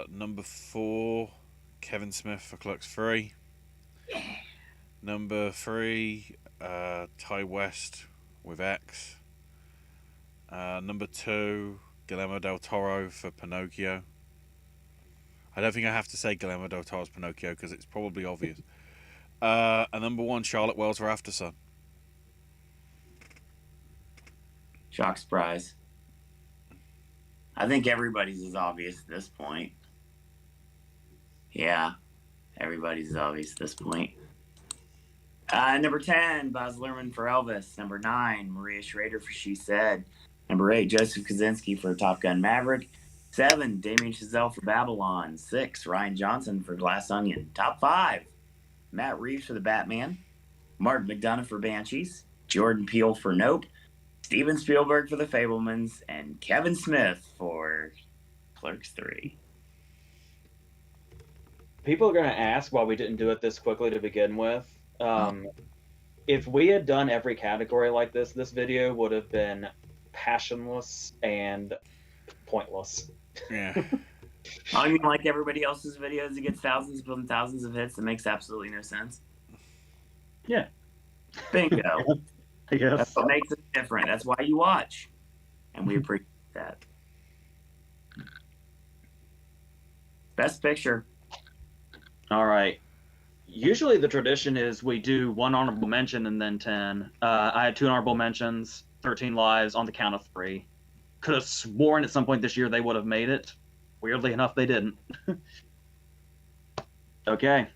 Number 4, Kevin Smith for Clerks 3. Number 3, Ty West with X. Number 2, Guillermo del Toro for Pinocchio. I don't think I have to say Guillermo del Toro's Pinocchio because it's probably obvious. And number 1, Charlotte Wells for Aftersun. Shock surprise. I think everybody's as obvious at this point. Yeah, everybody's as obvious at this point. Number 10, Baz Luhrmann for Elvis. Number 9, Maria Schrader for She Said. Number 8, Joseph Kosinski for Top Gun Maverick. 7, Damien Chazelle for Babylon. 6, Ryan Johnson for Glass Onion. Top 5, Matt Reeves for The Batman. Martin McDonough for Banshees. Jordan Peele for Nope. Steven Spielberg for The Fablemans. And Kevin Smith for Clerks 3. People are going to ask why we didn't do it this quickly to begin with. If we had done every category like this video would have been passionless and pointless. Yeah. I mean, like everybody else's videos, it gets thousands upon thousands of hits. It makes absolutely no sense. Yeah. Bingo. I guess. That's what makes it different. That's why you watch. And we appreciate that. Best Picture. All right. Usually the tradition is we do one honorable mention and then 10. I had 2 honorable mentions, 13 lives on the count of 3. Could have sworn at some point this year they would have made it. Weirdly enough, they didn't. Okay.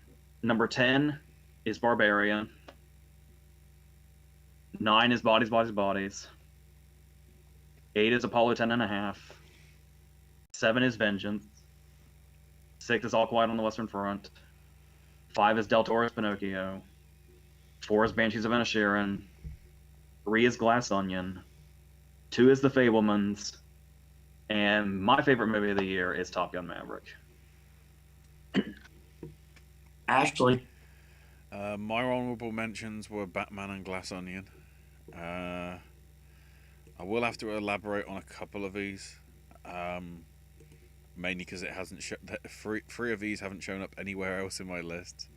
Number 10 is Barbarian. 9 is Bodies, Bodies, Bodies. 8 is Apollo 10.5. 7 is Vengeance. 6 is All Quiet on the Western Front. 5 is Del Toro's Pinocchio. 4 is Banshees of Inisherin. 3 is Glass Onion. 2 is The Fablemans. And my favorite movie of the year is Top Gun Maverick. Ashley. My honorable mentions were Batman and Glass Onion. I will have to elaborate on a couple of these. Mainly because it hasn't three of these haven't shown up anywhere else in my list,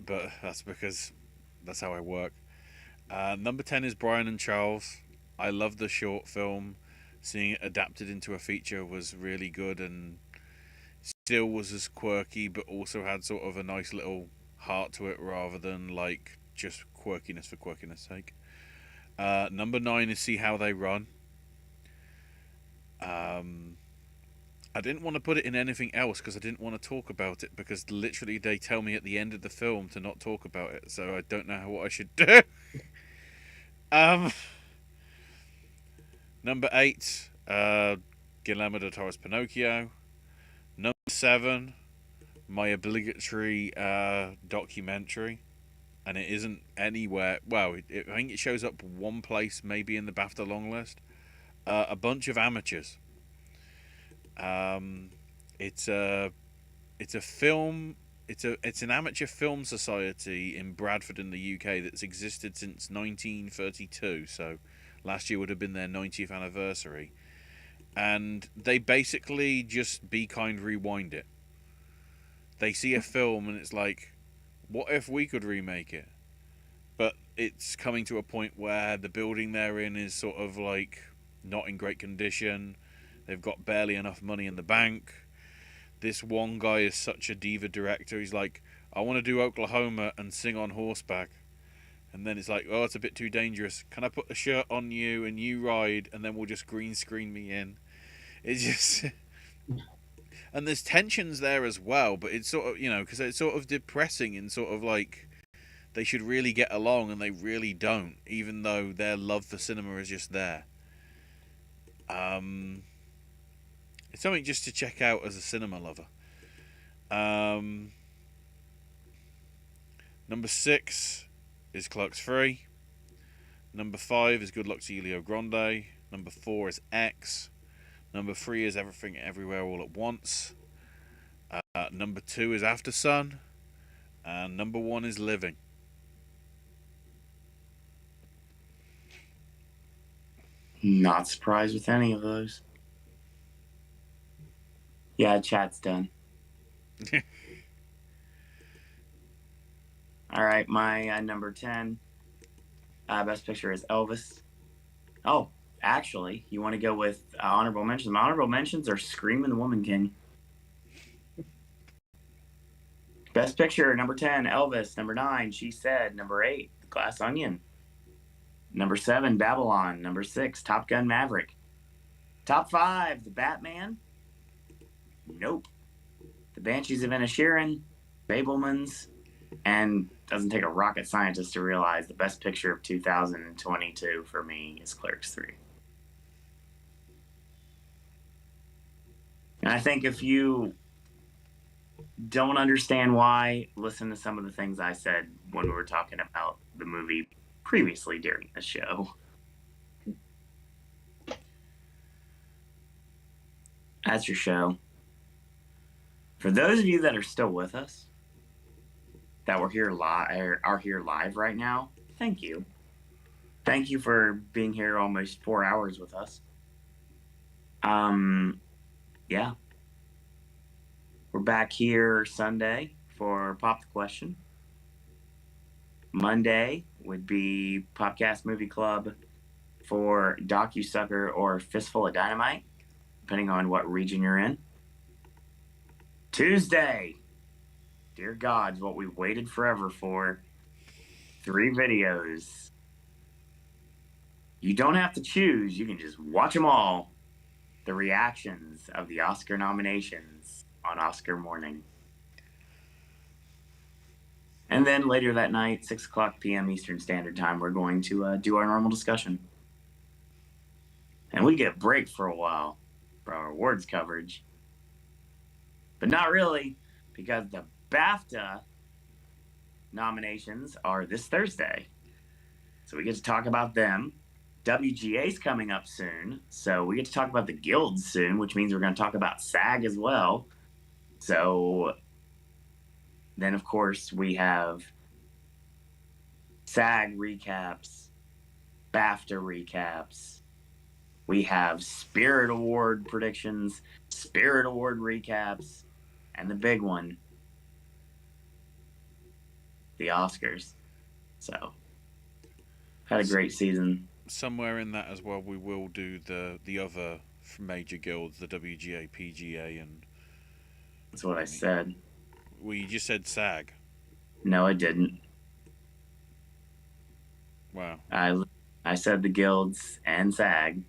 but that's because that's how I work. Number 10 is Brian and Charles. I love the short film. Seeing it adapted into a feature was really good and still was as quirky, but also had sort of a nice little heart to it rather than like just quirkiness for quirkiness sake. Number 9 is See How They Run. I didn't want to put it in anything else because I didn't want to talk about it because literally they tell me at the end of the film to not talk about it, so I don't know what I should do. Number 8, Guillermo del Toro's Pinocchio. Number 7, my obligatory documentary, and it isn't anywhere. Well, I think it shows up one place, maybe in the BAFTA long list. A Bunch of Amateurs. It's a film. It's an amateur film society in Bradford in the UK that's existed since 1932. So last year would have been their 90th anniversary, and they basically just Be Kind rewind it. They see a film and it's like, what if we could remake it? But it's coming to a point where the building they're in is sort of like not in great condition. They've got barely enough money in the bank. This one guy is such a diva director. He's like, I want to do Oklahoma and sing on horseback. And then it's like, oh, it's a bit too dangerous. Can I put the shirt on you and you ride and then we'll just green screen me in? It's just... And there's tensions there as well, but it's sort of, because it's sort of depressing and sort of like they should really get along and they really don't, even though their love for cinema is just there. It's something just to check out as a cinema lover. Number 6 is Clerks 3. Number 5 is Good Luck to Elio Grande. Number 4 is X. Number 3 is Everything Everywhere All at Once. Number 2 is After Sun. And number 1 is Living. Not surprised with any of those. Yeah, chat's done. All right, my number 10 best picture is Elvis. Oh, actually, you want to go with honorable mentions? My honorable mentions are Scream and The Woman King. Best picture, number 10, Elvis. Number 9, She Said. Number 8, The Glass Onion. Number 7, Babylon. Number 6, Top Gun Maverick. Top 5, The Batman. Nope. The Banshees of Inisherin. Fablemans. And doesn't take a rocket scientist to realize the best picture of 2022 for me is Clerks 3. And I think if you don't understand why, listen to some of the things I said when we were talking about the movie previously during the show. That's your show. For those of you that are still with us, that were here live, are here live right now, thank you. Thank you for being here almost 4 hours with us. Yeah. We're back here Sunday for Pop the Question. Monday would be Popcast Movie Club for DocuSucker or Fistful of Dynamite, depending on what region you're in. Tuesday, dear gods, what we waited forever for. 3 videos. You don't have to choose. You can just watch them all. The reactions of the Oscar nominations on Oscar morning. And then later that night, 6 o'clock p.m. Eastern Standard Time, we're going to do our normal discussion. And we get a break for a while for our awards coverage. But not really, because the BAFTA nominations are this Thursday. So we get to talk about them. WGA's coming up soon, so we get to talk about the guilds soon, which means we're going to talk about SAG as well. So then, of course, we have SAG recaps, BAFTA recaps. We have Spirit Award predictions, Spirit Award recaps, and the big one, the Oscars. So, had a great season. Somewhere in that as well, we will do the other major guilds, the WGA, PGA, and... That's what I said. Well, you just said SAG. No, I didn't. Wow. I said the guilds and SAG.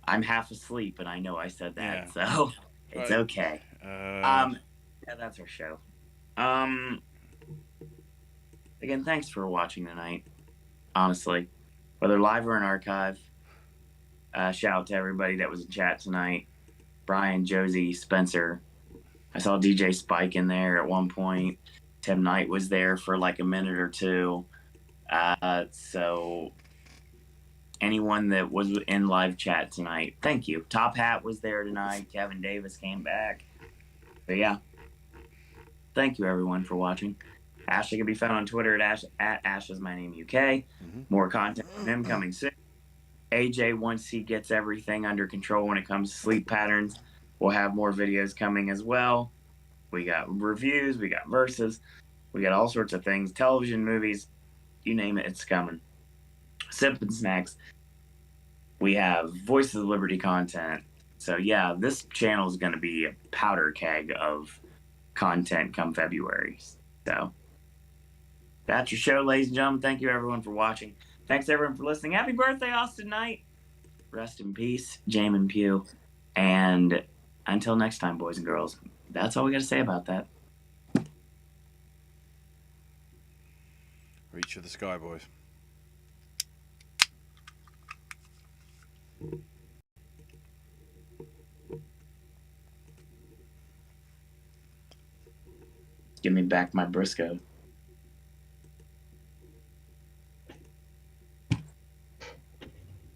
I'm half asleep, and I know I said that, so it's okay. Yeah, that's our show. Again, thanks for watching tonight. Honestly, whether live or in archive, shout out to everybody that was in chat tonight. Brian, Josie, Spencer. I saw DJ Spike in there at one point. Tim Knight was there for like a minute or two. So anyone that was in live chat tonight, thank you. Top Hat was there tonight. Kevin Davis came back. But yeah, thank you everyone for watching. Ashley can be found on Twitter at Ash is my name UK. Mm-hmm. More content from him coming soon. AJ, once he gets everything under control when it comes to sleep patterns, we'll have more videos coming as well. We got reviews, we got verses, we got all sorts of things. Television, movies, you name it, it's coming. Sip and Snacks. We have Voices of Liberty content. So yeah, this channel is going to be a powder keg of content come February. So that's your show, ladies and gentlemen. Thank you everyone for watching. Thanks everyone for listening. Happy birthday, Austin Knight. Rest in peace, Jamin Pugh. And until next time, boys and girls, that's all we got to say about that. Reach for the sky, boys. Give me back my Briscoe.